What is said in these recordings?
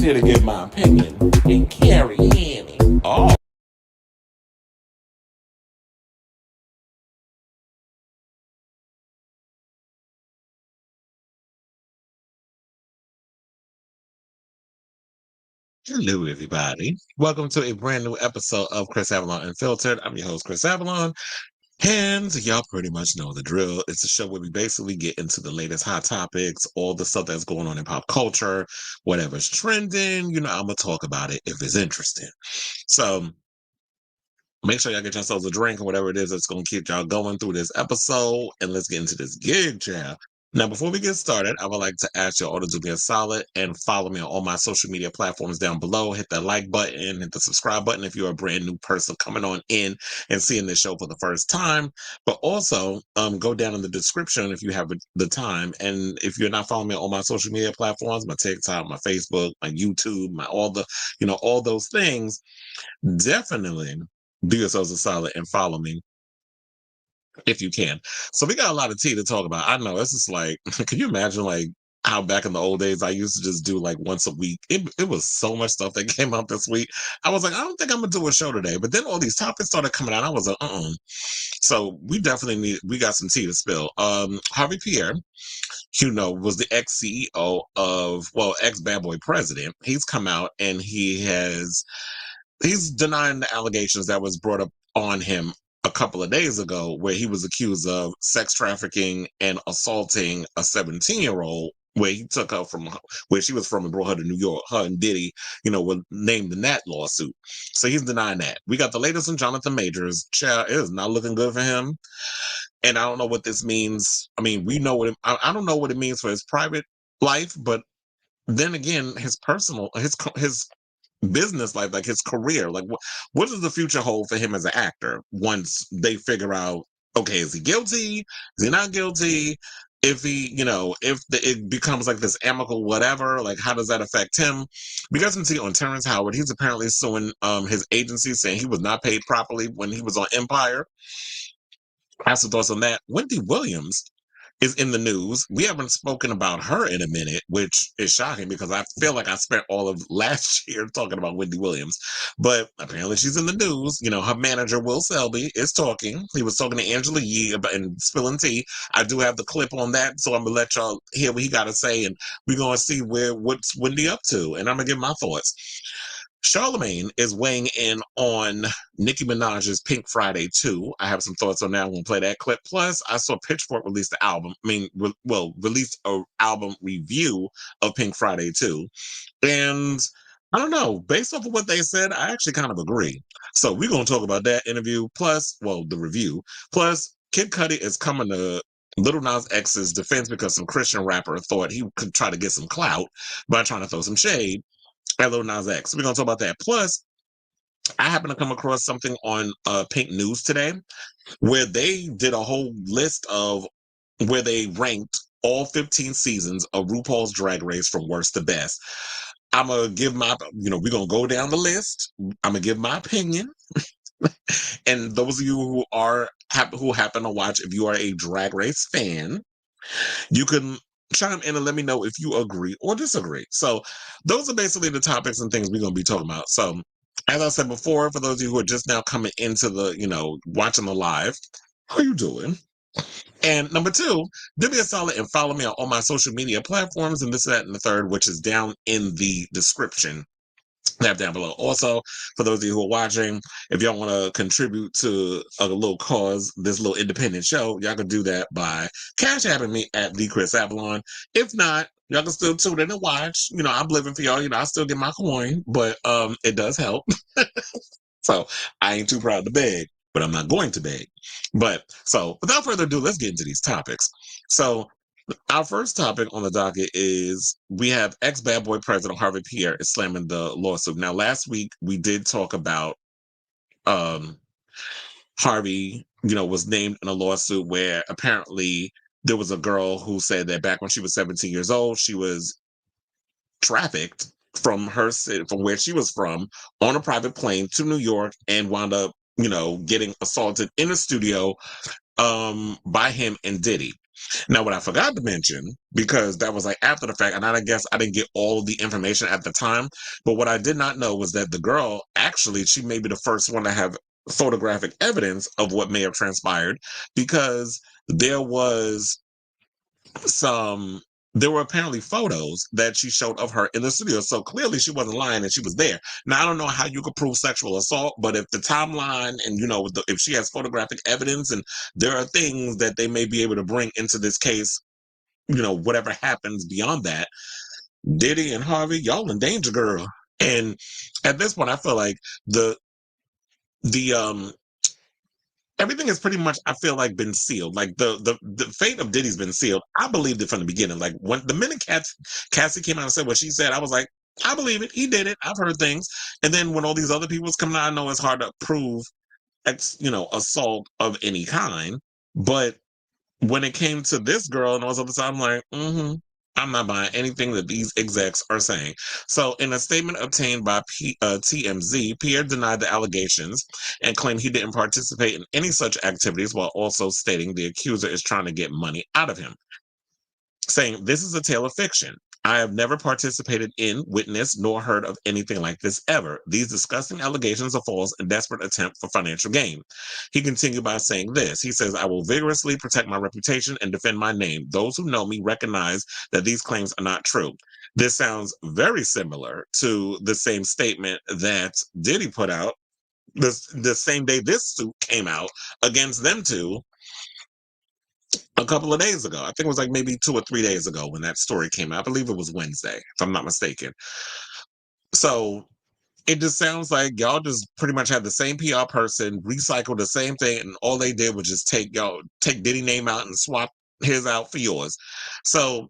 here to give my opinion and carry in. Oh. Hello, everybody. Welcome to a brand new episode of Kris Avalon Unfiltered. I'm your host, Kris Avalon, and y'all pretty much know the drill. It's a show where we basically get into the latest hot topics, all the stuff that's going on in pop culture, whatever's trending. I'm gonna talk about it if it's interesting. So make sure y'all get yourselves a drink or whatever it is that's going to keep y'all going through this episode. And let's get into this gig, child. Now, before we get started, I would like to ask you all to do me a solid and follow me on all my social media platforms down below. Hit that like button, hit the subscribe button if you're a brand new person coming on in and seeing this show for the first time. But also, go down in the description if you have the time. And if you're not following me on all my social media platforms, my TikTok, my Facebook, my YouTube, all those things, definitely do yourselves a solid and follow me if you can. So we got a lot of tea to talk about. I know it's just like, can you imagine like how back in the old days I used to just do like once a week? It was so much stuff that came out this week. I was like, I don't think I'm gonna do a show today. But then all these topics started coming out. I was like, So we definitely we got some tea to spill. Harvey Pierre, was the ex CEO of ex Bad Boy president. He's come out and he's denying the allegations that was brought up on him a couple of days ago, where he was accused of sex trafficking and assaulting a 17-year-old, where he took her from where she was from and brought her to New York. Her and Diddy, were named in that lawsuit. So he's denying that. We got the latest on Jonathan Majors. Child, it is not looking good for him. And I don't know what this means. I mean, we know I don't know what it means for his private life, but then again, his business life, like his career, like what does the future hold for him as an actor once they figure out, okay, is he guilty, is he not guilty, if he it becomes like this amicable whatever, like how does that affect him? We got some tea on Terrence Howard. He's apparently suing his agency, saying he was not paid properly when he was on Empire. I have some thoughts on that. Wendy Williams is in the news. We haven't spoken about her in a minute, which is shocking because I feel like I spent all of last year talking about Wendy Williams. But apparently she's in the news. Her manager, Will Selby, is talking. He was talking to Angela Yee about and spilling tea. I do have the clip on that, so I'm going to let y'all hear what he got to say, and we're going to see what's Wendy up to, and I'm going to give my thoughts. Charlamagne is weighing in on Nicki Minaj's Pink Friday 2. I have some thoughts on that. I'm going to play that clip. Plus, I saw Pitchfork release the album. Released an album review of Pink Friday 2. And I don't know. Based off of what they said, I actually kind of agree. So we're going to talk about that interview. Plus, the review. Plus, Kid Cudi is coming to Lil Nas X's defense because some Christian rapper thought he could try to get some clout by trying to throw some shade at Lil Nas X. We're going to talk about that. Plus, I happened to come across something on Pink News today where they did a whole list of where they ranked all 15 seasons of RuPaul's Drag Race from worst to best. I'm going to give we're going to go down the list. I'm going to give my opinion. And those of you who happen to watch, if you are a Drag Race fan, you can chime in and let me know if you agree or disagree. So those are basically the topics and things we're going to be talking about. So as I said before, for those of you who are just now coming into the, watching the live, how you doing? And number two, do me a solid and follow me on all my social media platforms and this, that, and the third, which is down in the description. That down below. Also, for those of you who are watching, if y'all want to contribute to a little cause, this little independent show, y'all can do that by cash apping me at thekrisavalon. If not, y'all can still tune in and watch. I'm living for y'all. I still get my coin, but it does help. So I ain't too proud to beg, but I'm not going to beg. But so without further ado, let's get into these topics. So our first topic on the docket is we have ex-Bad Boy president Harvey Pierre is slamming the lawsuit. Now, last week we did talk about Harvey, was named in a lawsuit where apparently there was a girl who said that back when she was 17 years old, she was trafficked from where she was from on a private plane to New York and wound up, getting assaulted in a studio by him and Diddy. Now, what I forgot to mention, because that was like after the fact, and I guess I didn't get all of the information at the time, but what I did not know was that the girl, actually, she may be the first one to have photographic evidence of what may have transpired, because there was some there were apparently photos that she showed of her in the studio. So clearly she wasn't lying and she was there. Now, I don't know how you could prove sexual assault, but if the timeline and, if she has photographic evidence and there are things that they may be able to bring into this case, whatever happens beyond that, Diddy and Harvey, y'all in danger, girl. And at this point, I feel like the everything is pretty much, I feel like, been sealed. Like the fate of Diddy's been sealed. I believed it from the beginning. Like when the minute Cassie came out and said what she said, I was like, I believe it. He did it. I've heard things. And then when all these other people was coming out, I know it's hard to prove assault of any kind. But when it came to this girl and all this other stuff, I'm like, I'm not buying anything that these execs are saying. So, in a statement obtained by TMZ, Pierre denied the allegations and claimed he didn't participate in any such activities, while also stating the accuser is trying to get money out of him, saying, "This is a tale of fiction. I have never participated in, witnessed, nor heard of anything like this ever. These disgusting allegations are false and desperate attempt for financial gain." He continued by saying this. He says, "I will vigorously protect my reputation and defend my name. Those who know me recognize that these claims are not true." This sounds very similar to the same statement that Diddy put out the same day this suit came out against them two a couple of days ago. I think it was like maybe 2 or 3 days ago when that story came out. I believe it was Wednesday, if I'm not mistaken. So it just sounds like y'all just pretty much had the same PR person recycle the same thing, and all they did was just take Diddy name out and swap his out for yours. So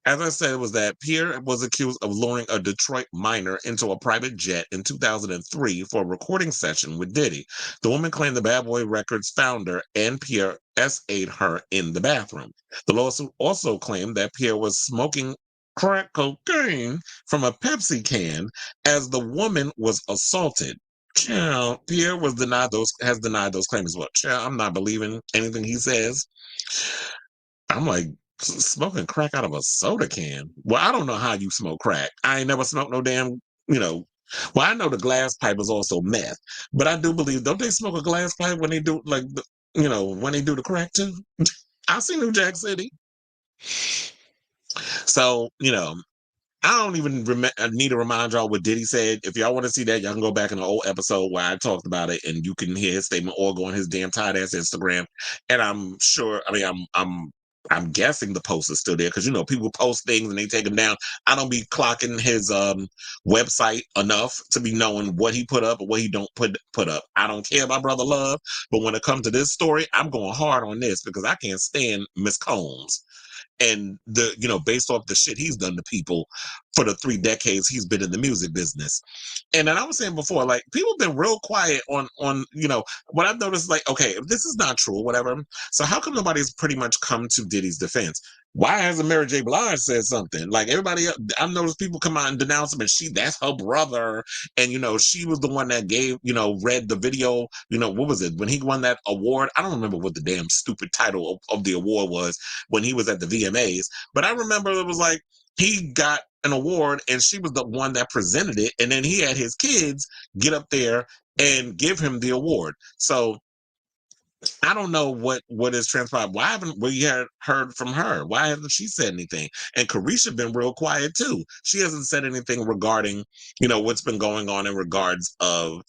as I said, was that Pierre was accused of luring a Detroit minor into a private jet in 2003 for a recording session with Diddy. The woman claimed the Bad Boy Records founder and Pierre S.a'd her in the bathroom. The lawsuit also claimed that Pierre was smoking crack cocaine from a Pepsi can as the woman was assaulted. Child, Pierre has denied those claims as well. Child, I'm not believing anything he says. I'm like, smoking crack out of a soda can. Well, I don't know how you smoke crack. I ain't never smoked no damn, well, I know the glass pipe is also meth, but I do believe, don't they smoke a glass pipe when they do, like, when they do the crack too? I see New Jack City. So, I don't even need to remind y'all what Diddy said. If y'all want to see that, y'all can go back in the old episode where I talked about it, and you can hear his statement, or go on his damn tight ass Instagram. And I'm sure, I'm guessing the post is still there, because people post things and they take them down. I don't be clocking his website enough to be knowing what he put up or what he don't put up. I don't care about Brother Love, but when it comes to this story, I'm going hard on this because I can't stand Miss Combs. And based off the shit he's done to people for the 3 decades he's been in the music business. And then I was saying before, like, people have been real quiet on what I've noticed, like, okay, if this is not true or whatever, so how come nobody's pretty much come to Diddy's defense? Why hasn't Mary J. Blige said something? Like, everybody, I've noticed people come out and denounce him, and that's her brother. And, she was the one that gave, read the video, what was it? When he won that award, I don't remember what the damn stupid title of the award was when he was at the VMAs. But I remember it was like, he got an award and she was the one that presented it. And then he had his kids get up there and give him the award. So I don't know what has transpired. Why haven't we heard from her? Why hasn't she said anything? And Carisha been real quiet too. She hasn't said anything regarding, what's been going on in regards of,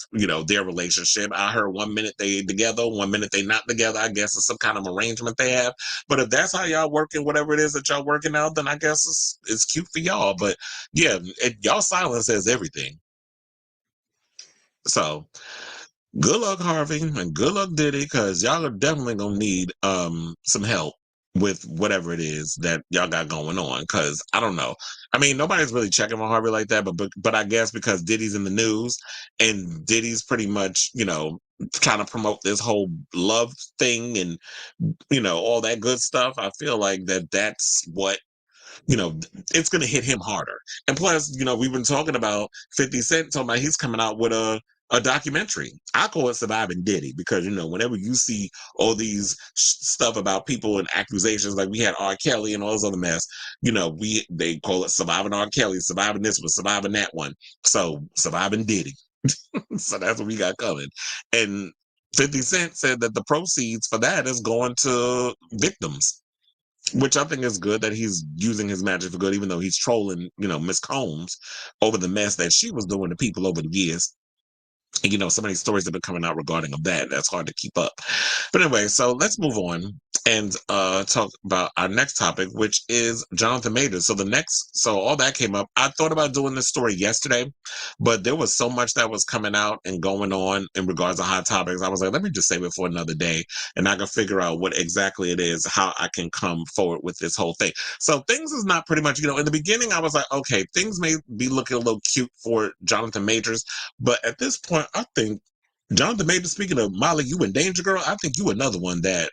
their relationship. I heard 1 minute they together, 1 minute they not together. I guess it's some kind of arrangement they have. But if that's how y'all working, whatever it is that y'all working out, then I guess it's cute for y'all. But yeah, y'all silence says everything. So good luck, Harvey, and good luck, Diddy, because y'all are definitely gonna need some help with whatever it is that y'all got going on. Because I don't know. I mean, nobody's really checking on Harvey like that, but I guess because Diddy's in the news and Diddy's pretty much trying to promote this whole love thing and all that good stuff. I feel like that's what it's gonna hit him harder. And plus, we've been talking about 50 Cent talking about he's coming out with a a documentary. I call it Surviving Diddy because, you know, whenever you see all these stuff about people and accusations, like we had R. Kelly and all this other mess, you know, they call it Surviving R. Kelly, Surviving this one, Surviving that one. So Surviving Diddy. So that's what we got coming. And 50 Cent said that the proceeds for that is going to victims, which I think is good that he's using his magic for good, even though he's trolling, you know, Miss Combs over the mess that she was doing to people over the years. And, you know, so many stories have been coming out regarding of that. That's hard to keep up. But anyway, so let's move on and talk about our next topic, which is Jonathan Majors. So all that came up. I thought about doing this story yesterday, but there was so much that was coming out and going on in regards to hot topics. I was like, let me just save it for another day, and I can figure out what exactly it is, how I can come forward with this whole thing. So things is not pretty much, you know, in the beginning, I was like, okay, things may be looking a little cute for Jonathan Majors, but at this point, I think Jonathan Majors, speaking of Molly, you in danger, girl. I think you another one that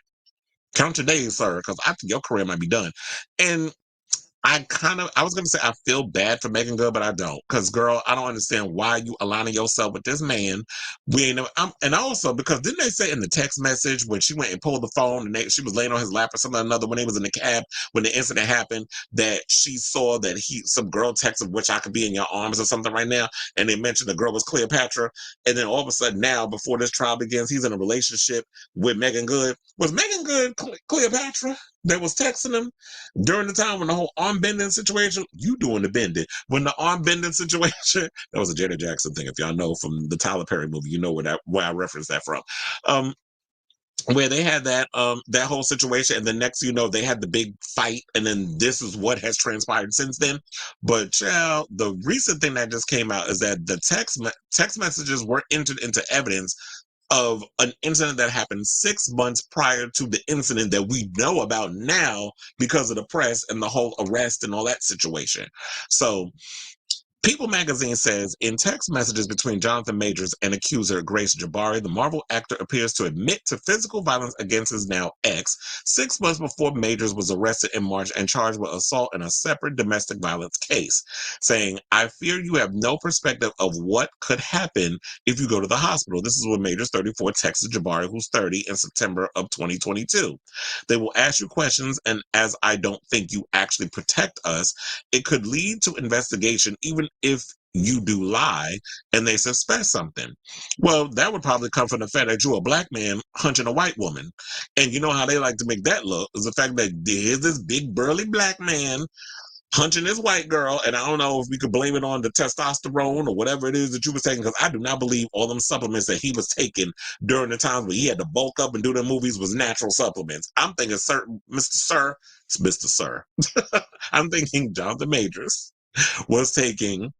count your days, sir, because I think your career might be done. And I was going to say I feel bad for Megan Good, but I don't. Because, girl, I don't understand why you aligning yourself with this man. And also, because didn't they say in the text message when she went and pulled the phone and she was laying on his lap or something or another when he was in the cab, when the incident happened, that she saw that some girl texted, which I could be in your arms or something right now. And they mentioned the girl was Cleopatra. And then all of a sudden now, before this trial begins, he's in a relationship with Megan Good. Was Megan Good Cleopatra that was texting him during the time when the whole arm bending situation? You doing the bending. When the arm bending situation, that was a Janet Jackson thing. If y'all know from the Tyler Perry movie, you know where I referenced that from. Where they had that whole situation, and then next you know they had the big fight, and then this is what has transpired since then. But child, the recent thing that just came out is that the text messages were entered into evidence of an incident that happened 6 months prior to the incident that we know about now because of the press and the whole arrest and all that situation. So People magazine says, in text messages between Jonathan Majors and accuser Grace Jabari, the Marvel actor appears to admit to physical violence against his now ex 6 months before Majors was arrested in March and charged with assault in a separate domestic violence case, saying, "I fear you have no perspective of what could happen if you go to the hospital." This is what Majors, 34, texted Jabari, who's 30, in September of 2022. "They will ask you questions, and as I don't think you actually protect us, it could lead to investigation even if you do lie and they suspect something." Well, that would probably come from the fact that you're a black man hunching a white woman. And you know how they like to make that look is the fact that there's this big burly black man hunching this white girl. And I don't know if we could blame it on the testosterone or whatever it is that you was taking, because I do not believe all them supplements that he was taking during the times when he had to bulk up and do the movies was natural supplements. I'm thinking certain it's Mr. Sir. I'm thinking Jonathan Majors was taking,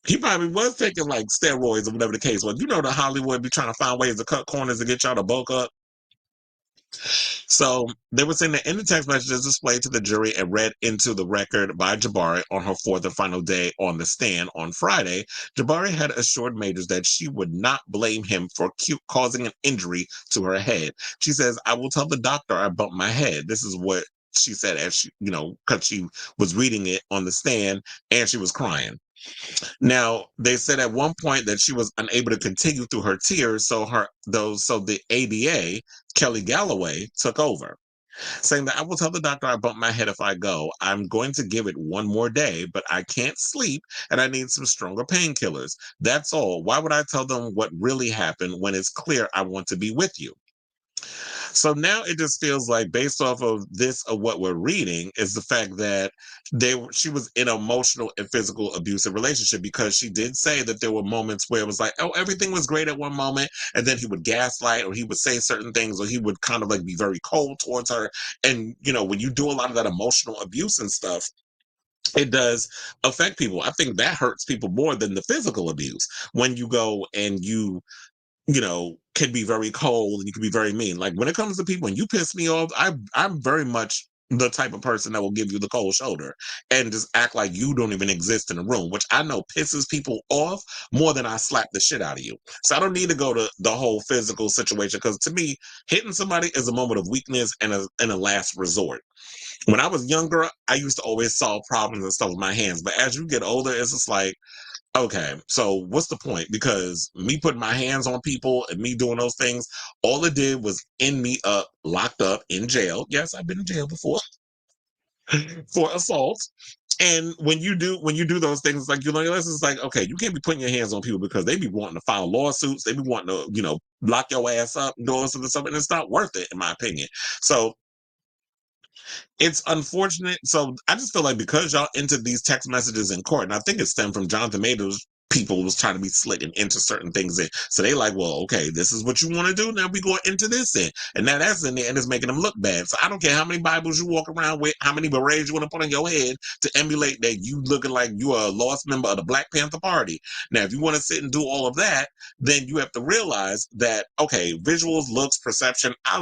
he probably was taking like steroids or whatever the case was. You know, the Hollywood be trying to find ways to cut corners to get y'all to bulk up. So they were saying that in the text messages displayed to the jury and read into the record by Jabari on her fourth and final day on the stand on Friday, Jabari had assured Majors that she would not blame him for causing an injury to her head. She says, "I will tell the doctor I bumped my head." This is what she said as she, because she was reading it on the stand and she was crying. Now, they said at one point that she was unable to continue through her tears, so the ADA, Kelly Galloway, took over, saying that, "I will tell the doctor I bumped my head if I go. I'm going to give it one more day, but I can't sleep and I need some stronger painkillers. That's all. Why would I tell them what really happened when it's clear I want to be with you?" So now it just feels like, based off of what we're reading, is the fact that she was in an emotional and physical abusive relationship, because she did say that there were moments where it was like, oh, everything was great at one moment, and then he would gaslight, or he would say certain things, or he would kind of like be very cold towards her. And, when you do a lot of that emotional abuse and stuff, it does affect people. I think that hurts people more than the physical abuse, when you go and can be very cold and you can be very mean. Like, when it comes to people and you piss me off, I'm very much the type of person that will give you the cold shoulder and just act like you don't even exist in the room, which I know pisses people off more than I slap the shit out of you. So I don't need to go to the whole physical situation, because to me, hitting somebody is a moment of weakness and a last resort. When I was younger, I used to always solve problems and stuff with my hands. But as you get older, it's just like, Okay, so what's the point? Because me putting my hands on people and me doing those things, all it did was end me up, locked up in jail. Yes, I've been in jail before for assault. And when you do those things, like you learn your lessons, like, okay, you can't be putting your hands on people because they be wanting to file lawsuits, they be wanting to, lock your ass up, and do all this stuff, and it's not worth it, in my opinion. So it's unfortunate. So I just feel like because y'all entered these text messages in court, and I think it stemmed from Jonathan Majors people was trying to be slick and enter certain things in. So they like, well, okay, this is what you want to do. Now we go into this in. And now that's in there and it's making them look bad. So I don't care how many Bibles you walk around with, how many berets you want to put on your head to emulate that you looking like you are a lost member of the Black Panther Party. Now, if you want to sit and do all of that, then you have to realize that, okay, visuals, looks, perception, I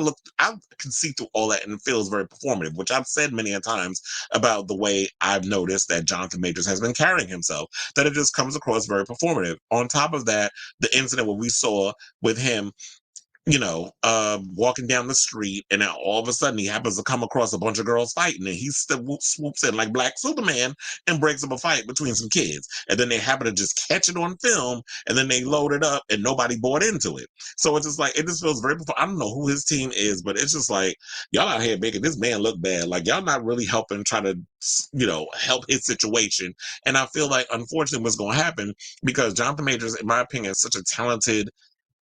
can see through all that and it feels very performative, which I've said many a times about the way I've noticed that Jonathan Majors has been carrying himself, that it just comes across very performative. On top of that, the incident what we saw with him, walking down the street, and now all of a sudden he happens to come across a bunch of girls fighting, and he swoops in like Black Superman and breaks up a fight between some kids. And then they happen to just catch it on film, and then they load it up, and nobody bought into it. So it's just like, it just feels very, I don't know who his team is, but it's just like, y'all out here making this man look bad. Like, y'all not really helping try to, help his situation. And I feel like, unfortunately, what's going to happen, because Jonathan Majors, in my opinion, is such a talented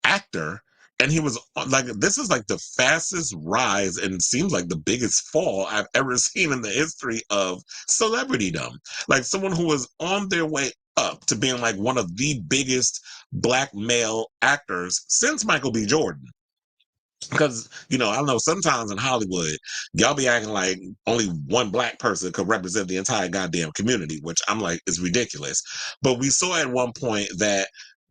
actor, and he was like, this is like the fastest rise and seems like the biggest fall I've ever seen in the history of celebritydom. Like, someone who was on their way up to being like one of the biggest Black male actors since Michael B. Jordan. Because, I know sometimes in Hollywood, y'all be acting like only one Black person could represent the entire goddamn community, which I'm like, is ridiculous. But we saw at one point that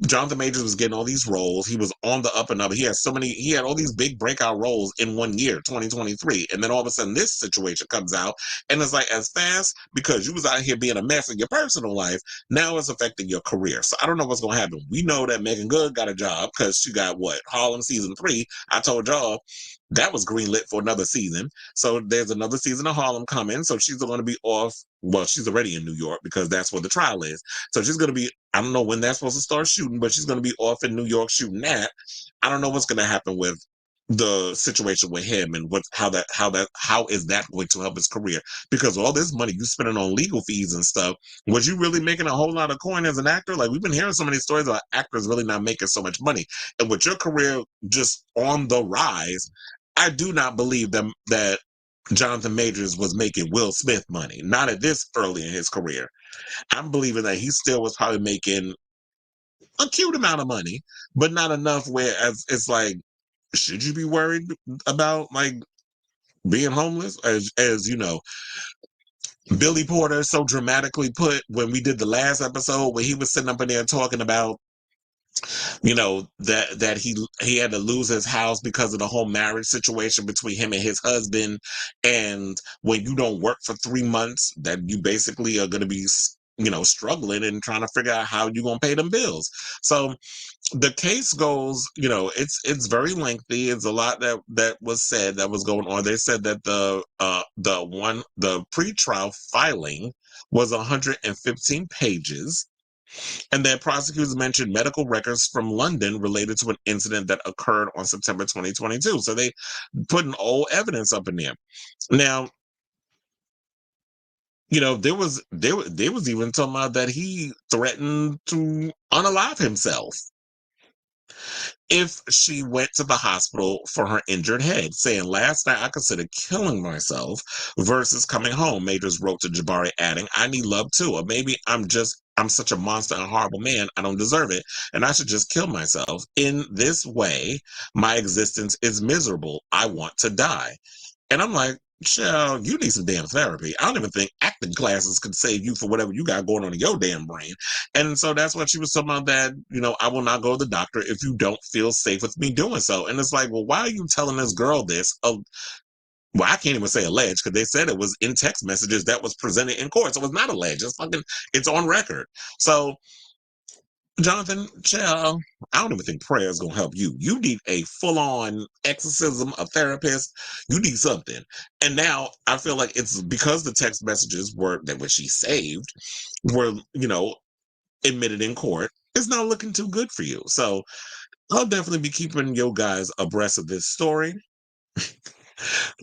Jonathan Majors was getting all these roles. He was on the up and up. He had all these big breakout roles in one year, 2023. And then all of a sudden this situation comes out, and it's like, as fast, because you was out here being a mess in your personal life, now it's affecting your career. So I don't know what's going to happen. We know that Megan Good got a job because she got Harlem season 3. I told y'all that was greenlit for another season. So there's another season of Harlem coming. So she's going to be off. Well, she's already in New York because that's where the trial is. So she's going to be, I don't know when that's supposed to start shooting, but she's going to be off in New York shooting that. I don't know what's going to happen with the situation with him and how is that going to help his career? Because all this money you spending on legal fees and stuff, was you really making a whole lot of coin as an actor? Like, we've been hearing so many stories about actors really not making so much money. And with your career just on the rise, I do not believe that Jonathan Majors was making Will Smith money. Not at this early in his career. I'm believing that he still was probably making a cute amount of money, but not enough where it's like, should you be worried about like being homeless? As Billy Porter so dramatically put when we did the last episode, where he was sitting up in there talking about, that he had to lose his house because of the whole marriage situation between him and his husband. And when you don't work for 3 months, that you basically are going to be struggling and trying to figure out how you're going to pay them bills. So the case goes, it's very lengthy. It's a lot that was said, that was going on. They said that the pre-trial filing was 115 pages. And then prosecutors mentioned medical records from London related to an incident that occurred on September 2022. So they put an old evidence up in there. Now, there was even talking about that he threatened to unalive himself if she went to the hospital for her injured head, saying, "Last night I considered killing myself versus coming home." Majors wrote to Jabari, adding, "I need love too, or maybe I'm such a monster and horrible man, I don't deserve it, and I should just kill myself. In this way, my existence is miserable. I want to die." And I'm like, child, you need some damn therapy. I don't even think acting classes could save you for whatever you got going on in your damn brain. And so that's what she was talking about, that, I will not go to the doctor if you don't feel safe with me doing so. And it's like, well, why are you telling this girl this? Well, I can't even say alleged, because they said it was in text messages that was presented in court. So it's not alleged. It's on record. So, Jonathan, child, I don't even think prayer is going to help you. You need a full-on exorcism, a therapist. You need something. And now I feel like it's because the text messages that she saved were, admitted in court, it's not looking too good for you. So I'll definitely be keeping you guys abreast of this story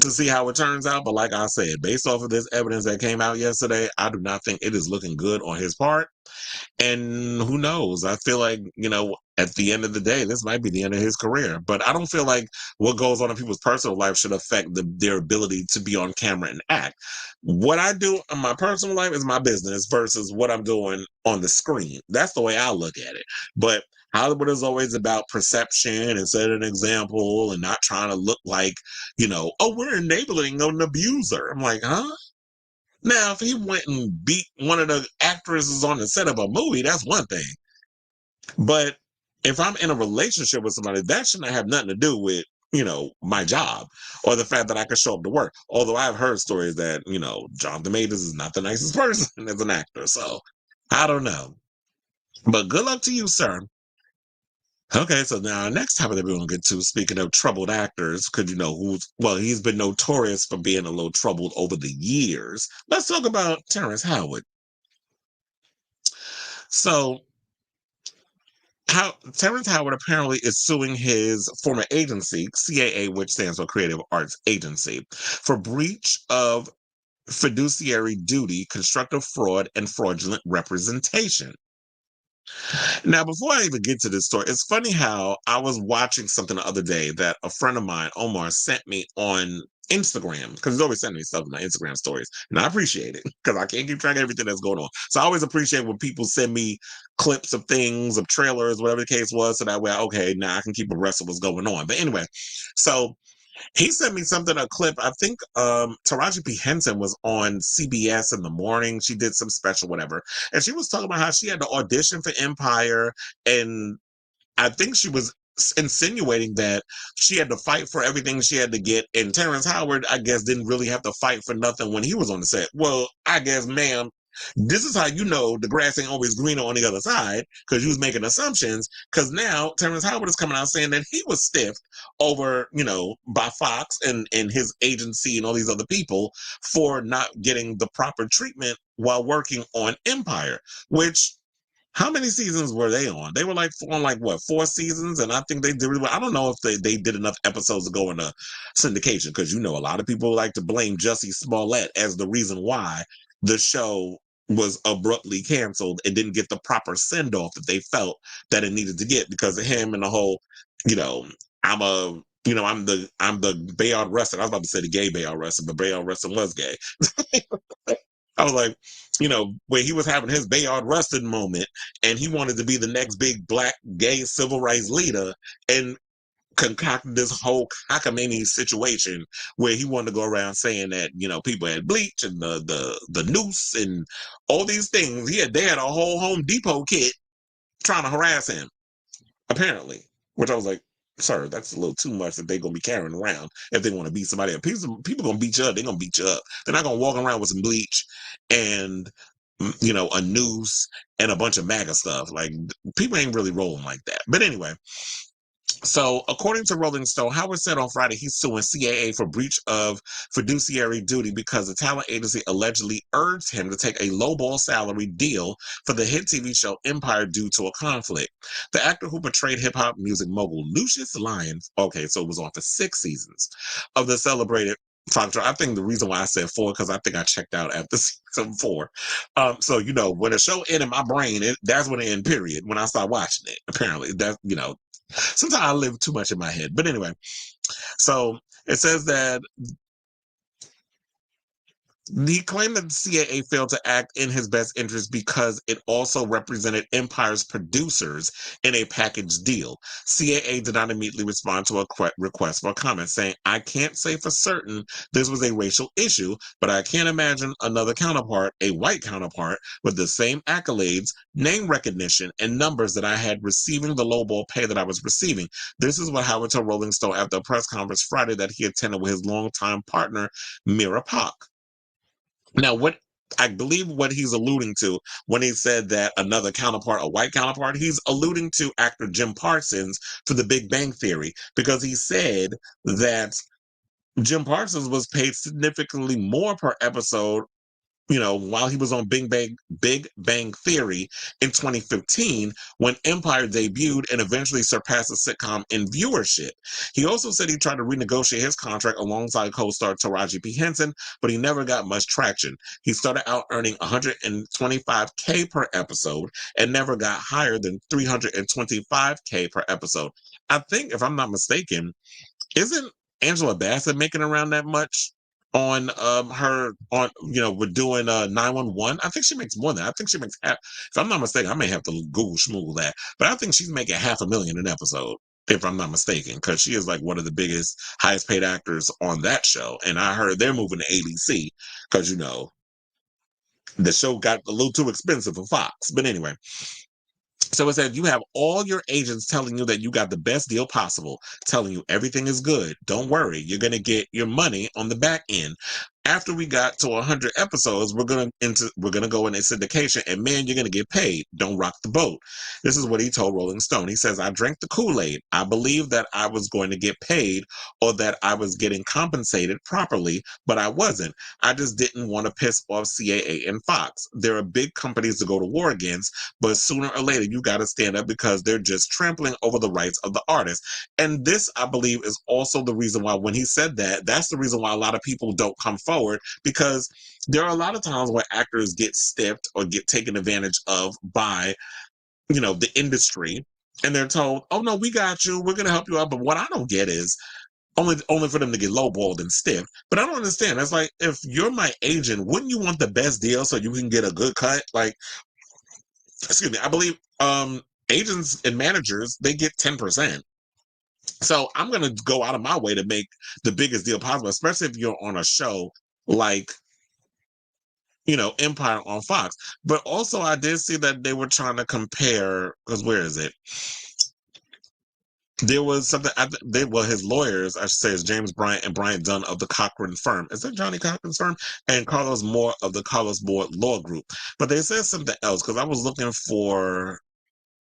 to see how it turns out. But like I said, based off of this evidence that came out yesterday, I do not think it is looking good on his part. And who knows? I feel like, at the end of the day, this might be the end of his career. But I don't feel like what goes on in people's personal life should affect their ability to be on camera and act. What I do in my personal life is my business versus what I'm doing on the screen. That's the way I look at it. But Hollywood is always about perception and setting an example and not trying to look like, oh, we're enabling an abuser. I'm like, huh? Now, if he went and beat one of the actresses on the set of a movie, that's one thing. But if I'm in a relationship with somebody, that shouldn't have nothing to do with, my job or the fact that I could show up to work. Although I've heard stories that, Jonathan Majors is not the nicest person as an actor. So I don't know. But good luck to you, sir. Okay, so now next topic that we're going to get to, speaking of troubled actors, because he's been notorious for being a little troubled over the years. Let's talk about Terrence Howard. So, Terrence Howard apparently is suing his former agency, CAA, which stands for Creative Arts Agency, for breach of fiduciary duty, constructive fraud, and fraudulent representation. Now, before I even get to this story, it's funny how I was watching something the other day that a friend of mine, Omar, sent me on Instagram, because he's always sending me stuff in my Instagram stories. And I appreciate it because I can't keep track of everything that's going on. So I always appreciate when people send me clips of things, of trailers, whatever the case was. So that way, okay, now I can keep abreast of what's going on. But anyway, so he sent me a clip. I think Taraji P. Henson was on CBS in the morning. She did some special whatever. And she was talking about how she had to audition for Empire. And I think she was insinuating that she had to fight for everything she had to get. And Terrence Howard, I guess, didn't really have to fight for nothing when he was on the set. Well, I guess, ma'am, this is how you know the grass ain't always greener on the other side, because you was making assumptions. Because now Terrence Howard is coming out saying that he was stiffed over, by Fox and his agency and all these other people for not getting the proper treatment while working on Empire, which, how many seasons were they on? They were on 4 seasons, and I think they did really well. I don't know if they did enough episodes to go into syndication, because a lot of people like to blame Jussie Smollett as the reason why the show was abruptly canceled and didn't get the proper send off that they felt that it needed to get, because of him and the whole, I'm the Bayard Rustin. I was about to say the gay Bayard Rustin, but Bayard Rustin was gay. I was like, when he was having his Bayard Rustin moment and he wanted to be the next big black gay civil rights leader and concocted this whole cockamamie situation where he wanted to go around saying that, people had bleach and the noose and all these things. They had a whole Home Depot kit trying to harass him, apparently, which I was like, sir, that's a little too much that they're going to be carrying around if they want to beat somebody up. People going to beat you up. They're going to beat you up. They're not going to walk around with some bleach and, a noose and a bunch of MAGA stuff. Like, people ain't really rolling like that. But anyway, so, according to Rolling Stone, Howard said on Friday he's suing CAA for breach of fiduciary duty because the talent agency allegedly urged him to take a lowball salary deal for the hit TV show Empire due to a conflict. The actor who portrayed hip-hop music mogul Lucius Lyons, okay, so it was on for 6 seasons of the celebrated Fox show. I think the reason why I said 4, because I think I checked out after season 4. So, when a show ended in my brain, that's when it ended, period, when I started watching it, apparently. Sometimes I live too much in my head. But anyway, so it says that he claimed that the CAA failed to act in his best interest because it also represented Empire's producers in a package deal. CAA did not immediately respond to a request for a comment, saying, I can't say for certain this was a racial issue, but I can't imagine another counterpart, a white counterpart, with the same accolades, name recognition, and numbers that I had receiving the lowball pay that I was receiving. This is what Howard told Rolling Stone after a press conference Friday that he attended with his longtime partner, Mira Pak. Now, what I believe what he's alluding to when he said that another counterpart, a white counterpart, he's alluding to actor Jim Parsons for The Big Bang Theory, because he said that Jim Parsons was paid significantly more per episode while he was on Big Bang Theory in 2015, when Empire debuted and eventually surpassed the sitcom in viewership. He also said he tried to renegotiate his contract alongside co-star Taraji P. Henson, but he never got much traction. He started out earning $125K per episode and never got higher than $325K per episode. I think, if I'm not mistaken, isn't Angela Bassett making around that much on her on with doing 911? I think she makes more than that. I think she makes half. If I'm not mistaken, I may have to Google schmoogle that, but I think she's making $500,000 an episode, if I'm not mistaken, because she is like one of the biggest, highest paid actors on that show. And I heard they're moving to ABC because the show got a little too expensive for Fox. But anyway. So it said, you have all your agents telling you that you got the best deal possible, telling you everything is good. Don't worry, you're going to get your money on the back end. After we got to 100 episodes, we're gonna go in a syndication, and man, you're gonna get paid. Don't rock the boat. This is what he told Rolling Stone. He says, I drank the Kool-Aid. I believed that I was going to get paid or that I was getting compensated properly, but I wasn't. I just didn't want to piss off CAA and Fox. There are big companies to go to war against, but sooner or later you got to stand up because they're just trampling over the rights of the artist. And this, I believe, is also the reason why when he said that, that's the reason why a lot of people don't come forward, because there are a lot of times where actors get stiffed or get taken advantage of by the industry, and they're told, oh no, we got you, we're going to help you out. But what I don't get is only for them to get lowballed and stiffed. But I don't understand. It's like, if you're my agent, wouldn't you want the best deal so you can get a good cut? Like, excuse me, I believe agents and managers, they get 10%. So I'm going to go out of my way to make the biggest deal possible, especially if you're on a show like, Empire on Fox. But also I did see that they were trying to compare, because where is it? There was something, his lawyers, I should say, is James Bryant and Bryant Dunn of the Cochran firm. Is that Johnny Cochran's firm? And Carlos Moore of the Carlos Moore Law Group. But they said something else, because I was looking for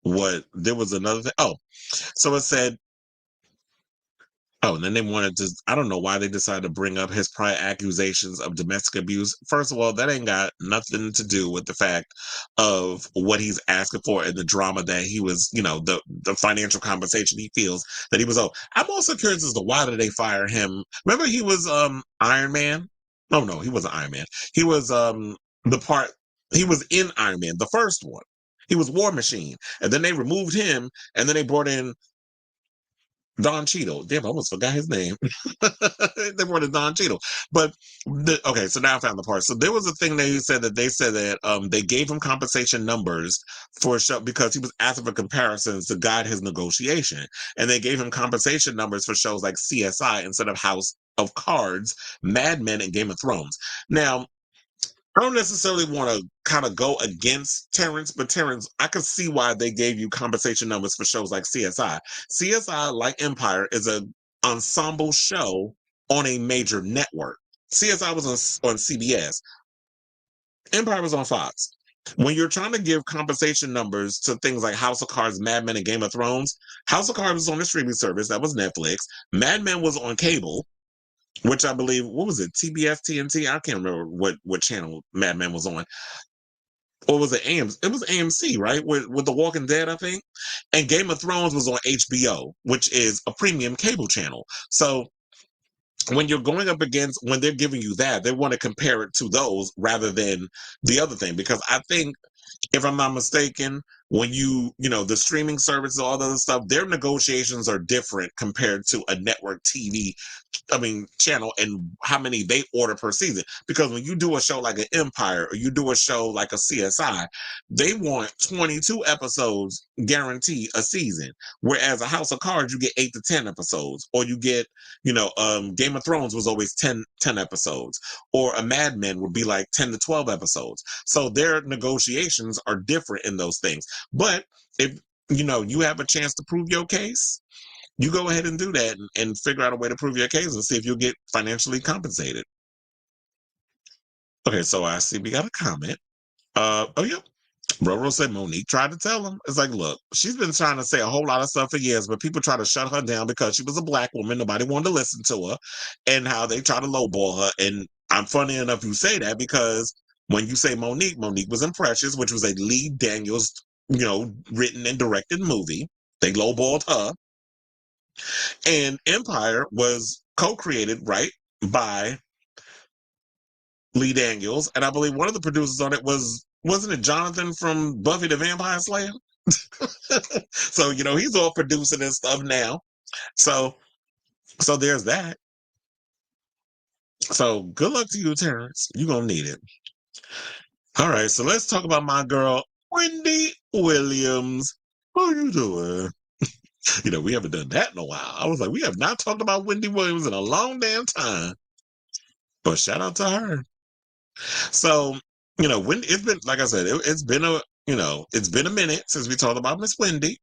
there was another thing. Oh, so it said, and then they wanted to, I don't know why they decided to bring up his prior accusations of domestic abuse. First of all, that ain't got nothing to do with the fact of what he's asking for and the drama that he was, the financial compensation he feels that he was owed. I'm also curious as to why did they fire him? Remember he was Iron Man? Oh no, he wasn't Iron Man. He was he was in Iron Man, the first one. He was War Machine. And then they removed him, and then they brought in Don Cheadle. Damn, I almost forgot his name. They wanted Don Cheadle. But, okay, so now I found the part. So there was a thing they said that they gave him compensation numbers for a show because he was asking for comparisons to guide his negotiation. And they gave him compensation numbers for shows like CSI instead of House of Cards, Mad Men, and Game of Thrones. Now, I don't necessarily want to kind of go against Terrence, but Terrence, I could see why they gave you compensation numbers for shows like CSI. CSI, like Empire, is an ensemble show on a major network. CSI was on CBS. Empire was on Fox. When you're trying to give compensation numbers to things like House of Cards, Mad Men, and Game of Thrones, House of Cards was on the streaming service. That was Netflix. Mad Men was on cable, which I believe, what was it, TBS, TNT? I can't remember what channel Mad Men was on. Or was it AMC? It was AMC, right? With The Walking Dead, I think. And Game of Thrones was on HBO, which is a premium cable channel. So when you're going up against, when they're giving you that, they want to compare it to those rather than the other thing. Because I think, if I'm not mistaken, when the streaming services, all the other stuff, their negotiations are different compared to a network TV channel, and how many they order per season. Because when you do a show like an Empire or you do a show like a CSI, they want 22 episodes guaranteed a season. Whereas a House of Cards, you get 8 to 10 episodes. Or you get, Game of Thrones was always 10 episodes. Or a Mad Men would be like 10 to 12 episodes. So their negotiations are different in those things. But if, you have a chance to prove your case, you go ahead and do that and figure out a way to prove your case and see if you'll get financially compensated. Okay, so I see we got a comment. Yep. Roro said Monique tried to tell him. It's like, look, she's been trying to say a whole lot of stuff for years, but people try to shut her down because she was a black woman. Nobody wanted to listen to her, and how they try to lowball her. And I'm funny enough you say that because When you say Monique, Monique was in Precious, which was a Lee Daniels, written and directed movie. They lowballed her. And Empire was co-created, right, by Lee Daniels. And I believe one of the producers on it wasn't it Jonathan from Buffy the Vampire Slayer? So, he's all producing and stuff now. So there's that. So good luck to you, Terrence. You're going to need it. All right, so let's talk about my girl, Wendy Williams. How you doing? We haven't done that in a while. I was like, we have not talked about Wendy Williams in a long damn time. But shout out to her. So, Wendy, it's been, like I said, it's been a minute since we talked about Miss Wendy.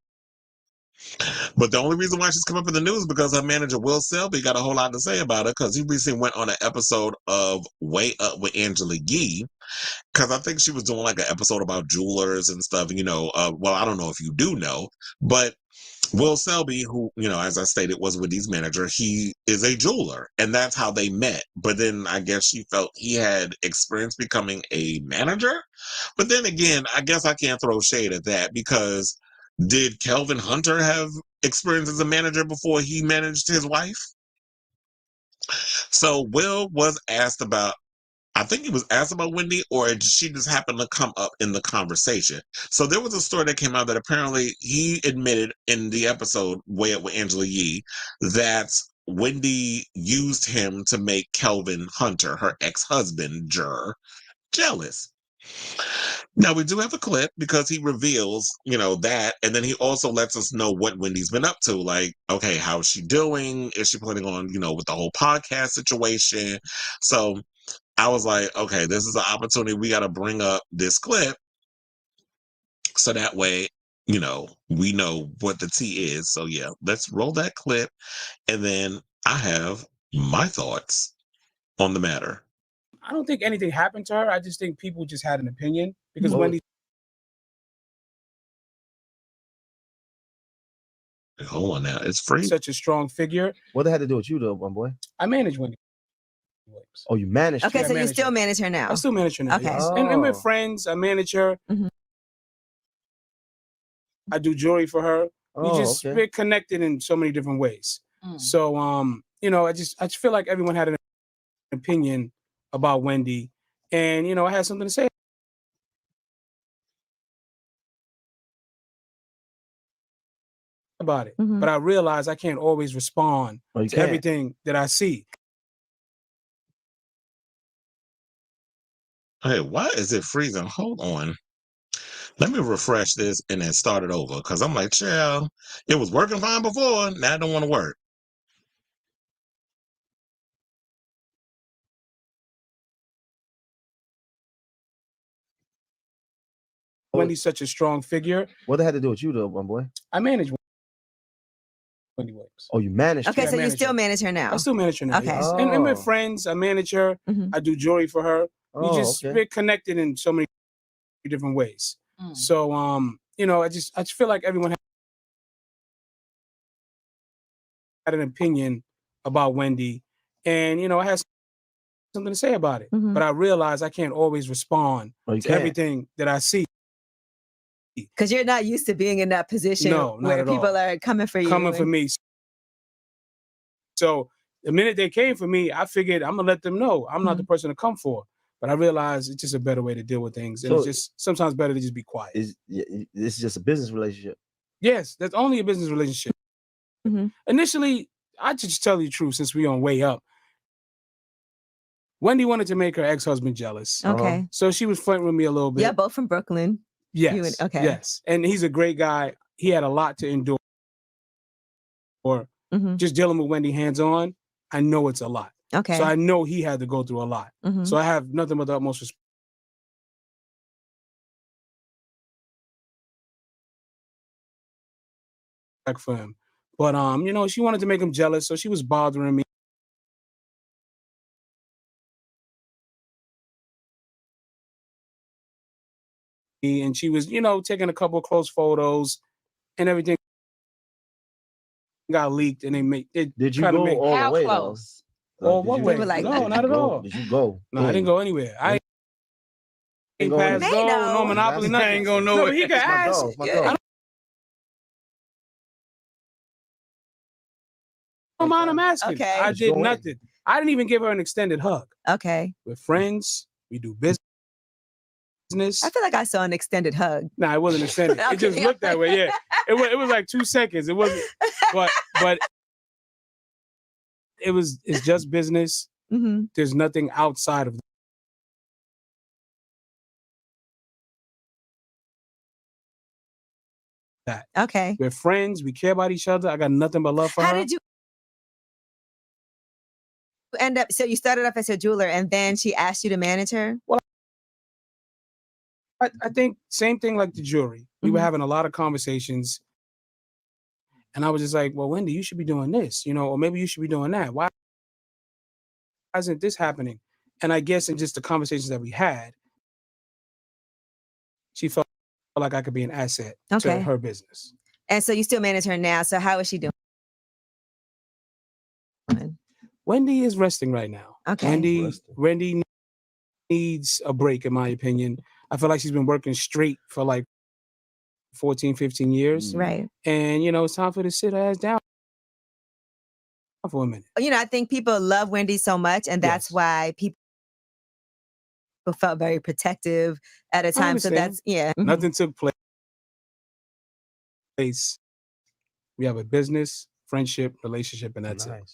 But the only reason why she's come up in the news is because her manager, Will Selby, got a whole lot to say about her because he recently went on an episode of Way Up with Angela Yee. Because I think she was doing like an episode about jewelers and stuff, well, I don't know if you do know, but Will Selby, who, as I stated, was Wendy's manager, he is a jeweler, and that's how they met. But then I guess she felt he had experience becoming a manager. But then again, I guess I can't throw shade at that because did Kelvin Hunter have experience as a manager before he managed his wife? So Will was asked about, I think he was asked about Wendy, or she just happened to come up in the conversation. So there was a story that came out that apparently he admitted in the episode Way Up with Angela Yee that Wendy used him to make Kelvin Hunter, her ex-husband, jealous. Now, we do have a clip because he reveals, that, and then he also lets us know what Wendy's been up to. Like, okay, how's she doing? Is she planning on, with the whole podcast situation? So I was like, okay, this is an opportunity. We got to bring up this clip so that way, we know what the tea is. So yeah, let's roll that clip. And then I have my thoughts on the matter. I don't think anything happened to her. I just think people just had an opinion because Wendy. Hold on now. It's free. Such a strong figure. What did that have to do with you though, my boy? I manage Wendy Williams. Oh, you managed her? Okay, so you still manage her now? I still manage her now, okay. Yes. And we're friends. I manage her. Mm-hmm. I do jewelry for her. We're connected in so many different ways. So, I just feel like everyone had an opinion about Wendy, and I had something to say about it. Mm-hmm. But I realize I can't always respond to everything that I see. Hey, why is it freezing? Hold on. Let me refresh this and then start it over. Because I'm like, child, it was working fine before. Now I don't want to work. Wendy's such a strong figure. What did that have to do with you though, my boy? I manage Wendy Williams. Oh, you managed her? Okay, so you still manage her now? I still manage her now, okay. Yes. And we're friends. I manage her. Mm-hmm. I do jewelry for her. We're connected in so many different ways. So, I just feel like everyone had an opinion about Wendy, and I had something to say about it. Mm-hmm. But I realize I can't always respond to everything that I see. Because you're not used to being in that position where people are coming for you. Coming for me. So the minute they came for me, I figured I'm gonna let them know I'm not the person to come for. But I realized it's just a better way to deal with things, and it's just sometimes better to just be quiet. This is just a business relationship. Yes, that's only a business relationship. Mm-hmm. Initially, I just tell you the truth since we on Way Up. Wendy wanted to make her ex-husband jealous. Okay. So she was flirting with me a little bit. Yeah, both from Brooklyn. Yes. Yes. And he's a great guy. He had a lot to endure. Or just dealing with Wendy hands-on, I know it's a lot. Okay. So I know he had to go through a lot. Mm-hmm. So I have nothing but the utmost respect for him. But she wanted to make him jealous, so she was bothering me. And she was, taking a couple of close photos and everything got leaked, and Did you go all the way close? though? Or what way? Like, no, not at all. Did you go? No, I didn't go anywhere. Pass go, no Monopoly, nothing. Ain't gonna know. No, he can ask. I don't mind him asking. Okay. I did nothing. I didn't even give her an extended hug. Okay. We're friends. We do business. I feel like I saw an extended hug. Nah, it wasn't extended. Okay. It just looked that way. Yeah, it was like 2 seconds. It wasn't, but it's just business. Mm-hmm. There's nothing outside of that. Okay. We're friends. We care about each other. I got nothing but love for her. How did you end up? So you started off as a jeweler, and then she asked you to manage her? Well, I think same thing like the jewelry. We were having a lot of conversations, and I was just like, well, Wendy, you should be doing this, or maybe you should be doing that. Why isn't this happening? And I guess in just the conversations that we had, she felt like I could be an asset to her business. And so you still manage her now. So how is she doing? Wendy is resting right now. Okay. Wendy needs a break, in my opinion. I feel like she's been working straight for like 14, 15 years. Right. And, it's time for her to sit her ass down for a minute. I think people love Wendy so much, and that's why people felt very protective at a time. So that's, Nothing took place. We have a business, friendship, relationship, and that's it.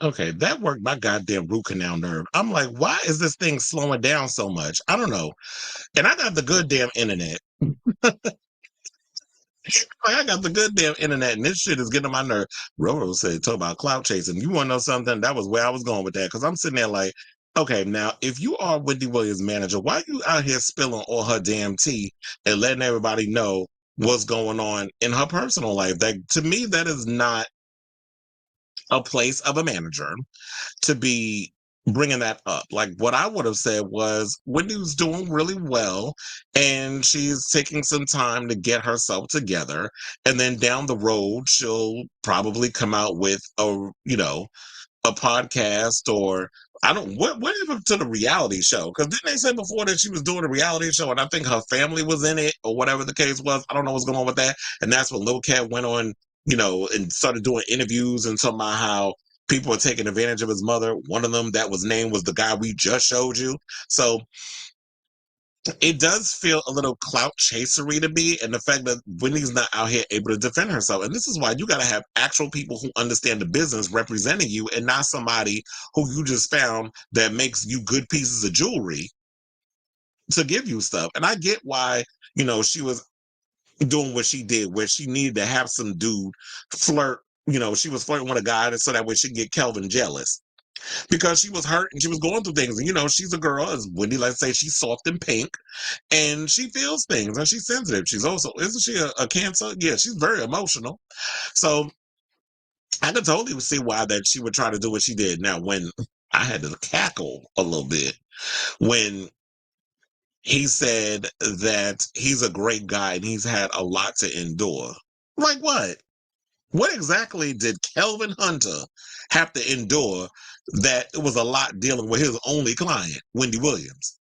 Okay, that worked my goddamn root canal nerve. I'm like, why is this thing slowing down so much? I don't know. And I got the good damn internet. I got the good damn internet, and this shit is getting on my nerve. Roro said, talk about clout chasing. You want to know something? That was where I was going with that, because I'm sitting there like, okay, now, if you are Wendy Williams' manager, why are you out here spilling all her damn tea and letting everybody know what's going on in her personal life? That, to me, that is not a place of a manager to be bringing that up. Like, what I would have said was, Wendy's doing really well, and she's taking some time to get herself together, and then down the road, she'll probably come out with a podcast, or I don't, what happened to the reality show? Because didn't they say before that she was doing a reality show, and I think her family was in it, or whatever the case was. I don't know what's going on with that. And that's when Lil Cat went on, and started doing interviews and talking about how people were taking advantage of his mother. One of them that was named was the guy we just showed you. So it does feel a little clout chasery to me, and the fact that Wendy's not out here able to defend herself. And this is why you got to have actual people who understand the business representing you, and not somebody who you just found that makes you good pieces of jewelry to give you stuff. And I get why, she was doing what she did, where she needed to have some dude flirt. She was flirting with a guy so that way she could get Kelvin jealous, because she was hurt and she was going through things. And, she's a girl, as Wendy likes to say, she's soft and pink, and she feels things, and she's sensitive. She's also, isn't she a Cancer? Yeah, she's very emotional. So I could totally see why that she would try to do what she did. Now, when I had to cackle a little bit when he said that he's a great guy and he's had a lot to endure. Like what? What exactly did Kelvin Hunter have to endure that it was a lot dealing with his only client, Wendy Williams?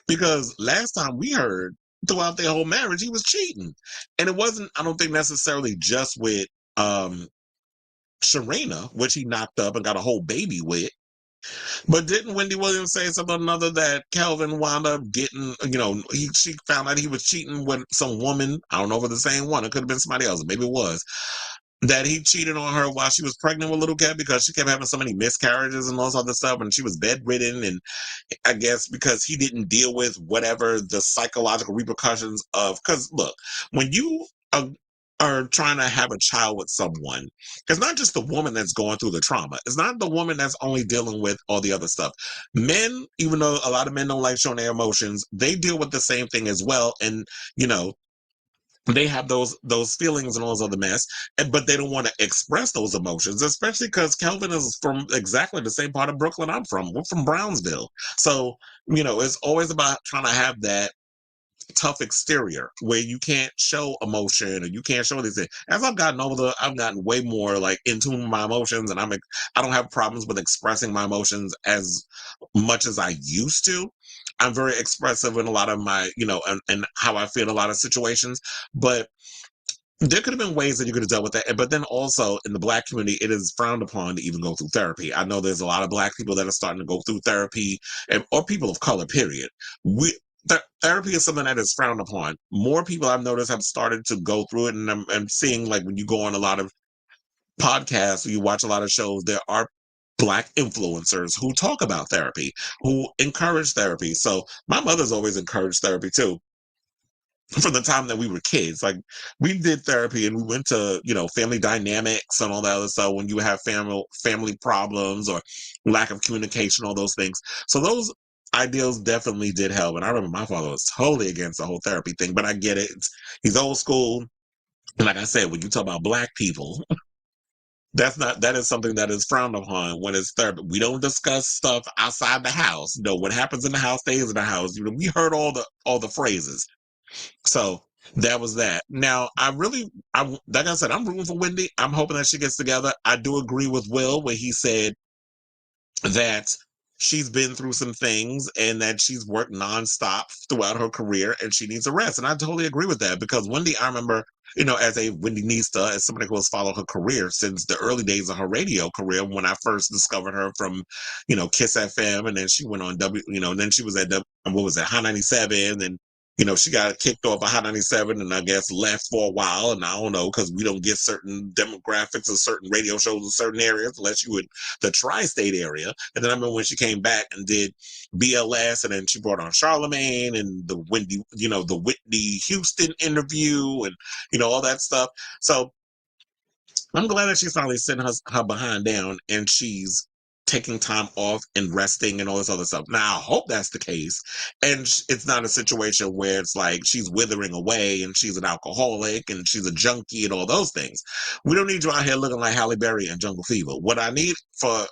Because last time we heard, throughout their whole marriage, he was cheating. And it wasn't, I don't think, necessarily just with Sharina, which he knocked up and got a whole baby with. But didn't Wendy Williams say something or another that Kelvin wound up getting, she found out he was cheating with some woman. I don't know if it's the same one. It could have been somebody else. Maybe it was. That he cheated on her while she was pregnant with little Cat, because she kept having so many miscarriages and all this other stuff, and she was bedridden. And I guess because he didn't deal with whatever the psychological repercussions of, because look, when you are trying to have a child with someone, it's not just the woman that's going through the trauma. It's not the woman that's only dealing with all the other stuff. Men, even though a lot of men don't like showing their emotions, they deal with the same thing as well. And, they have those feelings and all this other mess, but they don't want to express those emotions, especially because Kelvin is from exactly the same part of Brooklyn I'm from. We're from Brownsville. So, it's always about trying to have that tough exterior where you can't show emotion or you can't show these things. As I've gotten older, I've gotten way more like in tune with my emotions, and I don't have problems with expressing my emotions as much as I used to. I'm very expressive in a lot of my, and how I feel in a lot of situations, but there could have been ways that you could have dealt with that. But then also in the Black community, it is frowned upon to even go through therapy. I know there's a lot of Black people that are starting to go through therapy, or people of color, period. Therapy is something that is frowned upon. More people I've noticed have started to go through it. And I'm seeing, like, when you go on a lot of podcasts or you watch a lot of shows, there are Black influencers who talk about therapy, who encourage therapy. So my mother's always encouraged therapy too. From the time that we were kids, like, we did therapy and we went to, family dynamics and all that other stuff when you have family problems or lack of communication, all those things. So those ideals definitely did help. And I remember my father was totally against the whole therapy thing, but I get it. He's old school. And like I said, when you talk about Black people, that is something that is frowned upon when it's therapy. We don't discuss stuff outside the house. What happens in the house stays in the house. We heard all the phrases. So that was that. Now, like I said, I'm rooting for Wendy. I'm hoping that she gets together. I do agree with Will when he said that she's been through some things and that she's worked nonstop throughout her career and she needs a rest. And I totally agree with that, because Wendy, I remember, as a Wendy-nista, as somebody who has followed her career since the early days of her radio career, when I first discovered her from, Kiss FM, and then she went on then she was at Hot 97, and she got kicked off of Hot 97 and I guess left for a while. And I don't know, because we don't get certain demographics of certain radio shows in certain areas unless you in the tri-state area. And then I remember when she came back and did BLS, and then she brought on Charlamagne and the Whitney Houston interview and, all that stuff. So I'm glad that she's finally sitting her behind down and she's taking time off and resting and all this other stuff. Now, I hope that's the case. And it's not a situation where it's like she's withering away and she's an alcoholic and she's a junkie and all those things. We don't need you out here looking like Halle Berry and Jungle Fever. What I need for,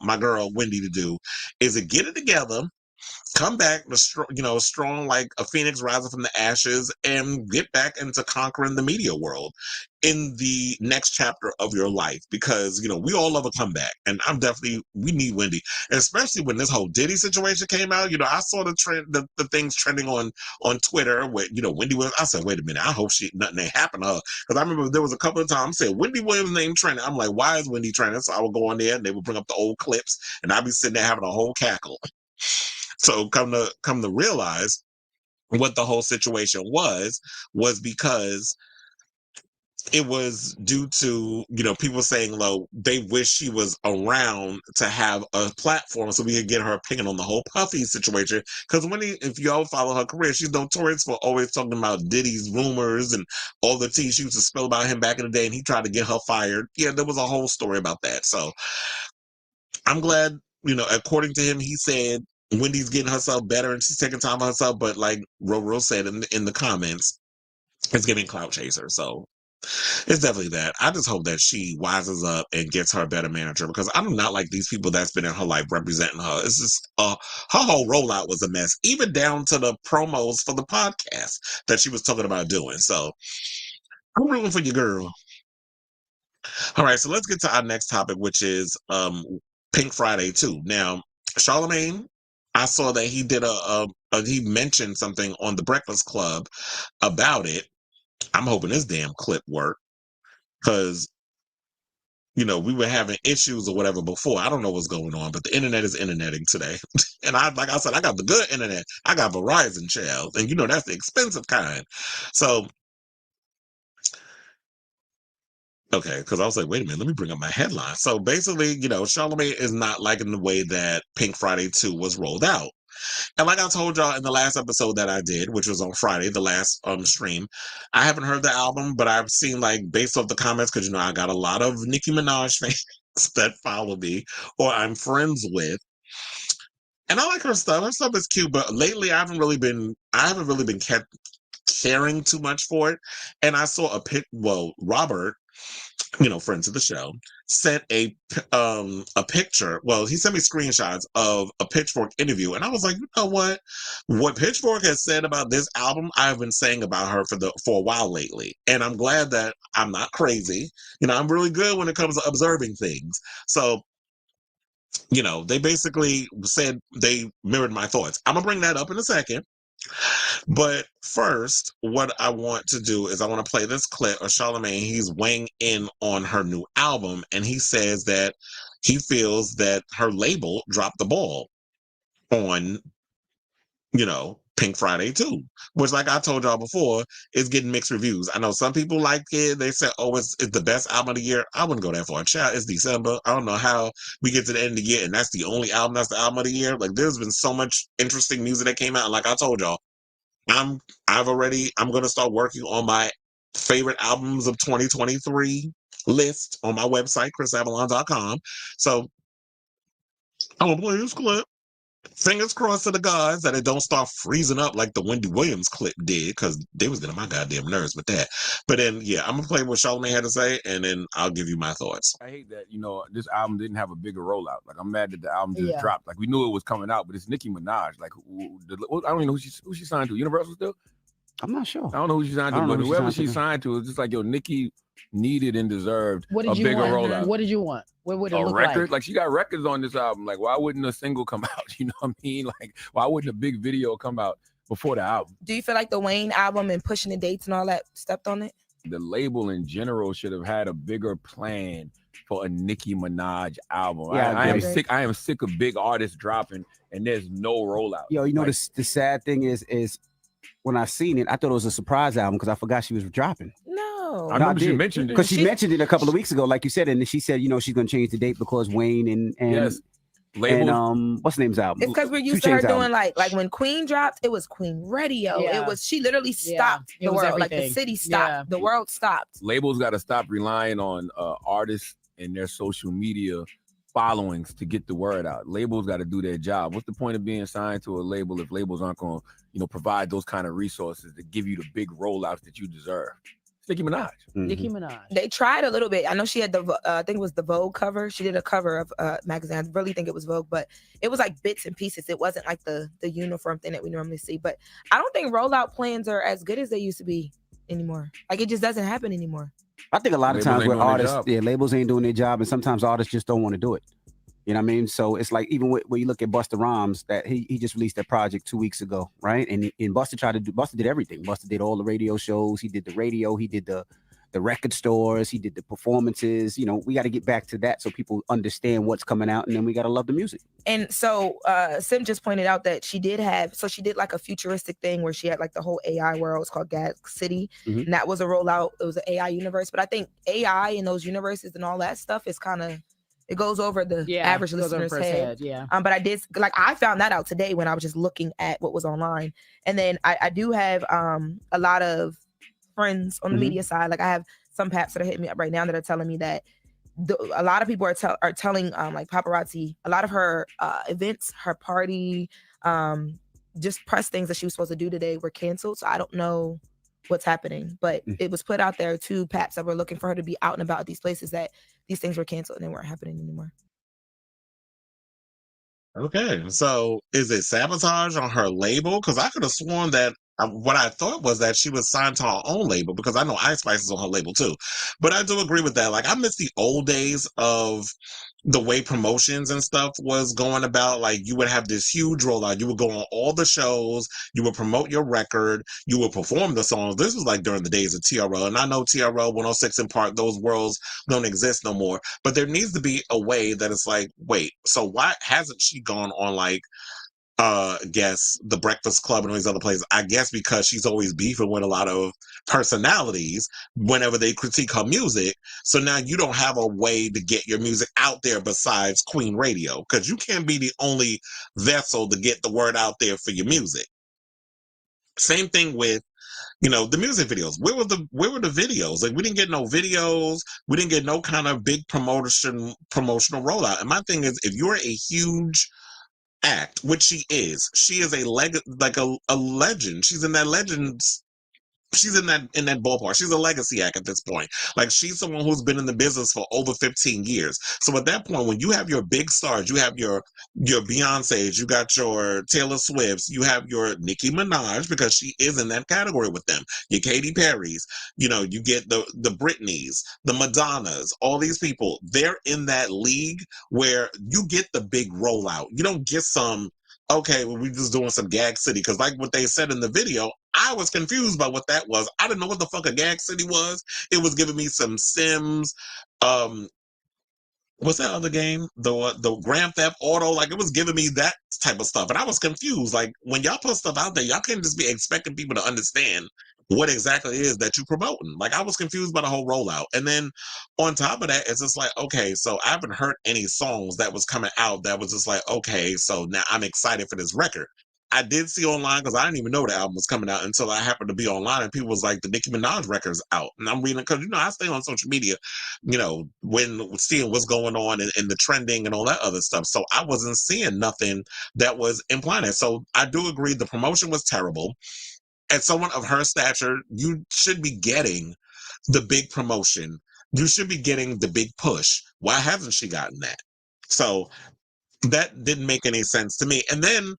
my girl Wendy to do is to get it together, come back, strong like a phoenix rising from the ashes, and get back into conquering the media world in the next chapter of your life. Because, we all love a comeback. And we need Wendy. And especially when this whole Diddy situation came out, I saw the trend, the things trending on Twitter with, Wendy Williams. I said, wait a minute, I hope nothing ain't happened to her. Because I remember there was a couple of times I said, Wendy Williams' name trending. I'm like, why is Wendy trending? So I would go on there and they would bring up the old clips and I'd be sitting there having a whole cackle. So come to realize what the whole situation was because it was due to, people saying, they wish she was around to have a platform so we could get her opinion on the whole Puffy situation. Because if you all follow her career, she's notorious for always talking about Diddy's rumors and all the tea she used to spill about him back in the day, and he tried to get her fired. Yeah, there was a whole story about that. So I'm glad, according to him, he said Wendy's getting herself better and she's taking time on herself, but like Roro said in the comments, it's giving clout chaser. So it's definitely that. I just hope that she wises up and gets her a better manager, because I do not like these people that's been in her life representing her. It's just her whole rollout was a mess, even down to the promos for the podcast that she was talking about doing. So I'm rooting for your girl. All right, so let's get to our next topic, which is Pink Friday 2. Now, Charlamagne, I saw that he did he mentioned something on the Breakfast Club about it. I'm hoping this damn clip worked, because, we were having issues or whatever before. I don't know what's going on, but the internet is interneting today. And like I said, I got the good internet. I got Verizon, child. And that's the expensive kind. So, okay, because I was like, wait a minute, let me bring up my headline. So basically, Charlamagne is not liking the way that Pink Friday 2 was rolled out. And like I told y'all in the last episode that I did, which was on Friday, the last stream, I haven't heard the album, but I've seen, like, based off the comments, because, I got a lot of Nicki Minaj fans that follow me or I'm friends with. And I like her stuff. Her stuff is cute, but lately I haven't really been caring too much for it. And I saw Robert friends of the show, sent a picture. Well, he sent me screenshots of a Pitchfork interview, and I was like, you know what? What Pitchfork has said about this album, I've been saying about her for a while lately, and I'm glad that I'm not crazy. I'm really good when it comes to observing things. So, they basically said they mirrored my thoughts. I'm gonna bring that up in a second. But first, what I want to do is I want to play this clip of Charlamagne. He's weighing in on her new album, and he says that he feels that her label dropped the ball on, Pink Friday 2, which, like I told y'all before, is getting mixed reviews. I know some people like it. They say, oh, it's the best album of the year. I wouldn't go that far. Child, it's December. I don't know how we get to the end of the year, and that's the only album that's the album of the year. Like, there's been so much interesting music that came out. And like I told y'all, I'm going to start working on my favorite albums of 2023 list on my website, thekrisavalon.com. So I'm going to play this clip. Fingers crossed to the gods that it don't start freezing up like the Wendy Williams clip did, because they was getting my goddamn nerves with that. But then, yeah, I'm going to play what Charlamagne had to say, and then I'll give you my thoughts. I hate that, this album didn't have a bigger rollout. Like, I'm mad that the album just dropped. Like, we knew it was coming out, but it's Nicki Minaj. Like, I don't even know who she signed to. Universal still? I'm not sure. I don't know who she signed to, but whoever she signed to, it's just like, Nicki needed and deserved a bigger rollout. What did you want? What would it look record? like? Like, she got records on this album. Like, why wouldn't a single come out? You know what I mean? Like, why wouldn't a big video come out before the album? Do you feel like the Wayne album and Pushing the Dates and all that stepped on it? The label in general should have had a bigger plan for a Nicki Minaj album. Yeah, I am sick of big artists dropping and there's no rollout. Yo, the sad thing is when I seen it, I thought it was a surprise album because I forgot she was dropping. No. I remember she mentioned it. Because she mentioned it a couple of weeks ago, like you said, and she said, she's going to change the date because Wayne and yes. Label. And what's the name's album? It's because we're used to her doing like when Queen dropped, it was Queen Radio. Yeah. It was, she literally stopped the world. Everything. Like the city stopped. The world stopped. Labels got to stop relying on artists and their social media followings to get the word out. Labels got to do their job. What's the point of being signed to a label if labels aren't going to provide those kind of resources to give you the big rollouts that you deserve? Nicki Minaj. Mm-hmm. Nicki Minaj. They tried a little bit. I know she had I think it was the Vogue cover. She did a cover of magazine. I really think it was Vogue, but it was like bits and pieces. It wasn't like the uniform thing that we normally see. But I don't think rollout plans are as good as they used to be anymore. Like, it just doesn't happen anymore. I think a lot of times with artists, labels ain't doing their job, and sometimes artists just don't want to do it. You know what I mean? So it's like, even when you look at Busta Rhymes, that he just released that project 2 weeks ago, right? And Busta did everything. Busta did all the radio shows. He did the radio. He did the record stores. He did the performances. We got to get back to that so people understand what's coming out, and then we got to love the music. And so Sim just pointed out that she did like a futuristic thing where she had like the whole AI world. It's called Gas City. Mm-hmm. And that was a rollout. It was an AI universe. But I think AI in those universes and all that stuff is kind of, it goes over the average listener's head. Yeah. But I found that out today when I was just looking at what was online. And then I do have a lot of friends on the media side. Like, I have some paps that are hitting me up right now that are telling me that a lot of people are telling like paparazzi, a lot of her events, her party, just press things that she was supposed to do today were canceled. So I don't know what's happening, but it was put out there to paps that were looking for her to be out and about at these places that these things were canceled and they weren't happening anymore. Okay, so is it sabotage on her label? Because I could have sworn that what I thought was that she was signed to her own label, because I know Ice Spice is on her label too. But I do agree with that. Like, I miss the old days of the way promotions and stuff was going about. Like, you would have this huge rollout. You would go on all the shows. You would promote your record. You would perform the songs. This was like during the days of TRL. And I know TRL 106 in Park, those worlds don't exist no more. But there needs to be a way that it's like, wait, so why hasn't she gone on like, guess The Breakfast Club and all these other places? I guess because she's always beefing with a lot of personalities whenever they critique her music. So now you don't have a way to get your music out there besides Queen Radio, because you can't be the only vessel to get the word out there for your music. Same thing with the music videos. Where were the videos? Like, we didn't get no videos. We didn't get no kind of big promotional rollout. And my thing is, if you're a huge act, which she is a legend. She's in that Legends she's in that ballpark. She's a legacy act at this point. Like, she's someone who's been in the business for over 15 years. So at that point, when you have your big stars, you have your Beyonce's, you got your Taylor Swift's, you have your Nicki Minaj, because she is in that category with them. Your Katy Perry's, you know, you get the Britneys, the Madonnas, all these people. They're in that league where you get the big rollout. You don't get some, okay, well, we're just doing some Gag City. Because like what they said in the video, I was confused by what that was. I didn't know what the fuck a Gag City was. It was giving me some Sims. What's that other game? The Grand Theft Auto. Like, it was giving me that type of stuff. And I was confused. Like, when y'all put stuff out there, y'all can't just be expecting people to understand what exactly it is that you're promoting. Like, I was confused by the whole rollout. And then on top of that, it's just like, okay, so I haven't heard any songs that was coming out that was just like, okay, so now I'm excited for this record. I did see online, because I didn't even know the album was coming out until I happened to be online, and people was like, the Nicki Minaj record's out. And I'm reading, because, you know, I stay on social media, you know, when seeing what's going on and the trending and all that other stuff. So I wasn't seeing nothing that was implying it. So I do agree the promotion was terrible. As someone of her stature, you should be getting the big promotion. You should be getting the big push. Why hasn't she gotten that? So that didn't make any sense to me. And then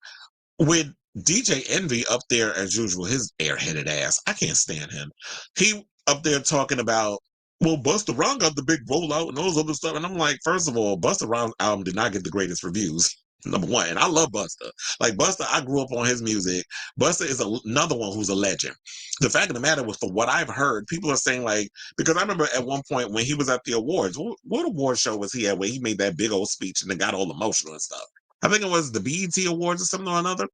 with DJ Envy up there as usual, his airheaded ass, I can't stand him. He up there talking about, well, Busta Rhymes got the big rollout and all this other stuff. And I'm like, first of all, Busta Rhymes' album did not get the greatest reviews. Number one, and I love Busta. Like, Busta, I grew up on his music. Busta is another one who's a legend. The fact of the matter was, for what I've heard, people are saying, like, because I remember at one point when he was at the awards, what award show was he at where he made that big old speech and it got all emotional and stuff? I think it was the BET Awards or something or another.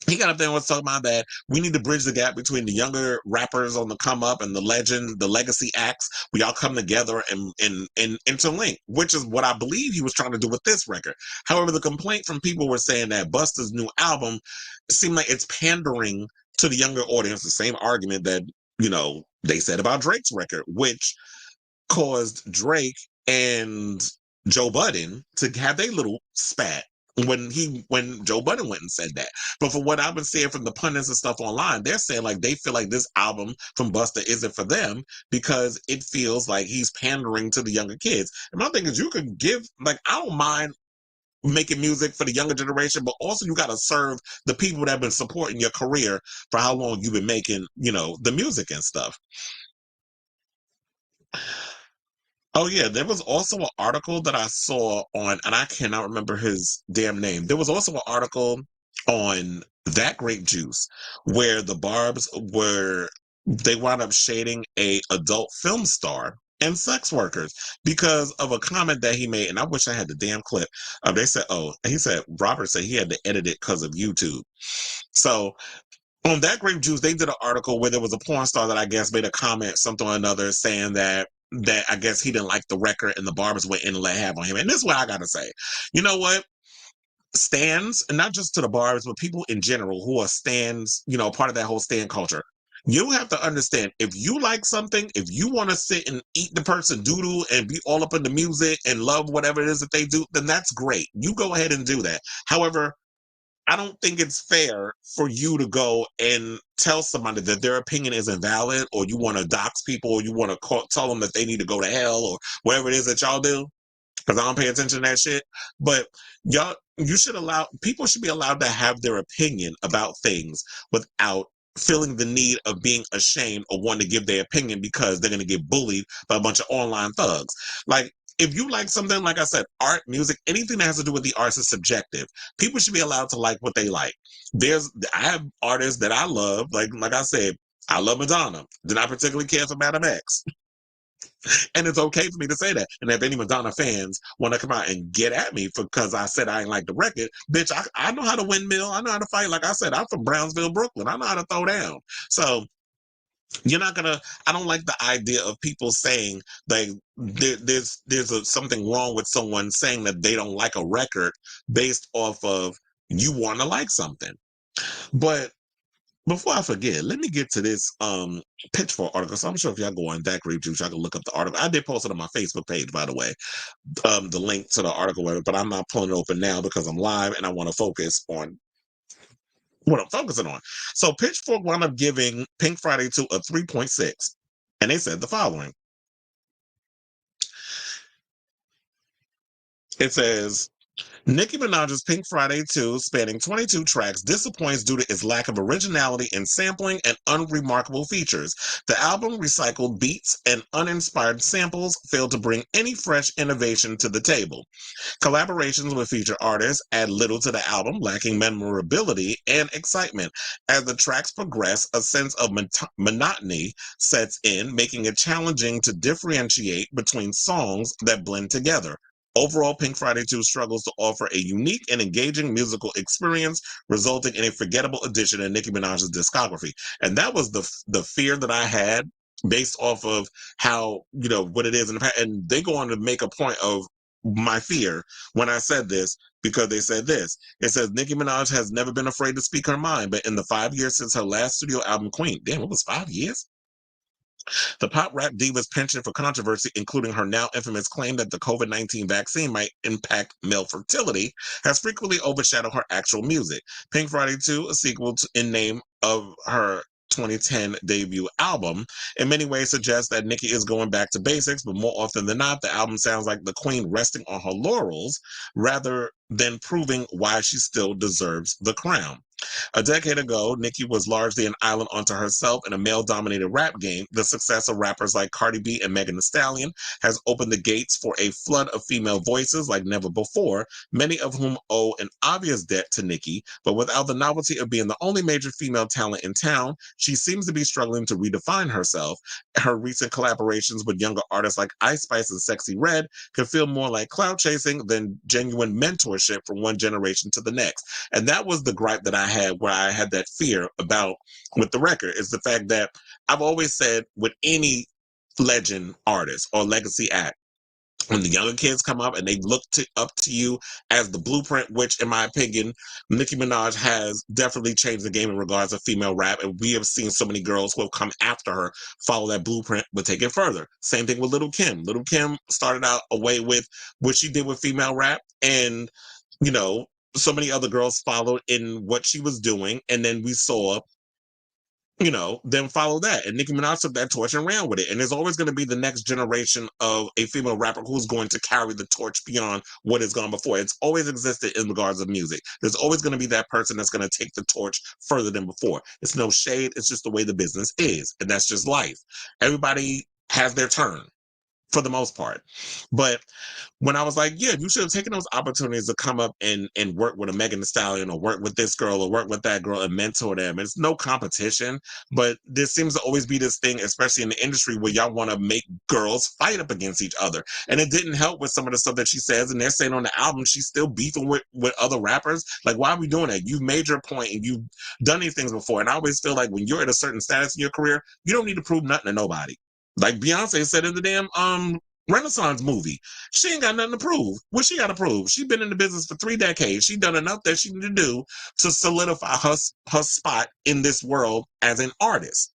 He got up there and was talking about that we need to bridge the gap between the younger rappers on the come up and the legend, the legacy acts. We all come together and interlink, which is what I believe he was trying to do with this record. However, the complaint from people were saying that Busta's new album seemed like it's pandering to the younger audience. The same argument that, you know, they said about Drake's record, which caused Drake and Joe Budden to have their little spat when Joe Budden went and said that. But for what I've been seeing from the pundits and stuff online, they're saying like they feel like this album from Busta isn't for them because it feels like he's pandering to the younger kids. And my thing is, you could give, like, I don't mind making music for the younger generation, but also you got to serve the people that have been supporting your career for how long you've been making, you know, the music and stuff. Oh, yeah, there was also an article that I saw on, and I cannot remember his damn name. There was also an article on That Grape Juice where the Barbs they wound up shading a adult film star and sex workers because of a comment that he made. And I wish I had the damn clip. They said, Robert said he had to edit it because of YouTube. So on That Grape Juice, they did an article where there was a porn star that I guess made a comment, something or another, saying that I guess he didn't like the record and the Barbers went in and let have on him. And this is what I gotta say. You know what? Stans, and not just to the Barbers, but people in general who are stans, you know, part of that whole stan culture. You have to understand, if you like something, if you want to sit and eat the person doodle and be all up in the music and love whatever it is that they do, then that's great. You go ahead and do that. However, I don't think it's fair for you to go and tell somebody that their opinion is invalid, or you want to dox people, or you want to tell them that they need to go to hell, or whatever it is that y'all do, because I don't pay attention to that shit. But people should be allowed to have their opinion about things without feeling the need of being ashamed or wanting to give their opinion because they're going to get bullied by a bunch of online thugs. Like, if you like something, like I said, art, music, anything that has to do with the arts is subjective. People should be allowed to like what they like. I have artists that I love, like I said, I love Madonna. Do not particularly care for Madam X. And it's okay for me to say that. And if any Madonna fans want to come out and get at me because I said I ain't like the record, bitch, I know how to windmill. I know how to fight. Like I said, I'm from Brownsville, Brooklyn. I know how to throw down. So I don't like the idea of people saying like there's something wrong with someone saying that they don't like a record based off of you want to like something. But before I forget, let me get to this Pitchfork article. So I'm sure if y'all go on That Grape Juice, y'all can look up the article. I did post it on my Facebook page, by the way, the link to the article, but I'm not pulling it open now because I'm live and I want to focus on what I'm focusing on. So Pitchfork wound up giving Pink Friday 2 a 3.6. And they said the following. It says, Nicki Minaj's Pink Friday 2, spanning 22 tracks, disappoints due to its lack of originality in sampling and unremarkable features. The album recycled beats and uninspired samples, failed to bring any fresh innovation to the table. Collaborations with featured artists add little to the album, lacking memorability and excitement. As the tracks progress, a sense of monotony sets in, making it challenging to differentiate between songs that blend together. Overall, Pink Friday 2 struggles to offer a unique and engaging musical experience, resulting in a forgettable addition in Nicki Minaj's discography. And that was the fear that I had based off of how, what it is in the past. And they go on to make a point of my fear when I said this, because they said this. It says, Nicki Minaj has never been afraid to speak her mind, but in the 5 years since her last studio album, Queen, damn, it was 5 years? The pop rap diva's penchant for controversy, including her now infamous claim that the COVID-19 vaccine might impact male fertility, has frequently overshadowed her actual music. Pink Friday 2, a sequel in name of her 2010 debut album, in many ways suggests that Nicki is going back to basics, but more often than not, the album sounds like the queen resting on her laurels rather than proving why she still deserves the crown. A decade ago, Nicki was largely an island unto herself in a male-dominated rap game. The success of rappers like Cardi B and Megan Thee Stallion has opened the gates for a flood of female voices like never before, many of whom owe an obvious debt to Nicki, but without the novelty of being the only major female talent in town, she seems to be struggling to redefine herself. Her recent collaborations with younger artists like Ice Spice and Sexy Red can feel more like clout chasing than genuine mentorship from one generation to the next. And that was the gripe that I had, where I had that fear about with the record, is the fact that I've always said with any legend artist or legacy act, when the younger kids come up and they look up to you as the blueprint, which in my opinion, Nicki Minaj has definitely changed the game in regards to female rap. And we have seen so many girls who have come after her follow that blueprint, but take it further. Same thing with Lil Kim. Lil Kim started out away with what she did with female rap, and so many other girls followed in what she was doing. And then we saw, them follow that. And Nicki Minaj took that torch and ran with it. And there's always going to be the next generation of a female rapper who's going to carry the torch beyond what has gone before. It's always existed in regards of music. There's always going to be that person that's going to take the torch further than before. It's no shade. It's just the way the business is. And that's just life. Everybody has their turn, for the most part. But when I was like, yeah, you should have taken those opportunities to come up and work with a Megan Thee Stallion, or work with this girl, or work with that girl, and mentor them. It's no competition, but there seems to always be this thing, especially in the industry, where y'all want to make girls fight up against each other. And it didn't help with some of the stuff that she says, and they're saying on the album she's still beefing with other rappers. Like, why are we doing that? You've made your point and you've done these things before. And I always feel like when you're at a certain status in your career, you don't need to prove nothing to nobody. Like Beyonce said in the damn Renaissance movie, she ain't got nothing to prove. What she got to prove? She's been in the business for 3 decades. She done enough that she need to do to solidify her spot in this world as an artist.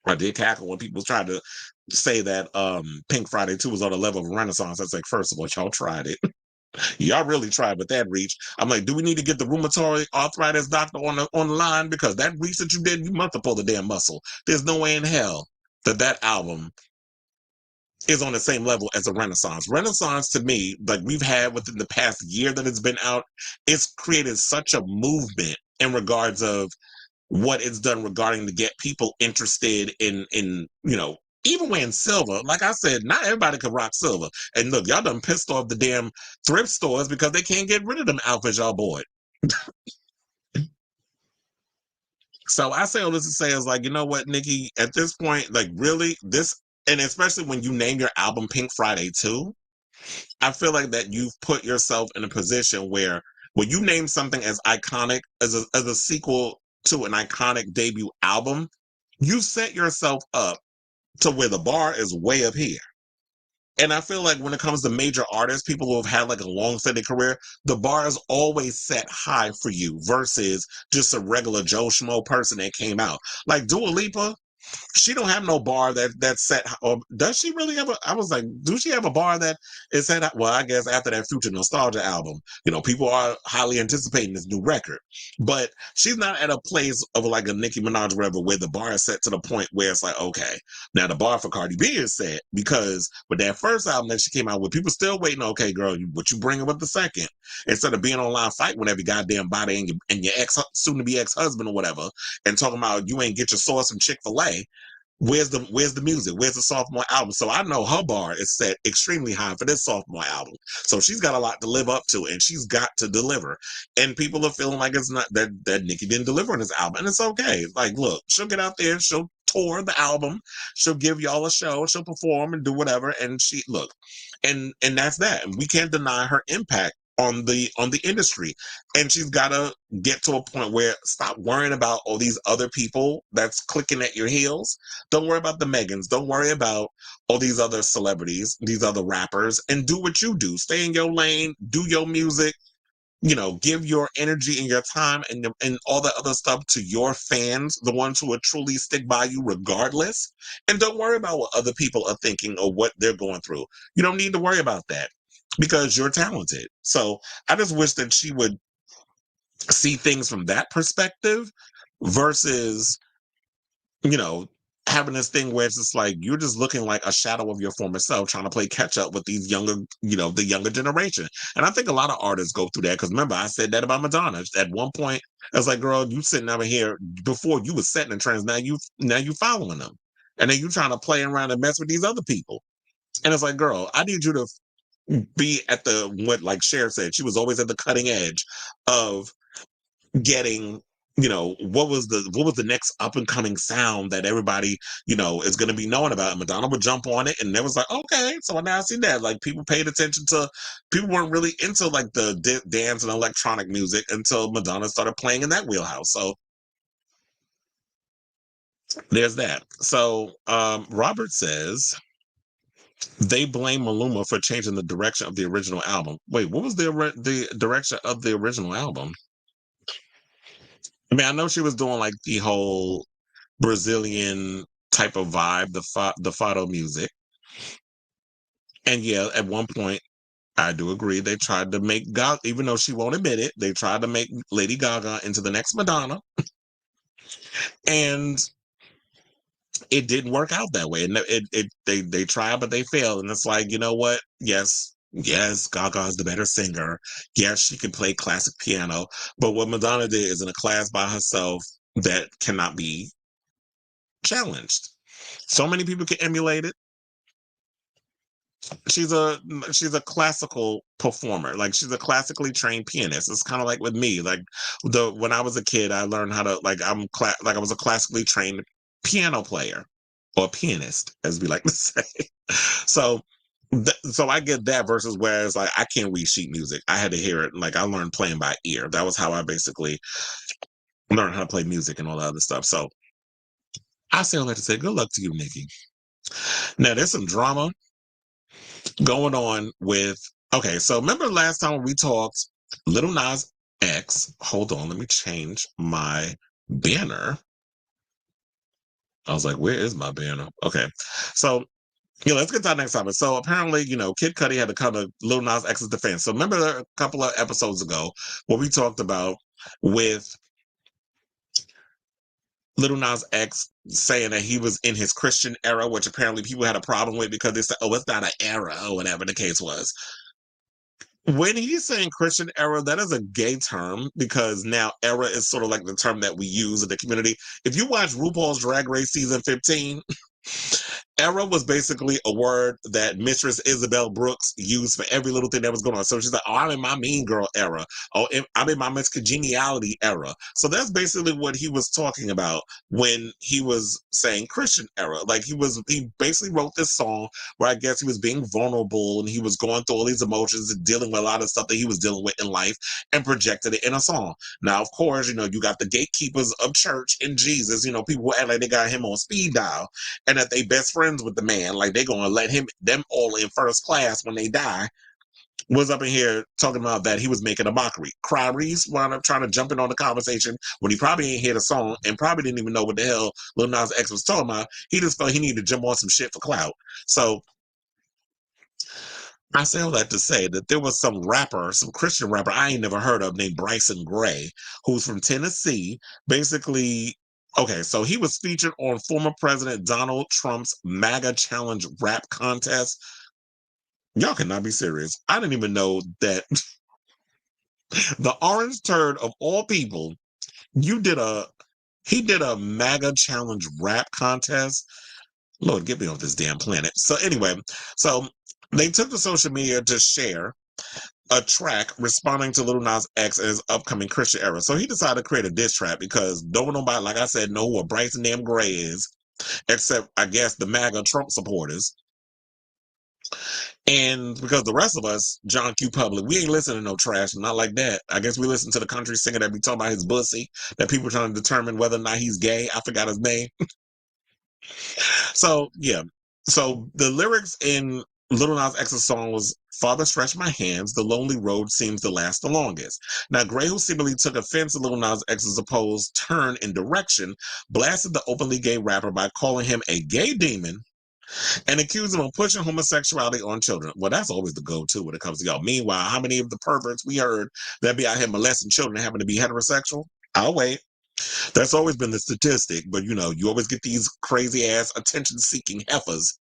I did cackle when people tried to say that Pink Friday 2 was on the level of Renaissance. I was like, first of all, y'all tried it. Y'all really tried with that reach. I'm like, do we need to get the rheumatoid arthritis doctor on the line? Because that reach that you did, you must have pulled the damn muscle. There's no way in hell that album is on the same level as a Renaissance. Renaissance, to me, like we've had within the past year that it's been out, it's created such a movement in regards of what it's done regarding to get people interested in even wearing silver. Like I said, not everybody can rock silver. And look, y'all done pissed off the damn thrift stores because they can't get rid of them outfits y'all bought. So I say all this to say is like, you know what, Nicki, at this point, like really this, and especially when you name your album Pink Friday 2, I feel like that you've put yourself in a position where when you name something as iconic, as a sequel to an iconic debut album, you set yourself up to where the bar is way up here. And I feel like when it comes to major artists, people who have had like a long steady career, the bar is always set high for you versus just a regular Joe Schmo person that came out. Like Dua Lipa, She don't have no bar that's set, or does she really have a? I was like, do she have a bar that is set? Well, I guess after that Future Nostalgia album, people are highly anticipating this new record, but she's not at a place of like a Nicki Minaj or whatever where the bar is set to the point where it's like, okay, now the bar for Cardi B is set, because with that first album that she came out with, people still waiting. Okay, girl, what you bringing with the second? Instead of being online fighting with every goddamn body and your ex, soon to be ex-husband or whatever, and talking about you ain't get your sauce from Chick-fil-A. Where's the music? Where's the sophomore album? So I know her bar is set extremely high for this sophomore album. So she's got a lot to live up to, and she's got to deliver. And people are feeling like it's not that Nicki didn't deliver on this album, and it's okay. Like, look, she'll get out there, she'll tour the album, she'll give y'all a show, she'll perform and do whatever, and she look, and that's that. And we can't deny her impact on the industry, and she's got to get to a point where stop worrying about all these other people that's clicking at your heels. Don't worry about the Megans, don't worry about all these other celebrities, these other rappers, and do what you do. Stay in your lane, do your music, give your energy and your time and all that other stuff to your fans, the ones who will truly stick by you regardless, and don't worry about what other people are thinking or what they're going through. You don't need to worry about that, because you're talented. So I just wish that she would see things from that perspective versus, having this thing where it's just like, you're just looking like a shadow of your former self, trying to play catch up with these younger, the younger generation. And I think a lot of artists go through that, because remember, I said that about Madonna. At one point, I was like, girl, you sitting over here, before you was setting in trends, now you following them. And then you trying to play around and mess with these other people. And it's like, girl, I need you to be at what like Cher said, she was always at the cutting edge of getting, what was the next up and coming sound that everybody, is going to be knowing about. And Madonna would jump on it, and it was like, okay, so now I see that, like, people paid attention to, people weren't really into like the dance and electronic music until Madonna started playing in that wheelhouse. So there's that. So Robert says, they blame Maluma for changing the direction of the original album. Wait, what was the direction of the original album? I mean, I know she was doing like the whole Brazilian type of vibe, the fado music. And yeah, at one point, I do agree, they tried to make Gaga, even though she won't admit it, they tried to make Lady Gaga into the next Madonna. And it didn't work out that way, and they tried, but they failed. And it's like, you know what? Yes, Gaga is the better singer. Yes, she can play classic piano, but what Madonna did is in a class by herself that cannot be challenged. So many people can emulate it. She's a classical performer. Like, she's a classically trained pianist. It's kind of like with me. Like, when I was a kid, I learned how to I was a classically trained piano player, or pianist, as we like to say. So I get that, versus whereas like I can't read sheet music. I had to hear it. Like, I learned playing by ear. That was how I basically learned how to play music and all that other stuff. So I say all that to say good luck to you, Nicki. Now there's some drama going on with, okay, so remember last time we talked, Lil Nas X, hold on, let me change my banner. I was like, where is my banner? Okay. So, let's get to our next topic. So apparently, Kid Cudi had to come to Lil Nas X's defense. So remember a couple of episodes ago what we talked about with Lil Nas X saying that he was in his Christian era, which apparently people had a problem with because they said, oh, it's not an era, or whatever the case was. When he's saying Christian era, that is a gay term, because now era is sort of like the term that we use in the community. If you watch RuPaul's Drag Race season 15, era was basically a word that Mistress Isabel Brooks used for every little thing that was going on. So she's like, oh, I'm in my mean girl era. Oh, I'm in my Miss Congeniality era. So that's basically what he was talking about when he was saying Christian era. Like, he basically wrote this song where I guess he was being vulnerable, and he was going through all these emotions and dealing with a lot of stuff that he was dealing with in life, and projected it in a song. Now, of course, you got the gatekeepers of church and Jesus, people who act like they got him on speed dial, and that they best friends with the man, like they're gonna let them all in first class when they die, was up in here talking about that he was making a mockery. Clarice wound up trying to jump in on the conversation when he probably ain't hear the song and probably didn't even know what the hell Lil Nas X was talking about. He just felt he needed to jump on some shit for clout. So I say all that to say that there was some rapper, some Christian rapper I ain't never heard of named Bryson Gray, who's from Tennessee. Basically, okay, so he was featured on former President Donald Trump's MAGA Challenge rap contest. Y'all cannot be serious. I didn't even know that the orange turd of all people, he did a MAGA Challenge rap contest. Lord, get me off this damn planet. So anyway, so they took to social media to share a track responding to Lil Nas X and his upcoming Christian era. So he decided to create a diss track because nobody, like I said, know who a Bryson damn Gray is, except I guess the MAGA Trump supporters. And because the rest of us, John Q. Public, we ain't listening to no trash, not like that. I guess we listen to the country singer that be talking about his bussy, that people are trying to determine whether or not he's gay. I forgot his name. So, yeah. So the lyrics in Lil Nas X's song was, "Father, stretch my hands, the lonely road seems to last the longest." Now, Gray, who seemingly took offense at Lil Nas X's supposed turn in direction, blasted the openly gay rapper by calling him a gay demon and accused him of pushing homosexuality on children. Well, that's always the go-to when it comes to y'all. Meanwhile, how many of the perverts we heard that be out here molesting children happen to be heterosexual? I'll wait. That's always been the statistic, but you always get these crazy ass attention seeking heifers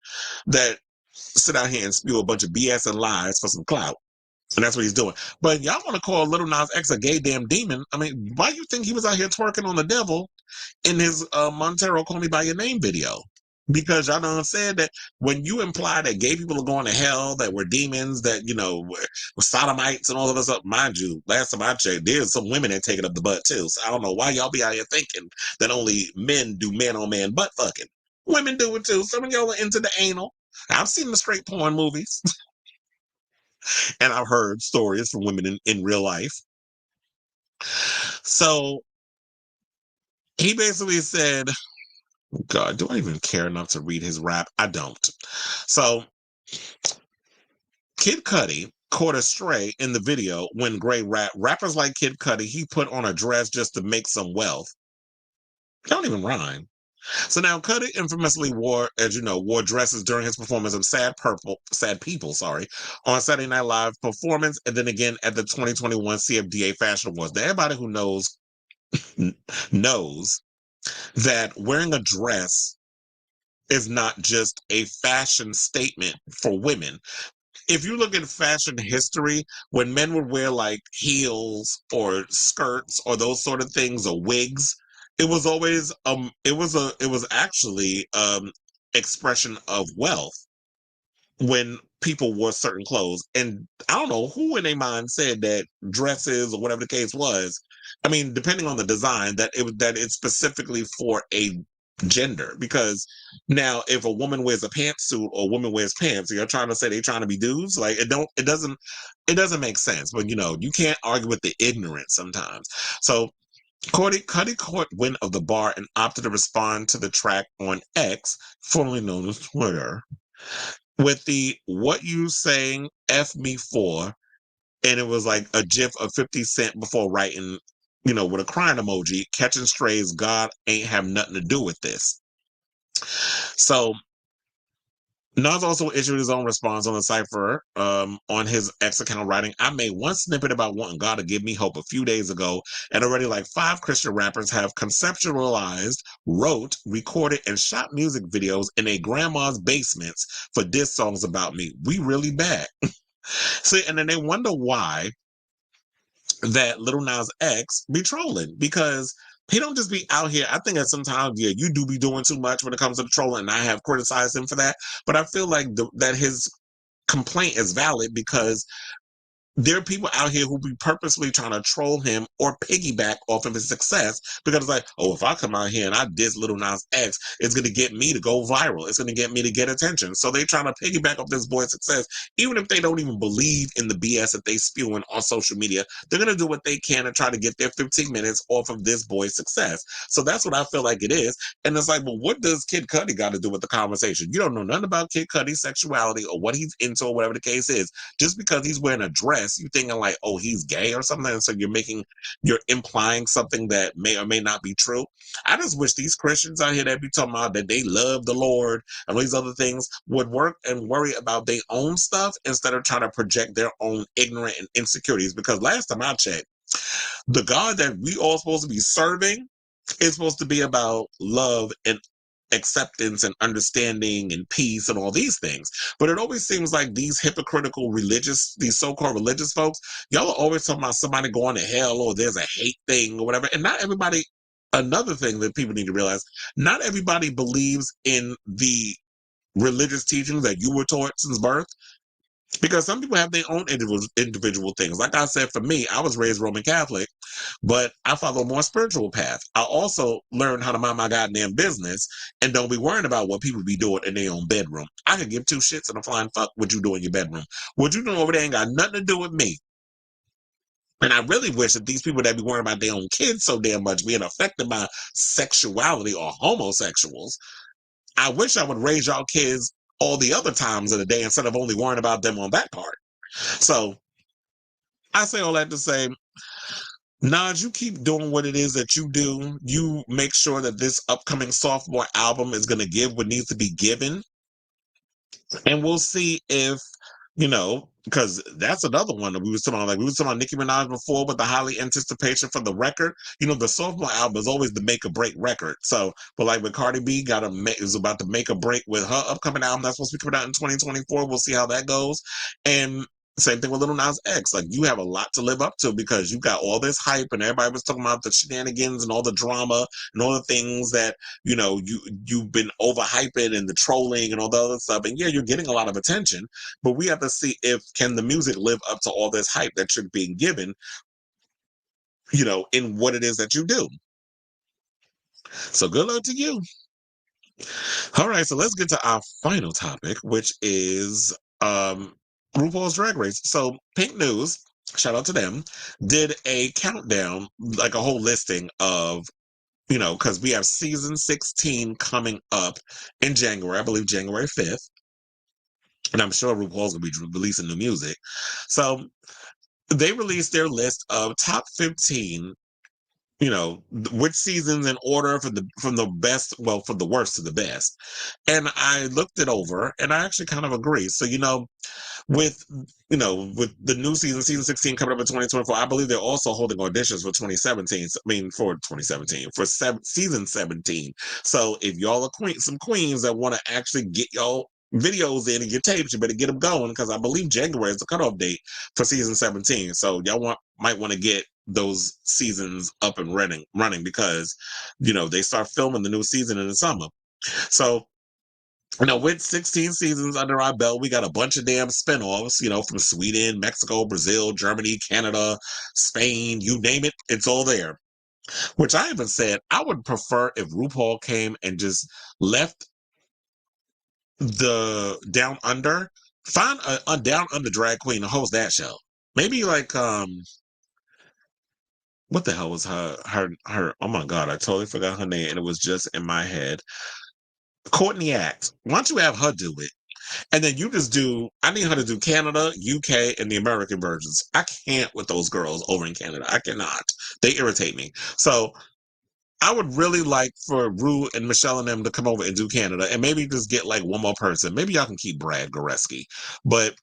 that sit out here and spew a bunch of BS and lies for some clout. And that's what he's doing. But y'all want to call Lil Nas X a gay damn demon? I mean, why do you think he was out here twerking on the devil in his Montero Call Me By Your Name video? Because y'all done said that when you imply that gay people are going to hell, that we're demons, that, were sodomites and all of this stuff, mind you, last time I checked, there's some women that take it up the butt too. So I don't know why y'all be out here thinking that only men do man-on-man butt fucking. Women do it too. Some of y'all are into the anal. I've seen the straight porn movies. And I've heard stories from women in real life. So he basically said, God, do I even care enough to read his rap? I don't. So Kid Cudi caught a stray in the video when Gray rappers like Kid Cudi, he put on a dress just to make some wealth. Don't even rhyme. So now Cudi infamously wore dresses during his performance of Sad People, on Saturday Night Live performance, and then again at the 2021 CFDA Fashion Awards. Now, everybody who knows that wearing a dress is not just a fashion statement for women. If you look at fashion history, when men would wear like heels or skirts or those sort of things or wigs, it was always it was actually expression of wealth when people wore certain clothes. And I don't know who in their mind said that dresses or whatever the case was, I mean, depending on the design, that it's specifically for a gender. Because now if a woman wears a pantsuit or a woman wears pants, you're trying to say they're trying to be dudes, like it doesn't make sense. But you can't argue with the ignorance sometimes. So Cudi caught wind of the bar and opted to respond to the track on X, formerly known as Twitter, with the "What you saying F me for," and it was like a gif of 50 Cent before writing, with a crying emoji, "Catching strays, God ain't have nothing to do with this." So Nas also issued his own response on the cipher on his X account, writing, "I made one snippet about wanting God to give me hope a few days ago, and already like 5 Christian rappers have conceptualized, wrote, recorded, and shot music videos in a grandma's basements for diss songs about me. We really bad." See, and then they wonder why that Lil Nas X be trolling, because he don't just be out here. I think that sometimes, you do be doing too much when it comes to the trolling, and I have criticized him for that. But I feel like that his complaint is valid, because there are people out here who be purposely trying to troll him or piggyback off of his success because it's like, oh, if I come out here and I diss Lil Nas X, it's going to get me to go viral. It's going to get me to get attention. So they trying to piggyback off this boy's success, even if they don't even believe in the BS that they spewing on social media. They're going to do what they can to try to get their 15 minutes off of this boy's success. So that's what I feel like it is. And it's like, well, what does Kid Cudi got to do with the conversation? You don't know nothing about Kid Cudi's sexuality or what he's into or whatever the case is. Just because he's wearing a dress, you thinking like, oh, he's gay or something, and so you're implying something that may or may not be true. I just wish these Christians out here that be talking about that they love the Lord and all these other things would work and worry about their own stuff instead of trying to project their own ignorant and insecurities. Because last time I checked, the God that we all supposed to be serving is supposed to be about love and acceptance and understanding and peace and all these things. But it always seems like these hypocritical these so-called religious folks, y'all are always talking about somebody going to hell or there's a hate thing or whatever. And not everybody, another thing that people need to realize, not everybody believes in the religious teachings that you were taught since birth. Because some people have their own individual things. Like I said, for me, I was raised Roman Catholic, but I follow a more spiritual path. I also learned how to mind my goddamn business and don't be worrying about what people be doing in their own bedroom. I could give two shits and a flying fuck what you do in your bedroom. What you doing over there ain't got nothing to do with me. And I really wish that these people that be worrying about their own kids so damn much being affected by sexuality or homosexuals, I wish I would raise y'all kids all the other times of the day instead of only worrying about them on that part. So I say all that to say, Nas, you keep doing what it is that you do. You make sure that this upcoming sophomore album is going to give what needs to be given. And we'll see if, because that's another one that we was talking about. Like we was talking about Nicki Minaj before with the highly anticipation for the record. The sophomore album is always the make or break record. So, but like with Cardi B, is about to make a break with her upcoming album that's supposed to be coming out in 2024. We'll see how that goes. And same thing with Lil Nas X. Like you have a lot to live up to because you got all this hype and everybody was talking about the shenanigans and all the drama and all the things that, you've been overhyping and the trolling and all the other stuff. And yeah, you're getting a lot of attention, but we have to see can the music live up to all this hype that you're being given, in what it is that you do. So good luck to you. All right, so let's get to our final topic, which is RuPaul's Drag Race. So Pink News, shout out to them, did a countdown, like a whole listing of, because we have season 16 coming up in January, I believe January 5th. And I'm sure RuPaul's going to be releasing new music. So they released their list of top 15, which seasons in order from the best, well, from the worst to the best. And I looked it over and I actually kind of agree. So, with the new season 16 coming up in 2024, I believe they're also holding auditions for 2017. For 2017, for season 17. So if y'all are some queens that want to actually get y'all videos in and your tapes, you better get them going because I believe January is the cutoff date for season 17. So y'all might want to get those seasons up and running because they start filming the new season in the summer. So with 16 seasons under our belt, we got a bunch of damn spinoffs, from Sweden, Mexico, Brazil, Germany, Canada, Spain, you name it, it's all there. Which I even said I would prefer if RuPaul came and just left the Down Under, find a Down Under drag queen to host that show. Maybe like what the hell was her oh my god, I totally forgot her name and it was just in my head. Corny Act. Why don't you have her do it? And then you just I need her to do Canada, UK, and the American versions. I can't with those girls over in Canada. I cannot. They irritate me. So I would really like for Ru and Michelle and them to come over and do Canada and maybe just get like one more person. Maybe y'all can keep Brad Goreski. But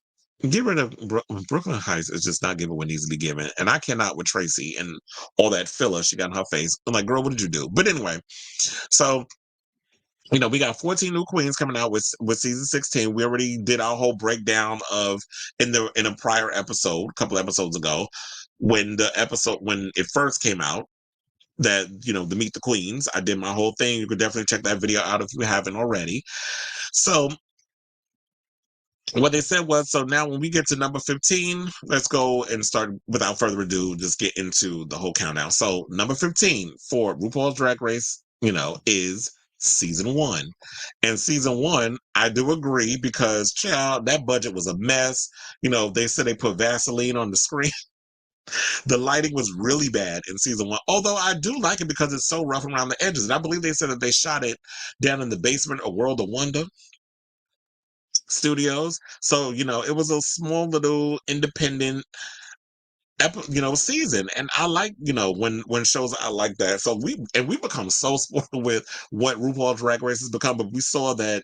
get rid of Brooklyn Heights is just not giving what needs to be given. And I cannot with Tracy and all that filler she got in her face. I'm like, girl, what did you do? But anyway, so we got 14 new queens coming out with season 16. We already did our whole breakdown of in a prior episode, a couple episodes ago, when it first came out, that the Meet the Queens. I did my whole thing. You could definitely check that video out if you haven't already. So what they said was, so now when we get to number 15, let's go and start without further ado, just get into the whole countdown. So number 15 for RuPaul's Drag Race, is season 1. And season 1, I do agree because, child, that budget was a mess. They said they put Vaseline on the screen. The lighting was really bad in season 1, although I do like it because it's so rough around the edges. And I believe they said that they shot it down in the basement of World of Wonder Studios. So, it was a small little independent season. And I like, when shows are like that. So we become so spoiled with what RuPaul's Drag Race has become. But we saw that,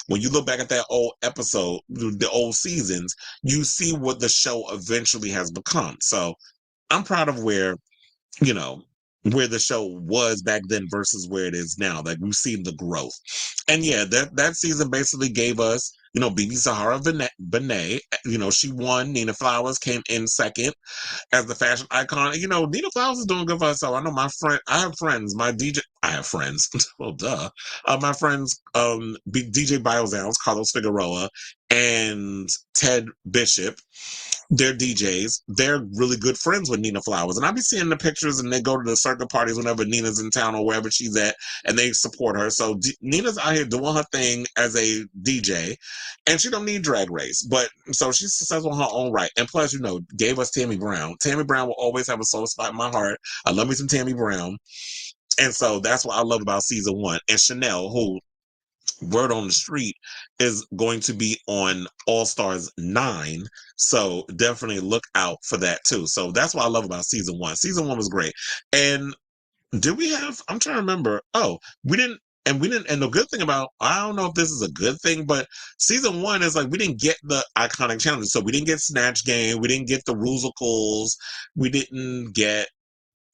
when you look back at that old episode, the old seasons, you see what the show eventually has become. So I'm proud of where the show was back then versus where it is now. Like, we've seen the growth. And yeah, that season basically gave us, BB Zahara Benet. She won. Nina Flowers came in second as the fashion icon. Nina Flowers is doing good for herself. I know I have friends. Well, duh. My friends, DJ Biosounds, Carlos Figueroa, and Ted Bishop. They're DJs. They're really good friends with Nina Flowers. And I be seeing the pictures, and they go to the circuit parties whenever Nina's in town or wherever she's at, and they support her. So Nina's out here doing her thing as a DJ, and she don't need Drag Race. But so she's successful in her own right. And plus, gave us Tammy Brown. Tammy Brown will always have a soft spot in my heart. I love me some Tammy Brown. And so that's what I love about season 1. And Chanel, who, word on the street, is going to be on All Stars 9. So definitely look out for that too. So that's what I love about season 1. Season 1 was great. And I'm trying to remember. We didn't. And the good thing about, I don't know if this is a good thing, but season 1 is like, we didn't get the iconic challenges. So we didn't get Snatch Game. We didn't get the Rusicals. We didn't get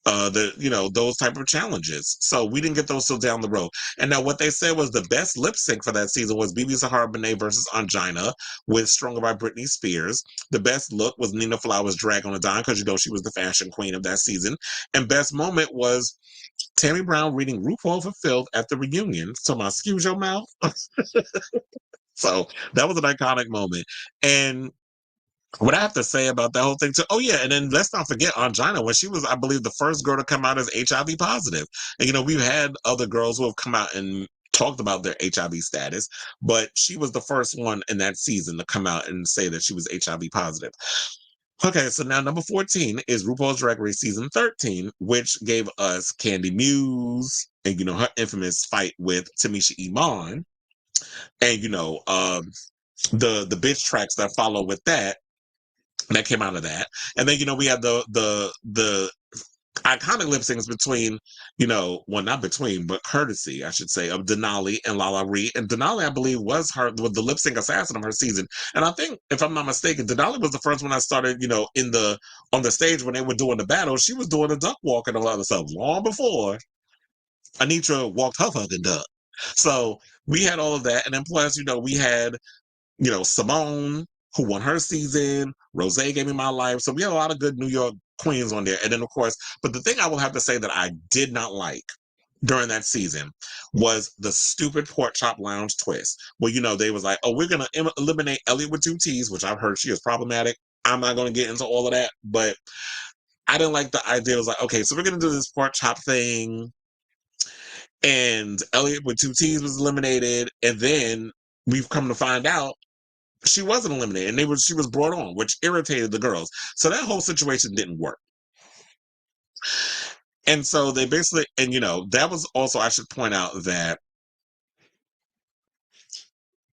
those type of challenges. So we didn't get those till down the road. And now what they said was the best lip sync for that season was BB Zahara Benet versus Angina with Stronger by Britney Spears. The best look was Nina Flowers' Drag on a Dime, because she was the fashion queen of that season. And best moment was Tammy Brown reading RuPaul for Filth at the reunion. So my excuse your mouth. So that was an iconic moment. And what I have to say about that whole thing too. Oh yeah, and then let's not forget Angina, when she was, I believe, the first girl to come out as HIV positive. And we've had other girls who have come out and talked about their HIV status, but she was the first one in that season to come out and say that she was HIV positive. Okay, so now number 14 is RuPaul's Drag Race season 13, which gave us Candy Muse and her infamous fight with Tamisha Iman, and the bitch tracks that follow with that came out of that. And then we had the iconic lip syncs between, not between, but courtesy, I should say, of Denali and Lala Ree. And Denali, I believe, was the lip sync assassin of her season. And I think, if I'm not mistaken, Denali was the first one I started, on the stage when they were doing the battle. She was doing the duck walk and a lot of stuff long before Anitra walked her fucking duck. So we had all of that. And then plus, we had, Simone, who won her season. Rose Gave Me My Life. So we had a lot of good New York queens on there. And then, of course, but the thing I will have to say that I did not like during that season was the stupid Pork Chop Lounge twist. Well, they was like, we're going to eliminate Elliot with 2 T's, which I've heard she is problematic. I'm not going to get into all of that, but I didn't like the idea. It was like, okay, so we're going to do this pork chop thing, and Elliot with 2 T's was eliminated, and then we've come to find out she wasn't eliminated, and she was brought on, which irritated the girls. So that whole situation didn't work. And so they basically, and that was also, I should point out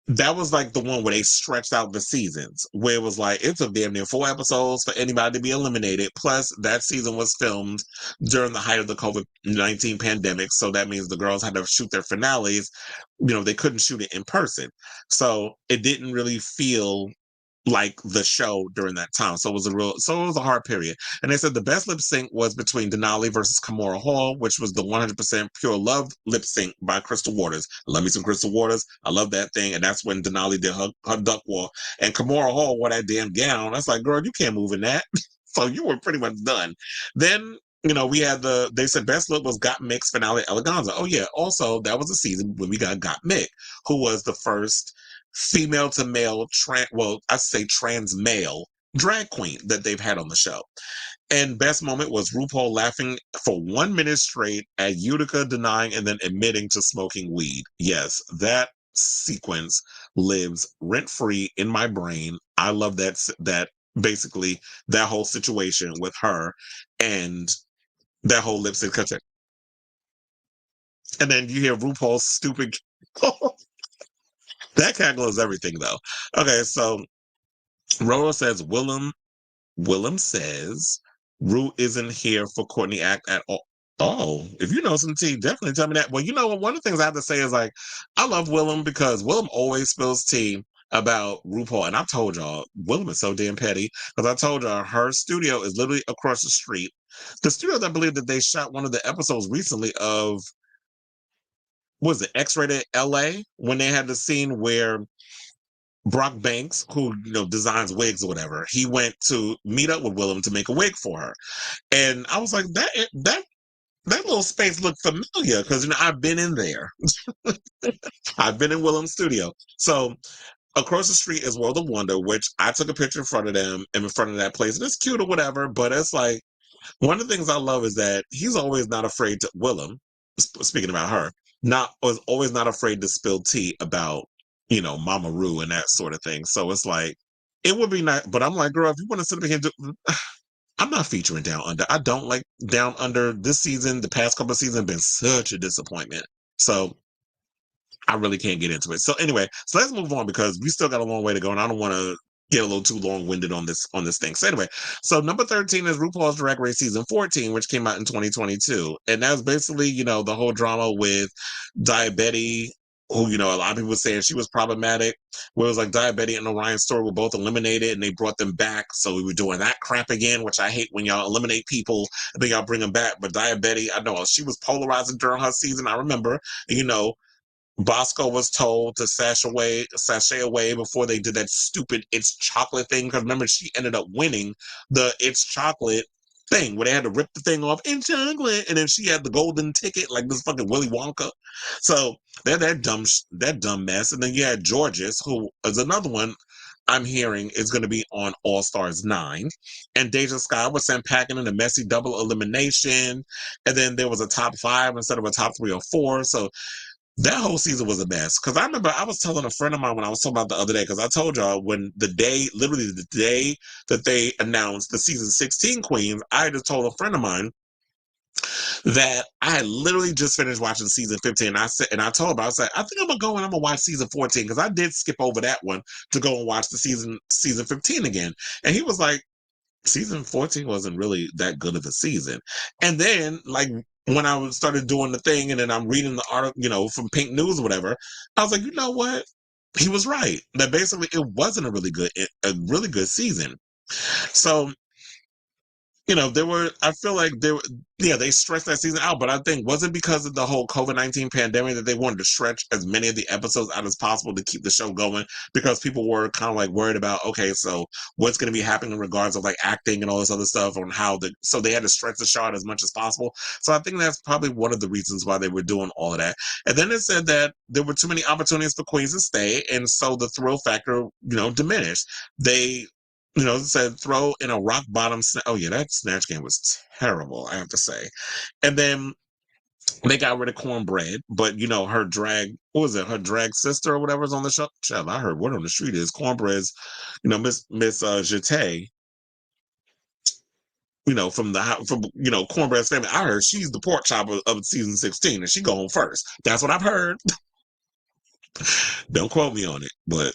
that was like the one where they stretched out the seasons, where it was like, it took damn near 4 episodes for anybody to be eliminated. Plus, that season was filmed during the height of the COVID-19 pandemic. So that means the girls had to shoot their finales. They couldn't shoot it in person. So it didn't really feel like the show during that time. So it was a hard period. And they said the best lip sync was between Denali versus Kimora Hall, which was the 100% Pure Love lip sync by Crystal Waters. I love me some Crystal Waters. I love that thing. And that's when Denali did her duck walk. And Kimora Hall wore that damn gown. That's like, girl, you can't move in that. So you were pretty much done. Then, we had they said best look was Got Mick's finale Eleganza. Oh yeah. Also, that was a season when we got Mick, who was the first female to male, trans male drag queen that they've had on the show. And best moment was RuPaul laughing for 1 minute straight at Utica denying and then admitting to smoking weed. Yes, that sequence lives rent-free in my brain. I love that basically that whole situation with her and that whole lipstick cut. And then you hear RuPaul's stupid that cackle is everything though. Okay, so Rolo says Willem says Ru isn't here for Corny act at all. Oh, if you know some tea, definitely tell me that. Well, you know what? One of the things I have to say is like, I love Willem because Willem always spills tea about RuPaul. And I told y'all, Willem is so damn petty because I told y'all her studio is literally across the street. The studio that I believe that they shot one of the episodes recently of, was it X-Rated LA, when they had the scene where Brock Banks, who designs wigs or whatever, he went to meet up with Willem to make a wig for her, and I was like, that little space looked familiar because I've been in there. I've been in Willem's studio. So across the street is World of Wonder, which I took a picture in front of them and in front of that place, and it's cute or whatever. But it's like one of the things I love is that he's always not afraid to Willem. Speaking about her, was always not afraid to spill tea about Mama Ru and that sort of thing. So it's like, it would be nice, but I'm like, girl, if you want to sit up here and do, I'm not featuring Down Under. I don't like Down Under. This season, the past couple of seasons have been such a disappointment. So I really can't get into it. So anyway, so let's move on because we still got a long way to go and I don't want to get a little too long-winded on this thing. So anyway, so number 13 is RuPaul's Drag Race season 14, which came out in 2022. And that was basically, the whole drama with Diabetti, who, a lot of people were saying she was problematic, where it was like Diabetti and Orion Story were both eliminated and they brought them back. So we were doing that crap again, which I hate when y'all eliminate people and then y'all bring them back. But Diabetti, I know she was polarizing during her season. I remember, Bosco was told to sashay away before they did that stupid It's Chocolate thing. Because remember, she ended up winning the It's Chocolate thing where they had to rip the thing off in chocolate, and then she had the golden ticket like this fucking Willy Wonka. So that dumb mess. And then you had Georges, who is another one I'm hearing is going to be on All Stars 9. And Deja Sky was sent packing in a messy double elimination. And then there was a top 5 instead of a top 3 or 4. So that whole season was a mess. Because I remember I was telling a friend of mine when I was talking about the other day, because I told y'all literally the day that they announced the season 16 queens, I just told a friend of mine that I had literally just finished watching season 15. I told him, I was like, I think I'm going to watch season 14 because I did skip over that one to go and watch the season 15 again. And he was like, season 14 wasn't really that good of a season. And then when I started doing the thing and then I'm reading the article, from Pink News or whatever, I was like, you know what? He was right. That basically it wasn't a really good season. So, I feel like they stretched that season out, but I think was it because of the whole COVID-19 pandemic that they wanted to stretch as many of the episodes out as possible to keep the show going, because people were kind of worried about, okay, so what's going to be happening in regards of acting and all this other stuff on so they had to stretch the show out as much as possible. So I think that's probably one of the reasons why they were doing all of that. And then it said that there were too many opportunities for queens to stay, and so the thrill factor, diminished. They said throw in a rock bottom. Oh yeah, that Snatch game was terrible, I have to say. And then they got rid of Cornbread, but her drag, what was it? Her drag sister or whatever's on the show. Child, I heard word on the street is Cornbread's, Miss Jete. From Cornbread's family. I heard she's the pork chop of season 16, and she going first. That's what I've heard. Don't quote me on it, but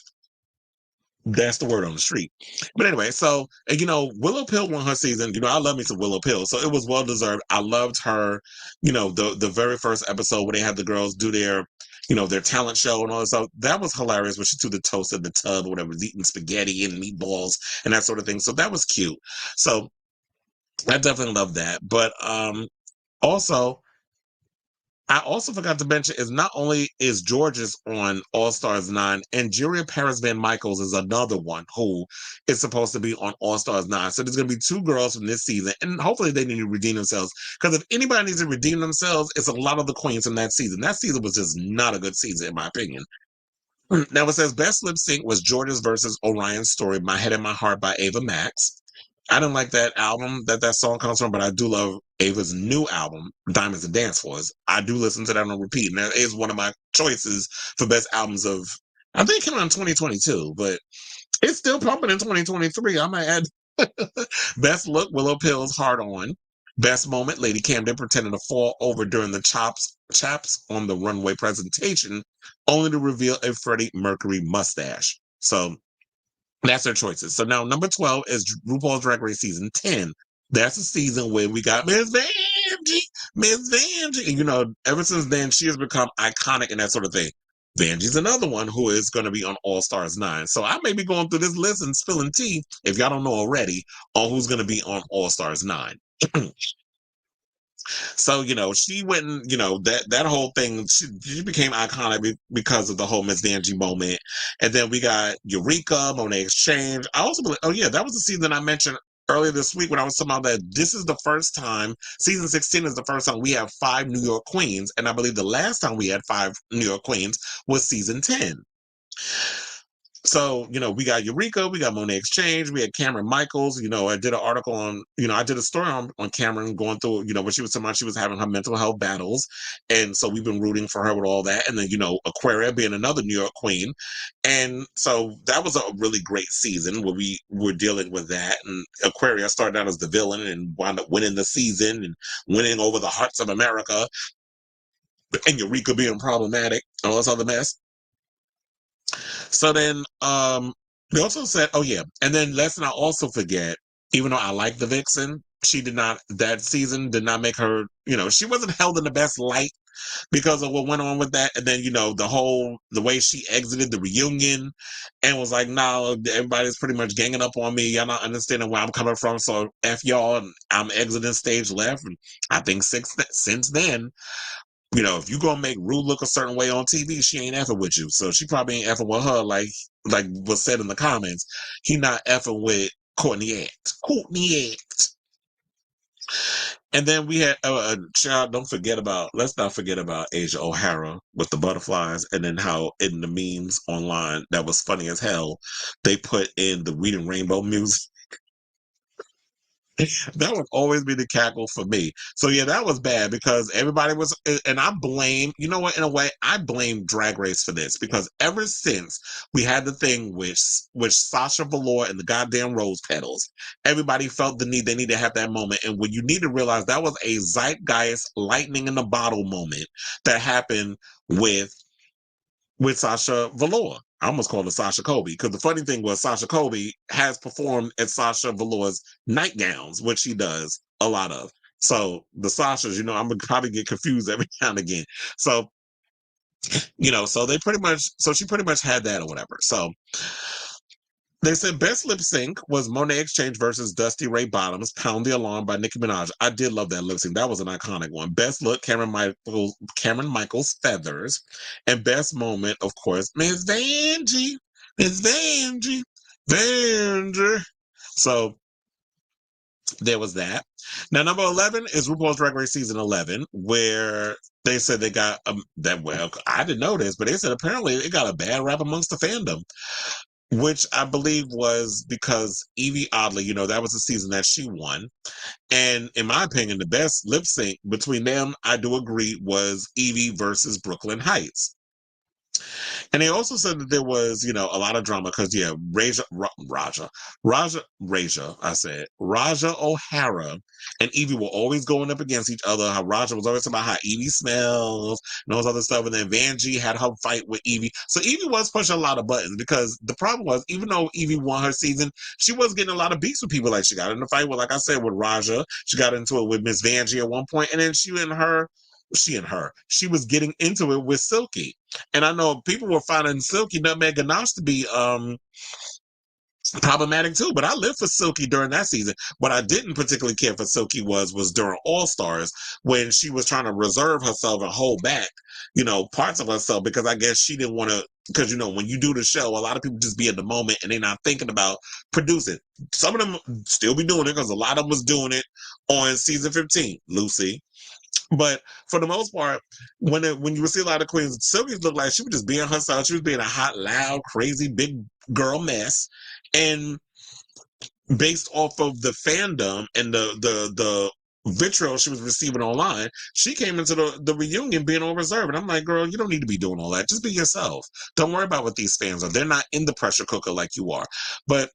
that's the word on the street. But anyway, so, Willow Pill won her season. I love me some Willow Pill. So it was well deserved. I loved her, the very first episode where they had the girls do their talent show and all that stuff. That was hilarious when she threw the toast in the tub or whatever, was eating spaghetti and meatballs and that sort of thing. So that was cute. So I definitely love that. But I also forgot to mention is not only is Georges on All Stars 9, and Angeria Paris Van Michaels is another one who is supposed to be on All Stars 9. So there's going to be 2 girls from this season, and hopefully they need to redeem themselves. Because if anybody needs to redeem themselves, it's a lot of the queens from that season. That season was just not a good season, in my opinion. Now it says best lip sync was Georgia's versus Orion's Story, My Head and My Heart by Ava Max. I didn't like that album that song comes from, but I do love Ava's new album, Diamonds and Dance Floors. I do listen to that on repeat, and that is one of my choices for best albums of, I think it came out in 2022, but it's still pumping in 2023. I might add best look, Willow Pill's Hard On. Best moment, Lady Camden pretending to fall over during the chaps on the runway presentation, only to reveal a Freddie Mercury mustache. So that's their choices. So now number 12 is RuPaul's Drag Race season 10. That's the season where we got Miss Vanjie. And, you know, ever since then, she has become iconic and that sort of thing. Vanjie's another one who is going to be on All Stars 9. So I may be going through this list and spilling tea, if y'all don't know already, on who's going to be on All Stars 9. So, you know, she went and, you know, that whole thing, she became iconic because of the whole Miss Vanjie moment. And then we got Eureka, Monet Exchange. I also believe, oh yeah, that was the season I mentioned earlier this week when I was talking about that this is the first time, season 16 is the first time we have 5 New York queens. And I believe the last time we had 5 New York queens was season 10. So, you know, we got Eureka, we got Monet Exchange, we had Cameron Michaels. You know, I did an article on, you know, I did a story on Cameron going through, you know, when she was talking about she was having her mental health battles. And so we've been rooting for her with all that. And then, you know, Aquaria being another New York queen. And so that was a really great season where we were dealing with that. And Aquaria started out as the villain and wound up winning the season and winning over the hearts of America. And Eureka being problematic and all this other mess. So then they also said, oh yeah, and then let's not also forget, even though I like the Vixen, that season did not make her, you know, she wasn't held in the best light because of what went on with that. And then, you know, the way she exited the reunion and was like, no, everybody's pretty much ganging up on me. Y'all not understanding where I'm coming from. So F y'all, and I'm exiting stage left. And I think since then, you know, if you gonna make Rue look a certain way on TV, she ain't effing with you. So she probably ain't effing with her, like was said in the comments. He not effing with Corny X. And then we had child. Let's not forget about Asia O'Hara with the butterflies, and then how in the memes online that was funny as hell. They put in the Reading Rainbow music. That would always be the cackle for me. So yeah, that was bad because everybody was, and I blame, you know what, in a way, I blame Drag Race for this because ever since we had the thing with Sasha Velour and the goddamn rose petals, everybody felt the need, they need to have that moment. And when you need to realize that was a zeitgeist lightning in the bottle moment that happened with Sasha Velour. I almost called her Sasha Colby because the funny thing was Sasha Colby has performed at Sasha Velour's nightgowns, which she does a lot of. So the Sashas, you know, I'm gonna probably get confused every now and again. So, you know, so she pretty much had that or whatever. So they said best lip sync was Monet Exchange versus Dusty Ray Bottoms, Pound the Alarm by Nicki Minaj. I did love that lip sync. That was an iconic one. Best look, Cameron Michaels Feathers. And best moment, of course, Miss Vanjie. So there was that. Now, number 11 is RuPaul's Drag Race season 11, where they said they got I didn't know this, but they said apparently it got a bad rap amongst the fandom. Which I believe was because Evie Oddly, you know, that was the season that she won. And in my opinion, the best lip sync between them, I do agree, was Evie versus Brooklyn Heights. And they also said that there was, you know, a lot of drama because, yeah, Raja O'Hara and Evie were always going up against each other. How Raja was always talking about how Evie smells and all this other stuff. And then Vanjie had her fight with Evie. So Evie was pushing a lot of buttons because the problem was, even though Evie won her season, she was getting a lot of beats with people. Like she got in a fight with, like I said, with Raja. She got into it with Miss Vanjie at one point, and then she was getting into it with Silky. And I know people were finding Silky Nutmeg Ganache to be problematic too, but I lived for Silky during that season. What I didn't particularly care for Silky was during All Stars when she was trying to reserve herself and hold back, you know, parts of herself because I guess she didn't want to, because, you know, when you do the show, a lot of people just be in the moment and they're not thinking about producing. Some of them still be doing it because a lot of them was doing it on season 15. Lucy, But for the most part, when you would see a lot of queens, Sylvie looked like she was just being herself. She was being a hot, loud, crazy, big girl mess. And based off of the fandom and the vitriol she was receiving online, she came into the reunion being on reserve. And I'm like, girl, you don't need to be doing all that. Just be yourself. Don't worry about what these fans are. They're not in the pressure cooker like you are. But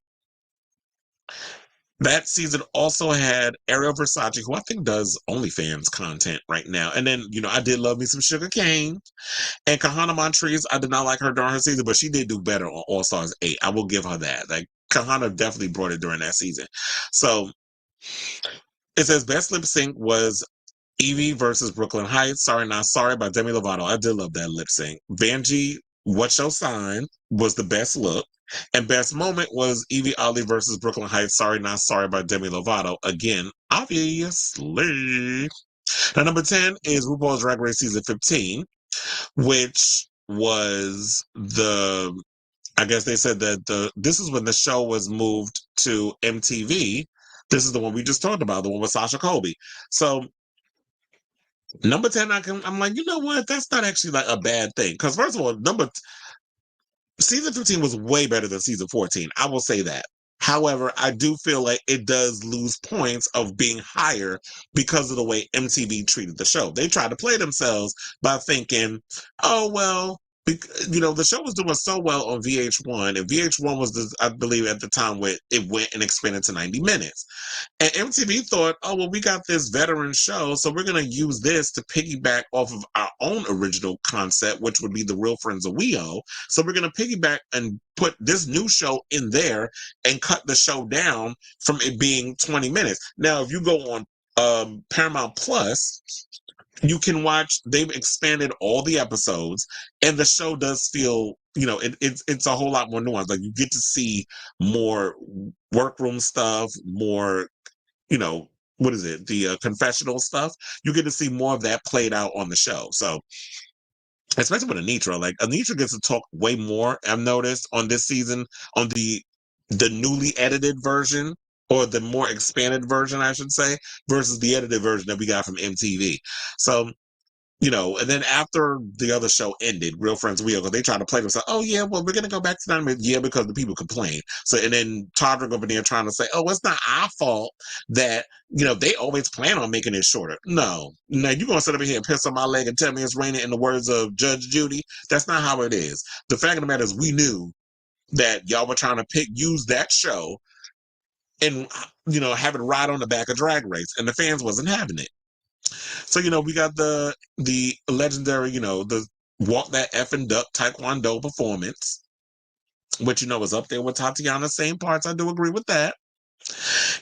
that season also had Ariel Versace, who I think does OnlyFans content right now. And then, I did love me some Sugar Cane. And Kahana Montrese, I did not like her during her season, but she did do better on All Stars 8. I will give her that. Like, Kahana definitely brought it during that season. So, it says best lip sync was Evie versus Brooklyn Heights. Sorry Not Sorry by Demi Lovato. I did love that lip sync. Vanjie, What's Your Sign was the best look. And best moment was Evie Oddly versus Brooklyn Heights. Sorry Not Sorry by Demi Lovato. Again, obviously. Now, number 10 is RuPaul's Drag Race Season 15, which was I guess they said that this is when the show was moved to MTV. This is the one we just talked about, the one with Sasha Colby. So, number 10, I'm like, you know what? That's not actually like a bad thing. Because first of all, season 15 was way better than season 14. I will say that. However, I do feel like it does lose points of being higher because of the way MTV treated the show. They tried to play themselves by thinking, oh, well, the show was doing so well on VH1, and VH1 was, I believe, at the time where it went and expanded to 90 minutes. And MTV thought, oh, well, we got this veteran show, so we're going to use this to piggyback off of our own original concept, which would be The Real Friends of WeHo. So we're going to piggyback and put this new show in there and cut the show down from it being 20 minutes. Now, if you go on Paramount Plus, you can watch, they've expanded all the episodes, and the show does feel, it's a whole lot more nuanced. Like, you get to see more workroom stuff, more, what is it? The confessional stuff. You get to see more of that played out on the show. So, especially with Anitra, like, Anitra gets to talk way more, I've noticed, on this season, on the newly edited version, or the more expanded version, I should say, versus the edited version that we got from MTV. So, and then after the other show ended, Real Friends WeHo, they tried to play themselves, oh yeah, well, we're going to go back to that. Yeah, because the people complain. So, and then Todrick over there trying to say, oh, it's not our fault that, they always plan on making it shorter. No, you're going to sit over here and piss on my leg and tell me it's raining in the words of Judge Judy. That's not how it is. The fact of the matter is we knew that y'all were trying to use that show and, have it ride on the back of Drag Race, and the fans wasn't having it. So, we got the legendary, the Walk That Effing Duck Taekwondo performance, which, is up there with Tatiana's same parts. I do agree with that.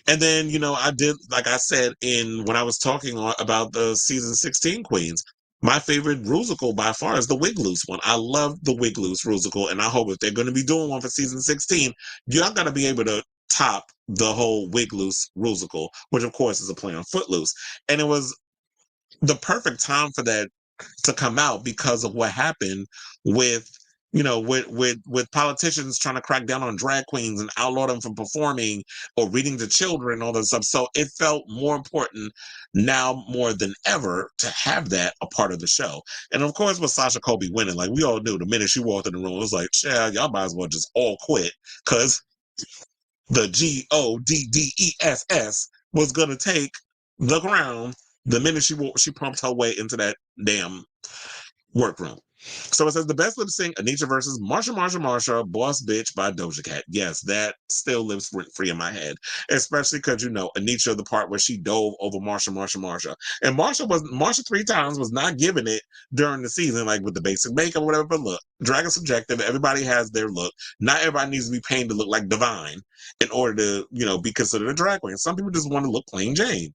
And then, I did, like I said, when I was talking about the season 16 queens, my favorite musical by far is the Wig Loose one. I love the Wig Loose musical, and I hope if they're going to be doing one for season 16, y'all got to be able to top the whole Wig Loose musical, which of course is a play on Footloose. And it was the perfect time for that to come out because of what happened with politicians trying to crack down on drag queens and outlaw them from performing or reading to children and all that stuff. So it felt more important now more than ever to have that a part of the show. And of course, with Sasha Colby winning, like we all knew the minute she walked in the room, it was like, yeah, y'all might as well just all quit, because the GODDESS was going to take the ground the minute she pumped her way into that damn workroom. So it says the best lip sync, Anitra versus Marsha, Boss Bitch by Doja Cat. Yes, that still lives free in my head, especially because, Anitra, the part where she dove over Marsha. And Marsha 3 times was not giving it during the season, like with the basic makeup or whatever. But look, drag is subjective. Everybody has their look. Not everybody needs to be painted to look like Divine in order to, be considered a drag queen. Some people just want to look plain Jane.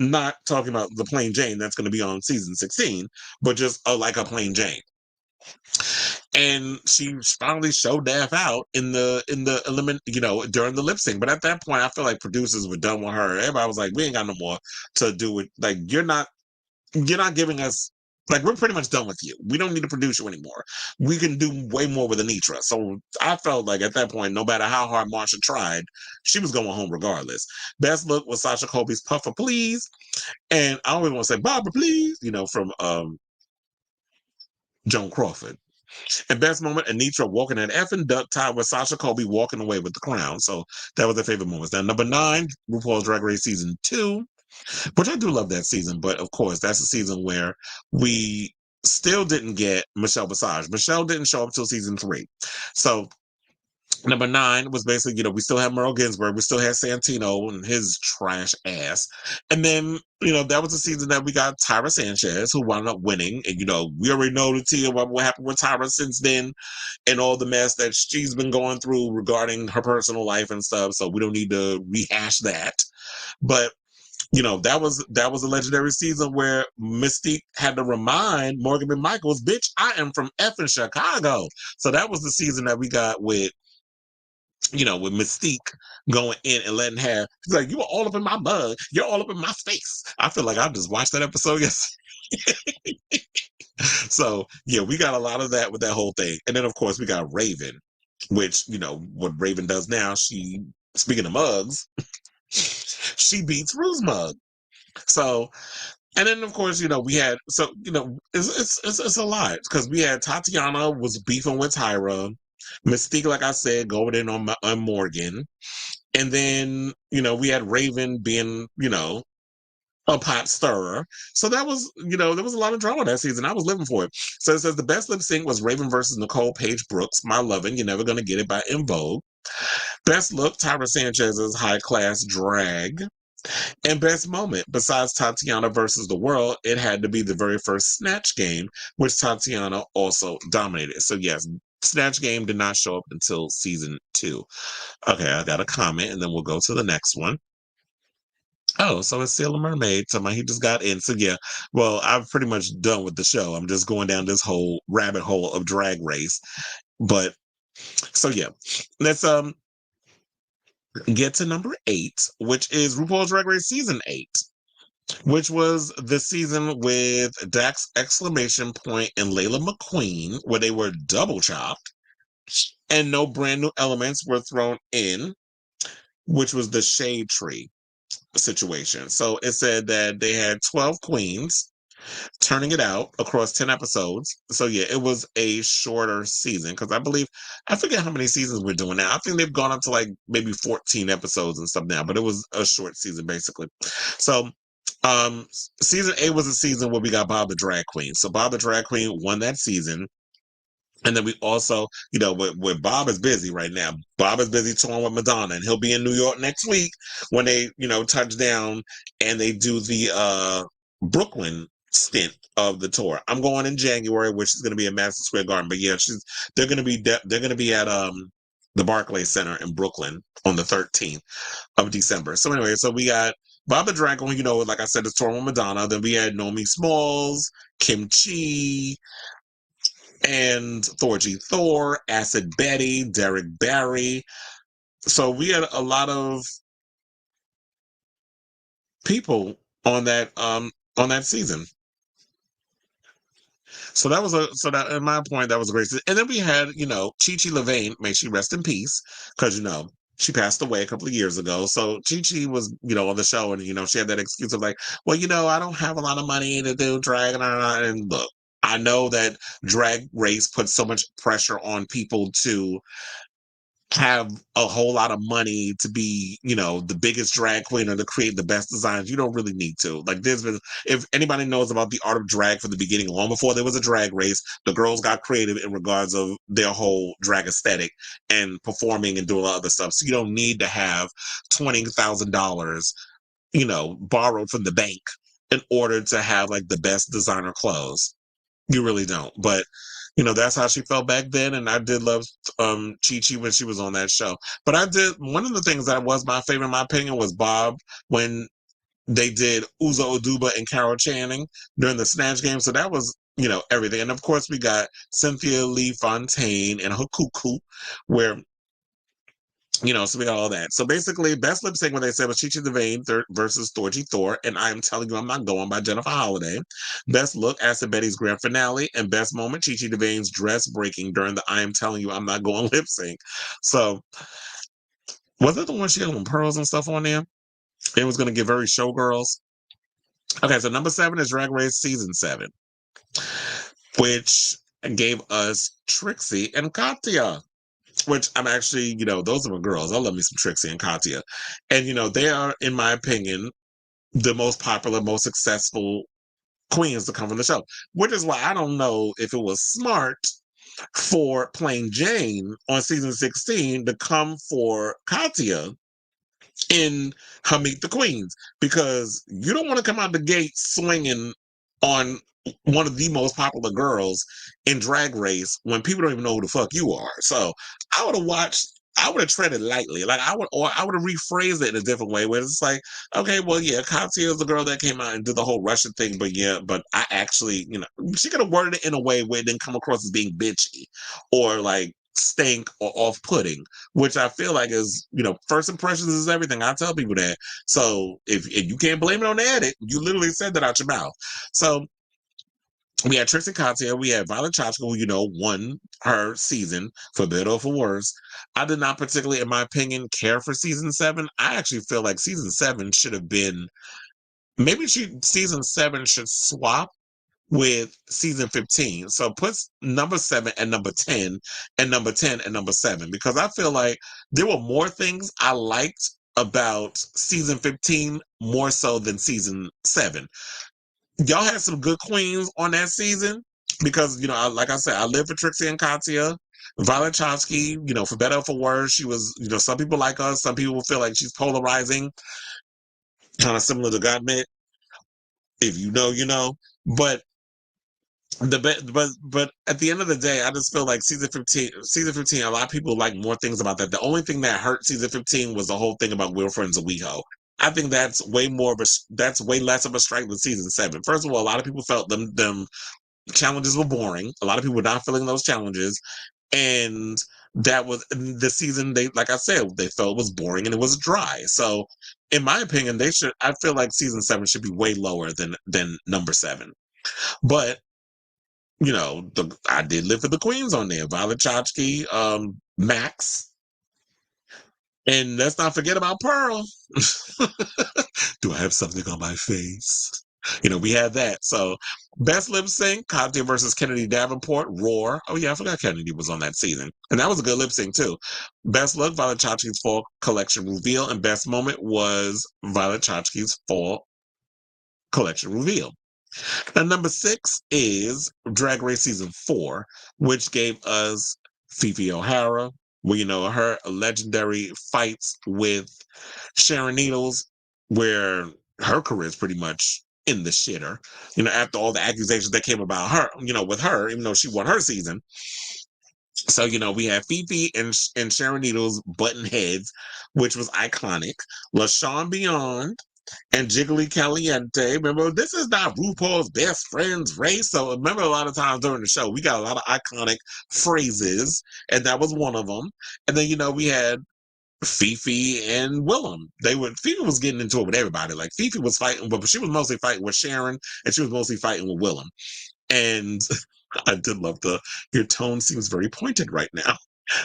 Not talking about the plain Jane that's going to be on season 16, but just like a plain Jane. And she finally showed Daff out in the during the lip sync. But at that point, I feel like producers were done with her. Everybody was like, we ain't got no more to do with, like, you're not giving us Like, we're pretty much done with you. We don't need to produce you anymore. We can do way more with Anitra. So I felt like at that point, no matter how hard Marsha tried, she was going home regardless. Best look was Sasha Colby's Puffer Please. And I always want to say, Barbara, please, from Joan Crawford. And best moment, Anitra walking an effing duck tie with Sasha Colby walking away with the crown. So that was their favorite moments. Now, number 9, RuPaul's Drag Race Season 2. Which I do love that season, but of course, that's a season where we still didn't get Michelle Visage. Michelle didn't show up till season 3. So number 9 was basically, we still had Merle Ginsburg, we still had Santino and his trash ass. And then, that was the season that we got Tyra Sanchez, who wound up winning. And, we already know the tea about what happened with Tyra since then and all the mess that she's been going through regarding her personal life and stuff. So we don't need to rehash that. But that was a legendary season where Mystique had to remind Morgan B. Michaels, bitch, I am from effing Chicago. So that was the season that we got with Mystique going in and letting her, she's like, you were all up in my mug. You're all up in my face. I feel like I just watched that episode yesterday. So, yeah, we got a lot of that with that whole thing. And then, of course, we got Raven, which, what Raven does now, speaking of mugs, she beats Rue's mug. So, and then of course, we had, it's a lot because we had Tatiana was beefing with Tyra, Mystique, like I said, going in on Morgan, and then we had Raven being a pot stirrer. So that was there was a lot of drama that season. I was living for it. So it says the best lip sync was Raven versus Nicole Paige Brooks. My Lovin', You're Never Gonna Get It by En Vogue. Best look, Tyra Sanchez's High Class Drag. And best moment, besides Tatiana versus the world, it had to be the very first Snatch Game, which Tatiana also dominated. So yes, Snatch Game did not show up until season 2. Okay, I got a comment, and then we'll go to the next one. Oh, so it's Sailor Mermaid. He just got in. So yeah, well, I'm pretty much done with the show. I'm just going down this whole rabbit hole of Drag Race. But so yeah, let's get to number 8, which is RuPaul's Drag Race Season 8, which was the season with Dax exclamation point and Layla McQueen, where they were double chopped and no brand new elements were thrown in, which was the Shade Tree situation. So it said that they had 12 queens turning it out across 10 episodes. So yeah, it was a shorter season because I forget how many seasons we're doing now. I think they've gone up to like maybe 14 episodes and stuff now, but it was a short season basically. So season 8 was a season where we got Bob the Drag Queen. So Bob the Drag Queen won that season. And then we also, where Bob is busy right now. Bob is busy touring with Madonna, and he'll be in New York next week when they, touch down and they do the Brooklyn stint of the tour. I'm going in January, which is going to be at Madison Square Garden. But yeah, they're going to be at the Barclays Center in Brooklyn on the 13th of December. So anyway, so we got Bob the Drag Queen, like I said, it's touring with Madonna. Then we had Naomi Smalls, Kim Chi, and Thorgy Thor, Acid Betty, Derek Barry. So we had a lot of people on that season. So that in my point, that was a great season. And then we had, Chi-Chi LaVaine, may she rest in peace, because she passed away a couple of years ago. So Chi-Chi was, on the show, and she had that excuse of like, well, I don't have a lot of money to do drag, and look, I know that Drag Race puts so much pressure on people to have a whole lot of money to be, the biggest drag queen or to create the best designs. You don't really need to. Like, if anybody knows about the art of drag from the beginning, long before there was a Drag Race, the girls got creative in regards of their whole drag aesthetic and performing and doing other stuff. So you don't need to have $20,000, borrowed from the bank in order to have like the best designer clothes. You really don't. But that's how she felt back then, and I did love Chi-Chi when she was on that show. But one of the things that was my favorite in my opinion was Bob when they did Uzo Aduba and Carol Channing during the Snatch Game. So that was, everything. And of course we got Cynthia Lee Fontaine and her Cuckoo, where So we got all that. So basically, best lip sync, when they said was Chi Chi DeVayne versus Thorgy Thor, and I am telling you, I'm not going by Jennifer Holiday. Best look, Acid Betty's grand finale, and best moment, Chi Chi DeVayne's dress breaking during the I am telling you, I'm not going lip sync. So, was it the one she had on pearls and stuff on there? It was going to get very showgirls. Okay, so number 7 is Drag Race Season 7, which gave us Trixie and Katya. Which I'm actually, those are my girls. I love me some Trixie and Katya. And, they are, in my opinion, the most popular, most successful queens to come from the show. Which is why I don't know if it was smart for Plain Jane on season 16 to come for Katya in her Meet the Queens. Because you don't want to come out the gate swinging on one of the most popular girls in Drag Race when people don't even know who the fuck you are. So I would have treaded lightly. Like I would have rephrased it in a different way where it's like, okay, well, yeah, Katya is the girl that came out and did the whole Russian thing, but I actually, she could have worded it in a way where it didn't come across as being bitchy or like stink or off-putting, which I feel like is, first impressions is everything. I tell people that. So if you can't blame it on the edit, you literally said that out your mouth. So we had Trixie Katya, we had Violet Chachka, who, won her season, for better or for worse. I did not particularly, in my opinion, care for season 7. I actually feel like season 7 should have been, season 7 should swap with season 15. So put number 7 and number 10, and number 10 and number 7, because I feel like there were more things I liked about season 15 more so than season 7. Y'all had some good queens on that season because, like I said, I live for Trixie and Katya. Violet Chachka, for better or for worse, she was, some people like us, some people feel like she's polarizing, kind of similar to Gottmik. If you know, you know. But at the end of the day, I just feel like season 15, a lot of people like more things about that. The only thing that hurt season 15 was the whole thing about We're Friends of WeHo. I think that's way less of a strike than season 7. First of all, a lot of people felt them challenges were boring. A lot of people were not feeling those challenges, and that was the season. They, like I said, they felt it was boring and it was dry. So, in my opinion, I feel like season 7 should be way lower than number 7. But I did live for the queens on there: Violet Chachka, Max. And let's not forget about Pearl. Do I have something on my face? We had that. So, best lip sync, Katya versus Kennedy Davenport, Roar. Oh, yeah, I forgot Kennedy was on that season. And that was a good lip sync, too. Best look, Violet Chachka's fall collection reveal. And best moment was Violet Chachka's fall collection reveal. And number 6 is Drag Race Season 4, which gave us Fifi O'Hara. Her legendary fights with Sharon Needles, where her career is pretty much in the shitter. After all the accusations that came about her, with her, even though she won her season. So, we had Fifi and Sharon Needles button heads, which was iconic. LaShawn Beyond and Jiggly Caliente. Remember, this is not RuPaul's best friends race. So remember, a lot of times during the show, we got a lot of iconic phrases, and that was one of them. And then, we had Fifi and Willem. Fifi was getting into it with everybody. Like, Fifi was fighting, but she was mostly fighting with Sharon, and she was mostly fighting with Willem. And I did love your tone seems very pointed right now.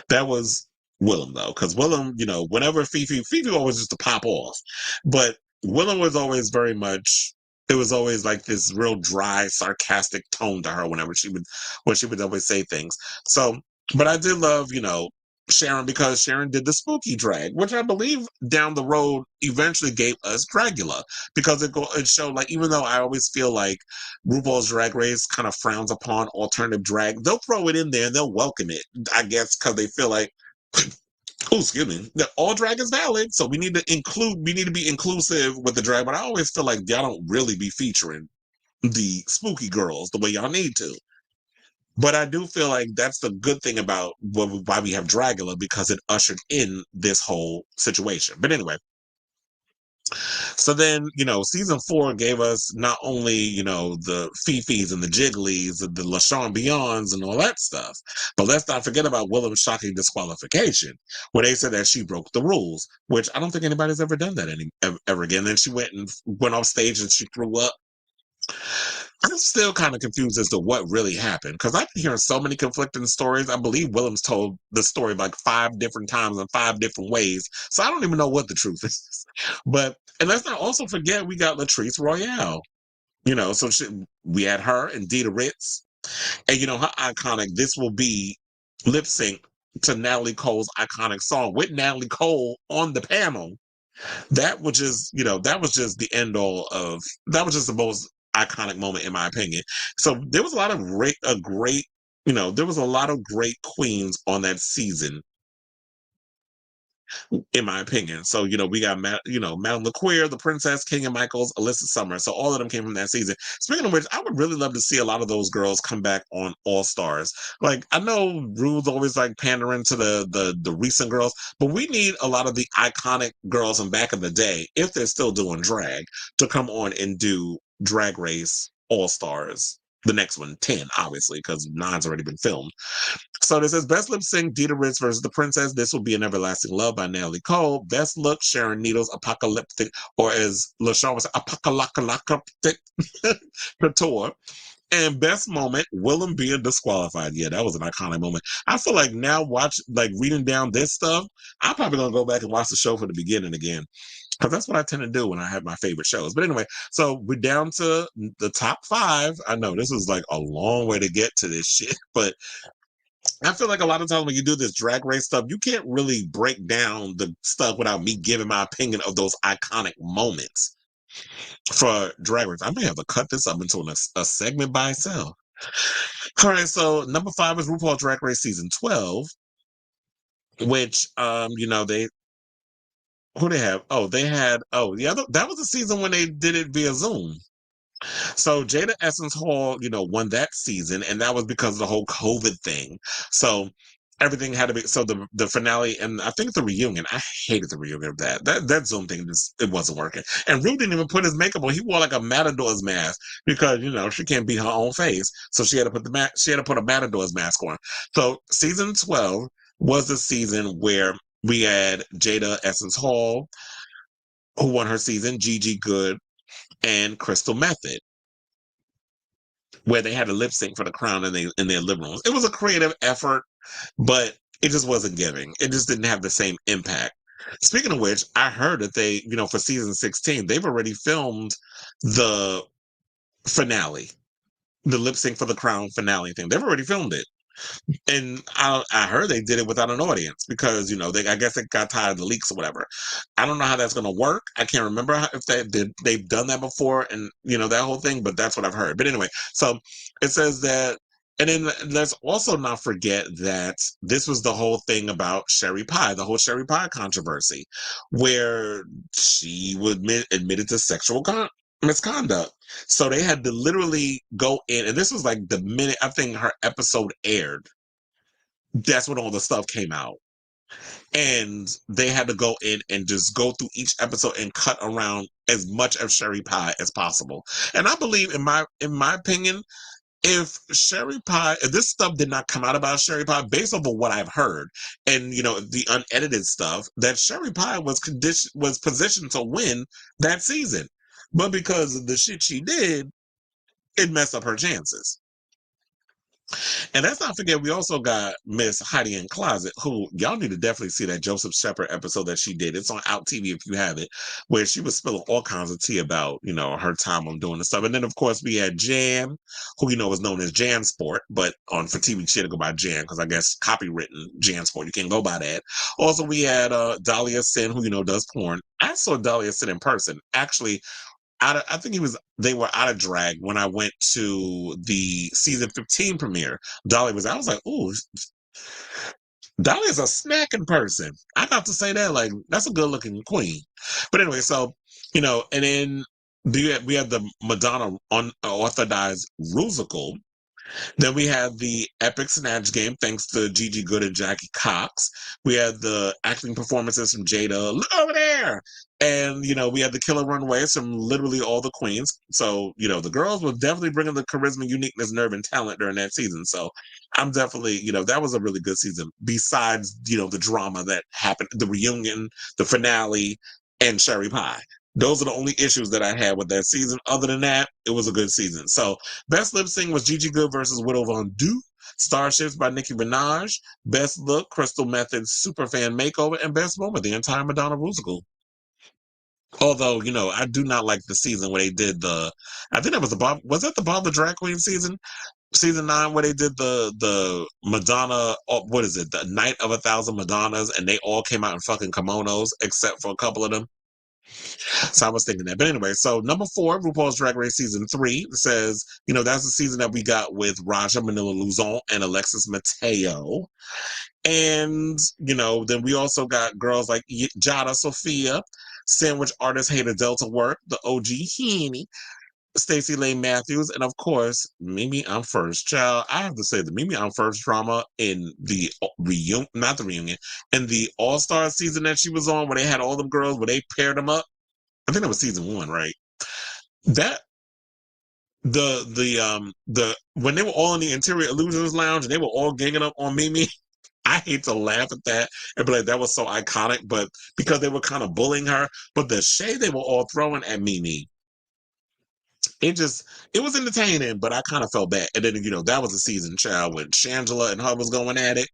That was Willem, though, because Willem, whenever Fifi always used to pop off, but Willem was always very much, it was always like this real dry, sarcastic tone to her when she would always say things. So, but I did love, Sharon, because Sharon did the spooky drag, which I believe down the road eventually gave us Dragula, because it showed, like, even though I always feel like RuPaul's Drag Race kind of frowns upon alternative drag, they'll throw it in there and they'll welcome it, I guess, because they feel like, oh, excuse me, all drag is valid, so we need to be inclusive with the drag, but I always feel like y'all don't really be featuring the spooky girls the way y'all need to. But I do feel like that's the good thing about why we have Dragula, because it ushered in this whole situation. But anyway, So then, season 4 gave us not only, the Fifis and the Jigglies, the LaShawn Beyonds and all that stuff, but let's not forget about Willam's shocking disqualification, where they said that she broke the rules, which I don't think anybody's ever done that ever again. Then she went off stage and she threw up. I'm still kind of confused as to what really happened, because I've been hearing so many conflicting stories. I believe Williams told the story like 5 different times in 5 different ways, so I don't even know what the truth is. And let's not also forget we got Latrice Royale. So we had her and Dita Ritz, and how iconic this will be, lip sync to Natalie Cole's iconic song with Natalie Cole on the panel. That was just the end all of, that was just the most iconic moment in my opinion. So there was a lot of there was a lot of great queens on that season, in my opinion. So, we got, Madame LaQueer, The Princess, King and Michaels, Alyssa Summers. So all of them came from that season. Speaking of which, I would really love to see a lot of those girls come back on All Stars. Like, I know Rue's always like pandering to the recent girls, but we need a lot of the iconic girls from back in the day, if they're still doing drag, to come on and do Drag Race All Stars. The next one, 10, obviously, because 9's already been filmed. So this says, best lip sync, Dita Ritz versus The Princess. This will be an Everlasting Love by Natalie Cole. Best look, Sharon Needles, Apocalyptic, or as LaShawn was, Apocalyptic Couture. And best moment, Willem being disqualified. Yeah, that was an iconic moment. I feel like now reading down this stuff, I'm probably going to go back and watch the show from the beginning again, because that's what I tend to do when I have my favorite shows. But anyway, so we're down to the top 5. I know this is like a long way to get to this shit, but I feel like a lot of times when you do this Drag Race stuff, you can't really break down the stuff without me giving my opinion of those iconic moments for Drag Race. I may have to cut this up into a segment by itself. All right, so number 5 is RuPaul Drag Race season 12, which that was the season when they did it via Zoom. So Jada Essence Hall, won that season, and that was because of the whole COVID thing. So everything had to be, so the finale, and I think the reunion, I hated the reunion of that Zoom thing, it wasn't working. And Ru didn't even put his makeup on. He wore like a Matador's mask because, she can't beat her own face. So she had to put a Matador's mask on. So season 12 was the season where we had Jada Essence Hall, who won her season, Gigi Good, and Crystal Method, where they had a lip sync for the crown in their living rooms. It was a creative effort, but it just wasn't giving. It just didn't have the same impact. Speaking of which, I heard that they, for season 16, they've already filmed the finale, the lip sync for the crown finale thing. They've already filmed it. And I heard they did it without an audience because, I guess they got tired of the leaks or whatever. I don't know how that's going to work. I can't remember if they've done that before and, that whole thing, but that's what I've heard. But anyway, so it says that, and then let's also not forget that this was the whole thing about Sherry Pie, the whole Sherry Pie controversy, where she admitted to sexual misconduct. So they had to literally go in, and this was like the minute I think her episode aired, that's when all the stuff came out. And they had to go in and just go through each episode and cut around as much of Sherry Pie as possible. And I believe, in my opinion, if this stuff did not come out about Sherry Pie, based on what I've heard, and the unedited stuff, that Sherry Pie was positioned to win that season. But because of the shit she did, it messed up her chances. And let's not forget, we also got Miss Heidi in Closet, who y'all need to definitely see that Joseph Shepard episode that she did. It's on Out TV if you have it, where she was spilling all kinds of tea about, her time on doing the stuff. And then, of course, we had Jan, who, was known as Jan Sport, but for TV, she had to go by Jan, because I guess copywritten Jan Sport, you can't go by that. Also, we had Dahlia Sin, who, does porn. I saw Dahlia Sin in person. Actually, I think they were out of drag when I went to the season 15 premiere. I was like, ooh, Dahlia's a smacking person. I got to say that, like, that's a good looking queen. But anyway, so, and then we have the Madonna unorthodox Rusical, Then we had the epic snatch game, thanks to Gigi Good and Jackie Cox. We had the acting performances from Jada, look over there. And, we had the killer runways from literally all the queens. So, the girls were definitely bringing the charisma, uniqueness, nerve, and talent during that season. So I'm definitely, that was a really good season. Besides, the drama that happened, the reunion, the finale, and Sherry Pie. Those are the only issues that I had with that season. Other than that, it was a good season. So, best lip sync was Gigi Good versus Widow Von Du. Starships by Nicki Minaj. Best look, Crystal Method's Superfan Makeover. And best moment, the entire Madonna musical. Although, I do not like the season where they did I think that was the Bob the Drag Queen season? Season 9 where they did the Madonna, what is it? The Night of 1,000 Madonnas, and they all came out in fucking kimonos, except for a couple of them. So I was thinking that. But anyway, so number 4, RuPaul's Drag Race Season 3 says, that's the season that we got with Raja Manila Luzon and Alexis Mateo. And, then we also got girls like Jada Sophia, Sandwich Artist Hater Delta Work, the OG Henny, Stacey Lane Matthews, and of course, Mimi I'm First. Child, I have to say the Mimi I'm First drama in the reunion, not the reunion, in the All-Star season that she was on, where they had all them girls, where they paired them up. I think that was season 1, right? That the when they were all in the Interior Illusions Lounge and they were all ganging up on Mimi, I hate to laugh at that and be like, that was so iconic, but because they were kind of bullying her, but the shade they were all throwing at Mimi, it was entertaining, but I kind of felt bad. And then, that was a season, child, when Shangela and her was going at it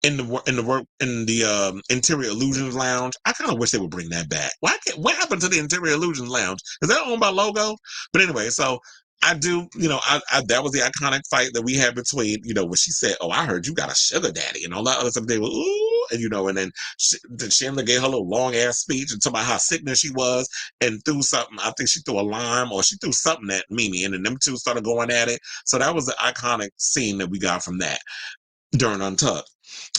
in the Interior Illusions Lounge. I kind of wish they would bring that back. What happened to the Interior Illusions Lounge? Is that owned by Logo? But anyway, so I do, that was the iconic fight that we had between, when she said, "Oh, I heard you got a sugar daddy," and all that other stuff. They were, ooh, and then Shangela gave her little long ass speech and talked about how sickness she was, and threw something. I think she threw a lime or she threw something at Mimi, and then them two started going at it. So that was the iconic scene that we got from that during Untucked.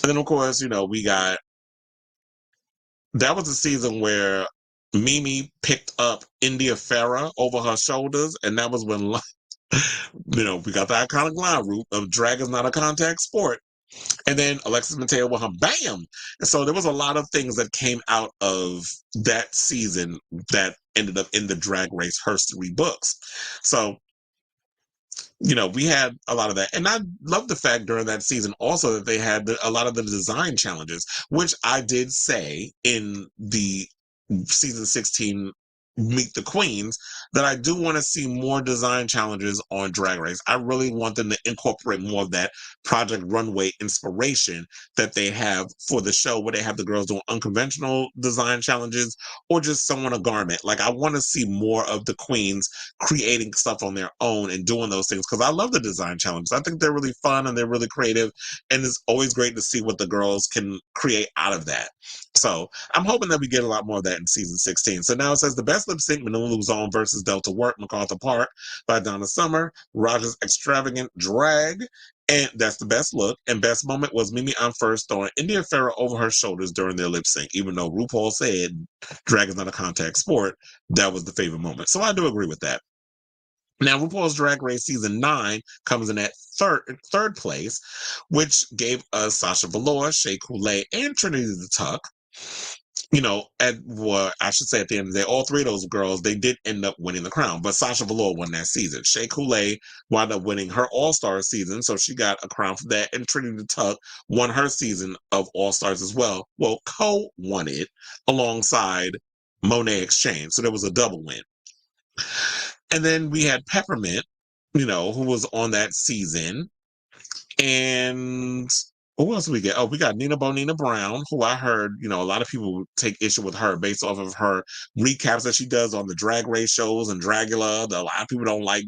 And then, of course, we got, that was the season where Mimi picked up India Farah over her shoulders, and that was when, we got the iconic line route of drag is not a contact sport. And then Alexis Mateo with her bam. And so there was a lot of things that came out of that season that ended up in the Drag Race Herstory books. So, we had a lot of that. And I love the fact during that season also that they had a lot of the design challenges, which I did say in the season 16 Meet the Queens, that I do want to see more design challenges on Drag Race. I really want them to incorporate more of that Project Runway inspiration that they have for the show, where they have the girls doing unconventional design challenges or just sewing a garment. Like, I want to see more of the queens creating stuff on their own and doing those things, because I love the design challenges. I think they're really fun and they're really creative, and it's always great to see what the girls can create out of that. So I'm hoping that we get a lot more of that in season 16. So now it says the best lip sync, Manila Luzon versus Delta Work, MacArthur Park by Donna Summer, Rogers Extravagant Drag, and that's the best look. And best moment was Mimi I'm First throwing India Farah over her shoulders during their lip sync. Even though RuPaul said drag is not a contact sport, that was the favorite moment. So I do agree with that. Now, RuPaul's Drag Race Season 9 comes in at third place, which gave us Sasha Velour, Shea Coulee, and Trinity the Tuck. I should say at the end of the day, all three of those girls, they did end up winning the crown, but Sasha Velour won that season. Shea Coulee wound up winning her All-Star season, so she got a crown for that, and Trinity the Tuck won her season of All-Stars as well. Well, co-won it alongside Monet Exchange, so there was a double win. And then we had Peppermint, who was on that season. And who else we get? Oh, we got Nina Bonina Brown, who I heard, a lot of people take issue with her based off of her recaps that she does on the Drag Race shows and Dragula. A lot of people don't like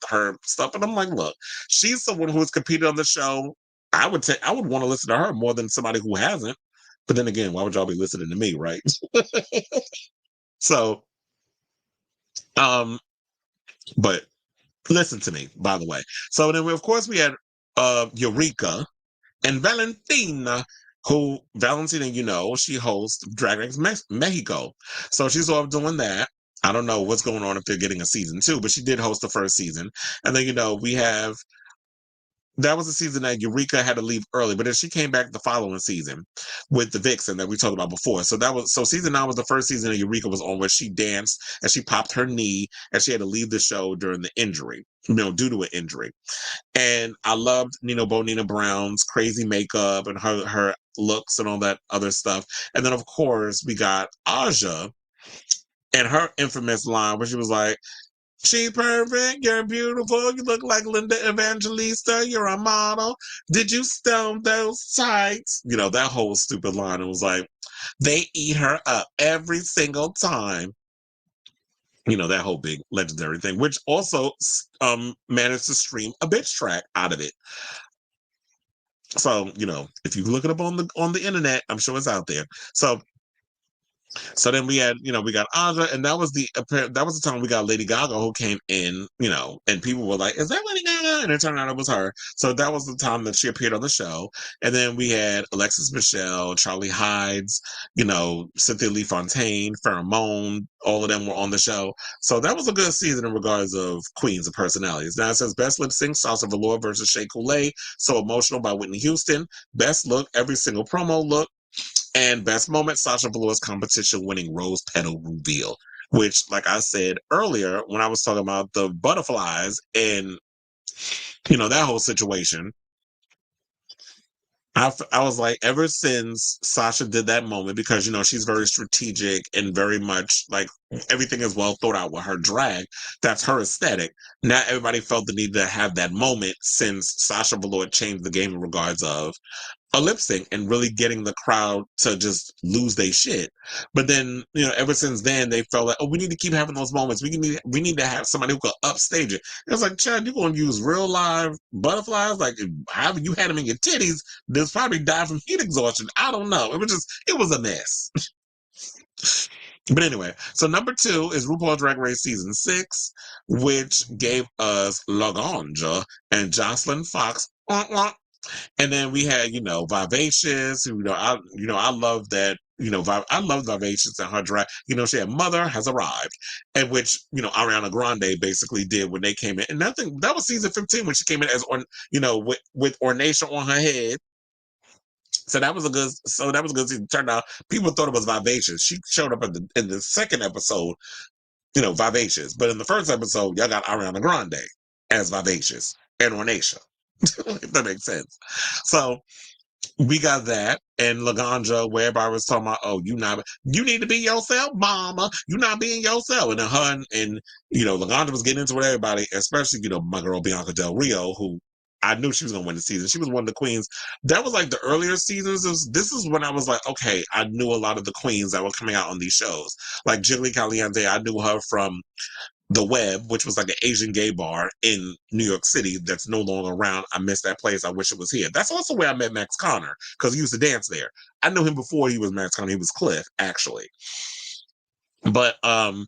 her stuff. And I'm like, look, she's someone who has competed on the show. I would want to listen to her more than somebody who hasn't. But then again, why would y'all be listening to me, right? So, but listen to me, by the way. So then, of course, we had Eureka and Valentina, Valentina, she hosts Drag Race Mexico. So she's off doing that. I don't know what's going on if they're getting a season 2, but she did host the first season. And then, we have that was the season that Eureka had to leave early, but then she came back the following season with the Vixen that we talked about before. So season 9 was the first season that Eureka was on, where she danced and she popped her knee and she had to leave the show during the injury, due to an injury. And I loved Nina Brown's crazy makeup and her looks and all that other stuff. And then of course we got Aja and her infamous line where she was like, "She's perfect, you're beautiful, you look like Linda Evangelista, you're a model. Did you stone those tights?" That whole stupid line. It was like, they eat her up every single time. That whole big legendary thing, which also managed to stream a bitch track out of it. So, if you look it up on the internet, I'm sure it's out there. So then we had, we got Aja, and that was the time we got Lady Gaga, who came in, and people were like, "Is that Lady Gaga?" And it turned out it was her. So that was the time that she appeared on the show. And then we had Alexis Michelle, Charlie Hides, Cynthia Lee Fontaine, Pheromone, all of them were on the show. So that was a good season in regards of queens and personalities. Now it says best lip sync, Sasha Velour versus Shea Coulee, So Emotional by Whitney Houston. Best look, every single promo look. And best moment, Sasha Velour's competition winning rose petal reveal, which, like I said earlier, when I was talking about the butterflies and, that whole situation, I was like, ever since Sasha did that moment, because, she's very strategic and very much like everything is well thought out with her drag. That's her aesthetic. Now everybody felt the need to have that moment since Sasha Velour changed the game in regards of a lip sync and really getting the crowd to just lose their shit. But then, ever since then, they felt like, oh, we need to keep having those moments. We need to have somebody who can upstage it. It was like, Chad, you're going to use real live butterflies? Like, however you had them in your titties, there's probably died from heat exhaustion. I don't know. It was a mess. But anyway, so number 2 is RuPaul Drag Race Season 6, which gave us Laganja and Jocelyn Fox. And then we had, Vivacious. I love that. I love Vivacious and her drag. She had Mother Has Arrived, and which Ariana Grande basically did when they came in. And that was season 15 when she came in as with Ornation on her head. So that was a good season. Turned out people thought it was Vivacious. She showed up in the second episode, Vivacious. But in the first episode, y'all got Ariana Grande as Vivacious and Ornation. If that makes sense. So we got that, and Laganja, where everybody was talking about, oh, you need to be yourself, mama. You're not being yourself. And then her and Laganja was getting into it with everybody, especially, my girl Bianca Del Rio, who I knew she was gonna win the season. She was one of the queens. That was like the earlier seasons. This is when I was like, okay, I knew a lot of the queens that were coming out on these shows. Like Jiggly Caliente, I knew her from The Web, which was like an Asian gay bar in New York City that's no longer around. I miss that place. I wish it was here. That's also where I met Max Connor, because he used to dance there. I knew him before he was Max Connor. He was Cliff, actually. But and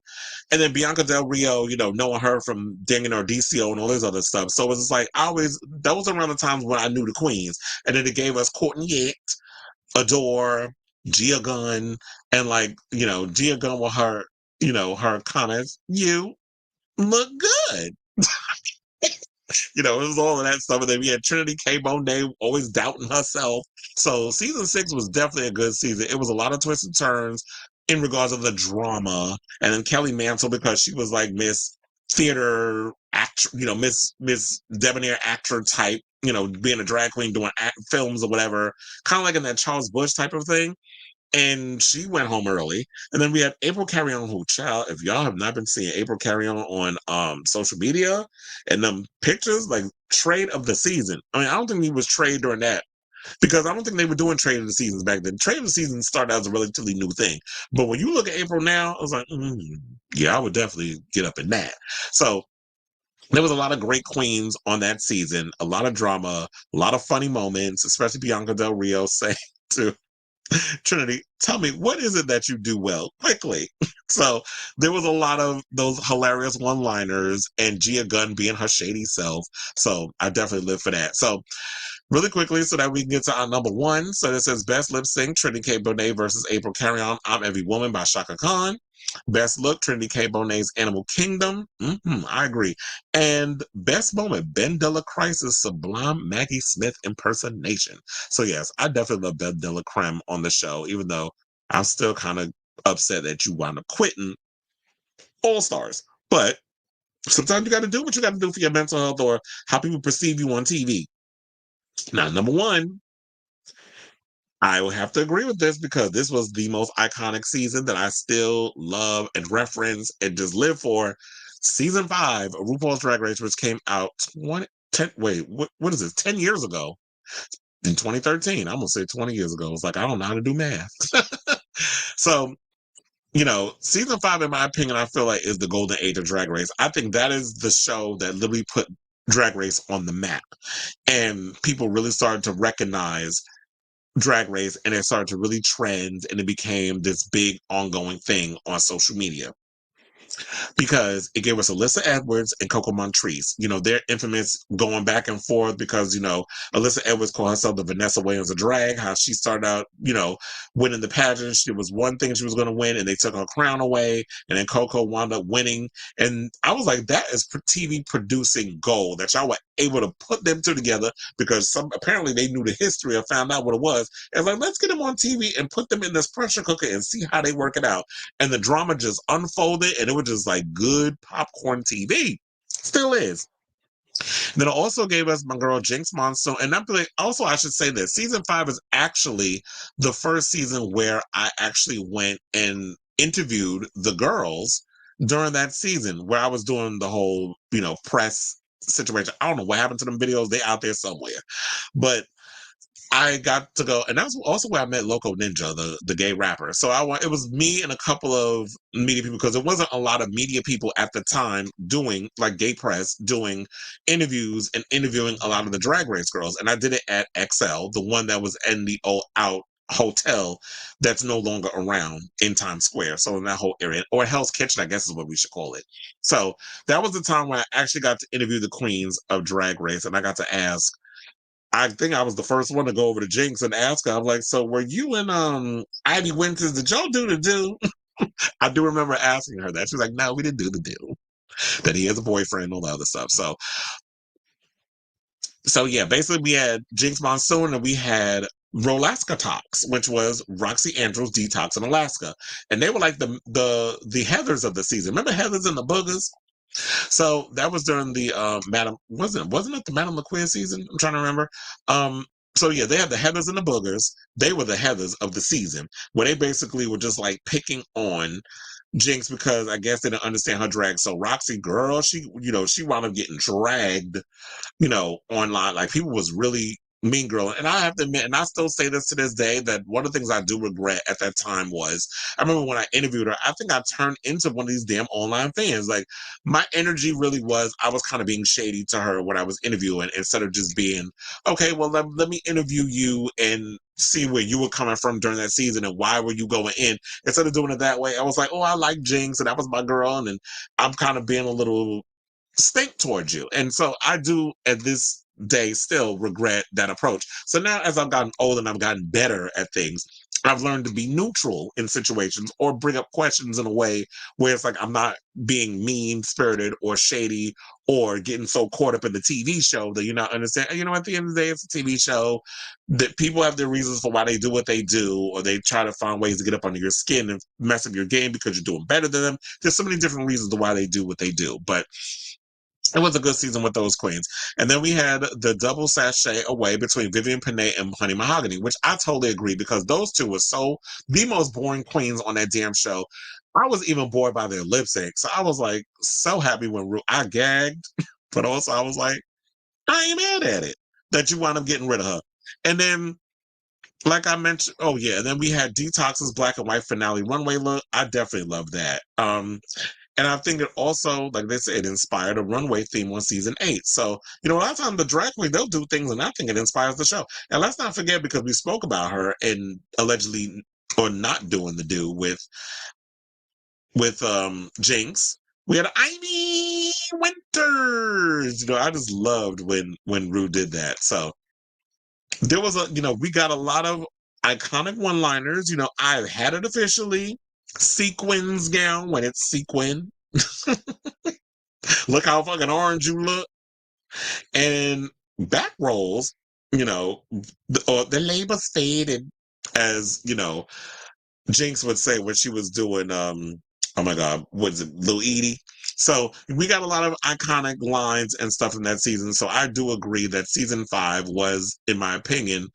then Bianca Del Rio, knowing her from Dingin' or DCO and all this other stuff. So it was like that was around the times when I knew the queens. And then it gave us Courtney, Adore, Gia Gunn, and Gia Gunn with her, her comments, you look good. It was all of that stuff. And then we had Trinity K. Bonet always doubting herself. So season 6 was definitely a good season. It was a lot of twists and turns in regards of the drama. And then Kelly Mantle, because she was like Miss Theater actor, Miss Debonair actor type, being a drag queen doing films or whatever, kind of like in that Charles Bush type of thing. And she went home early. And then we had April Carrion, who, child, if y'all have not been seeing April Carrion on social media and them pictures, like trade of the season. I mean, I don't think he was trade during that, because I don't think they were doing trade of the seasons back then. Trade of the seasons started as a relatively new thing. But when you look at April now, I was like, yeah, I would definitely get up in that. So there was a lot of great queens on that season, a lot of drama, a lot of funny moments, especially Bianca Del Rio saying to Trinity, tell me, what is it that you do well? Quickly. So there was a lot of those hilarious one-liners, and Gia Gunn being her shady self. So I definitely live for that. So really quickly so that we can get to our number one. So this says Best Lip Sync, Trinity K. Bonet versus April Carry On, I'm Every Woman by Shaka Khan. Best Look, Trinity K. Bonet's Animal Kingdom. I agree. And Best Moment, Ben Della Crisis' Sublime Maggie Smith impersonation. So yes, I definitely love Ben Della Creme on the show, even though I'm still kind of upset that you wound up quitting All Stars. But sometimes you got to do what you got to do for your mental health or how people perceive you on TV. Now, number one, I will have to agree with this because this was the most iconic season that I still love and reference and just live for. Season 5 of RuPaul's Drag Race, which came out 10 years ago? In 2013. I'm going to say 20 years ago. It's like, I don't know how to do math. So, you know, season 5, in my opinion, I feel like is the golden age of Drag Race. I think that is the show that literally put Drag Race on the map. And people really started to recognize Drag Race, and it started to really trend, and it became this big ongoing thing on social media. Because it gave us Alyssa Edwards and Coco Montrese. You know, they're infamous going back and forth because, you know, Alyssa Edwards called herself the Vanessa Williams of drag, how she started out, you know, winning the pageant. She was one thing she was going to win, and they took her crown away, and then Coco wound up winning. And I was like, that is TV producing gold, that y'all were able to put them two together because apparently they knew the history or found out what it was. And like, let's get them on TV and put them in this pressure cooker and see how they work it out. And the drama just unfolded, and it was just like good popcorn TV. Still is. Then it also gave us my girl Jinx Monsoon. And also, I should say this. Season 5 is actually the first season where I actually went and interviewed the girls during that season, where I was doing the whole, you know, press situation. I don't know what happened to them videos. They're out there somewhere. But I got to go, and that was also where I met Loco Ninja, the gay rapper. So it was me and a couple of media people, because there wasn't a lot of media people at the time doing, like gay press, doing interviews and interviewing a lot of the Drag Race girls. And I did it at XL, the one that was in the out hotel that's no longer around in Times Square. So in that whole area, or Hell's Kitchen, I guess is what we should call it. So that was the time when I actually got to interview the queens of Drag Race, and I got to ask, I think I was the first one to go over to Jinx and ask her, I'm like, so were you and Ivy Winters, did y'all do the do? I do remember asking her that. She was like, no, we didn't do the do. That he has a boyfriend and all that other stuff. So yeah, basically we had Jinx Monsoon and we had Rolaska Talks, which was Roxy Andrews Detox in Alaska. And they were like the Heathers of the season. Remember Heathers and the Boogers? So that was during the wasn't it the Madame LaQueer season? I'm trying to remember. So yeah, they had the Heathers and the Boogers. They were the Heathers of the season, where they basically were just like picking on Jinx because I guess they didn't understand her drag. So Roxy, girl, she wound up getting dragged, you know, online. Like people was really mean girl. And I have to admit, and I still say this to this day, that one of the things I do regret at that time was, I remember when I interviewed her, I think I turned into one of these damn online fans. Like my energy really was, I was kind of being shady to her when I was interviewing, instead of just being, okay, well, let me interview you and see where you were coming from during that season and why were you going in. Instead of doing it that way, I was like, oh, I like Jinx and that was my girl. And then I'm kind of being a little stink towards you. And so I do at this day still regret that approach. So now as I've gotten older and I've gotten better at things, I've learned to be neutral in situations or bring up questions in a way where it's like I'm not being mean-spirited or shady or getting so caught up in the TV show that you're not understanding. You know, at the end of the day, it's a TV show that people have their reasons for why they do what they do, or they try to find ways to get up under your skin and mess up your game because you're doing better than them. There's so many different reasons to why they do what they do. But it was a good season with those queens. And then we had the double sachet away between Vivian Panay and Honey Mahogany, which I totally agree, because those two were the most boring queens on that damn show. I was even bored by their lip sync. So I was like so happy when I gagged, but also I was like, I ain't mad at it that you wound up getting rid of her. And then, like I mentioned, oh yeah, and then we had Detox's black and white finale runway look. I definitely love that. And I think it also, like they said, it inspired a runway theme on season 8. So, you know, a lot of times the drag queen, they'll do things and I think it inspires the show. And let's not forget, because we spoke about her and allegedly, or not doing the do with Jinx, we had Ivy Winters. You know, I just loved when Rue did that. So there was we got a lot of iconic one-liners. I've had it officially. Sequins gown when it's sequin. Look how fucking orange you look. And back rolls, the label's faded, as Jinx would say when she was doing oh my god, was it Lil Edie? So we got a lot of iconic lines and stuff in that season. So I do agree that season 5 was, in my opinion,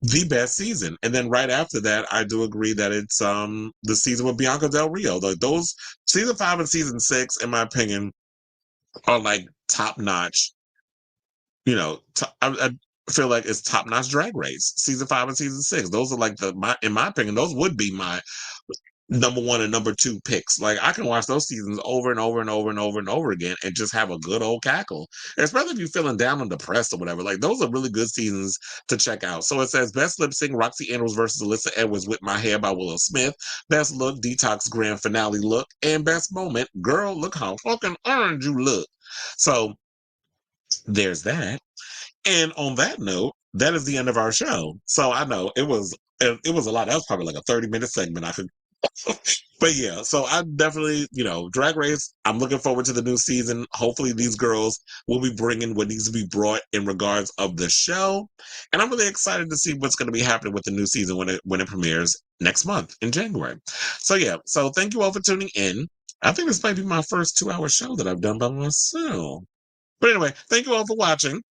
the best season. And then right after that, I do agree that it's the season with Bianca Del Rio. Like those season 5 and season 6, in my opinion, are like top notch. I feel like it's top notch Drag Race. Season 5 and season 6. Those are like in my opinion, those would be my number 1 and number 2 picks. Like I can watch those seasons over and over and over and over and over again and just have a good old cackle. Especially if you're feeling down and depressed or whatever. Like those are really good seasons to check out. So it says best lip sync, Roxy Andrews versus Alyssa Edwards, Whip My Hair by Willow Smith. Best look, Detox grand finale look. And best moment, girl, look how fucking orange you look. So there's that. And on that note, that is the end of our show. So I know it was a lot. That was probably like a 30-minute segment. But yeah, so I definitely, Drag Race, I'm looking forward to the new season. Hopefully these girls will be bringing what needs to be brought in regards of the show. And I'm really excited to see what's going to be happening with the new season when it premieres next month in January. So yeah, so thank you all for tuning in. I think this might be my first 2-hour show that I've done by myself. But anyway, thank you all for watching.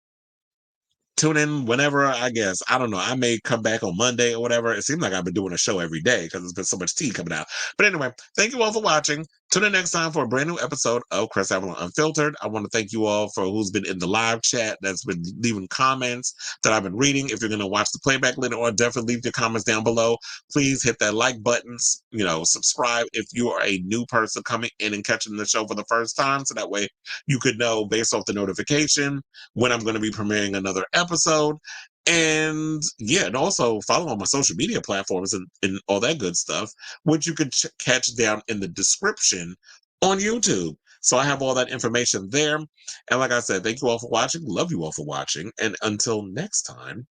Tune in whenever, I guess. I don't know. I may come back on Monday or whatever. It seems like I've been doing a show every day because there's been so much tea coming out. But anyway, thank you all for watching. Tune in next time for a brand new episode of Kris Avalon Unfiltered. I want to thank you all for who's been in the live chat, that's been leaving comments that I've been reading. If you're going to watch the playback later on, definitely leave your comments down below. Please hit that like button. Subscribe if you are a new person coming in and catching the show for the first time. So that way you could know based off the notification when I'm going to be premiering another episode. And yeah, and also follow on my social media platforms and all that good stuff, which you can catch down in the description on YouTube. So I have all that information there. And like I said, thank you all for watching. Love you all for watching. And until next time,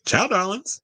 ciao, darlings.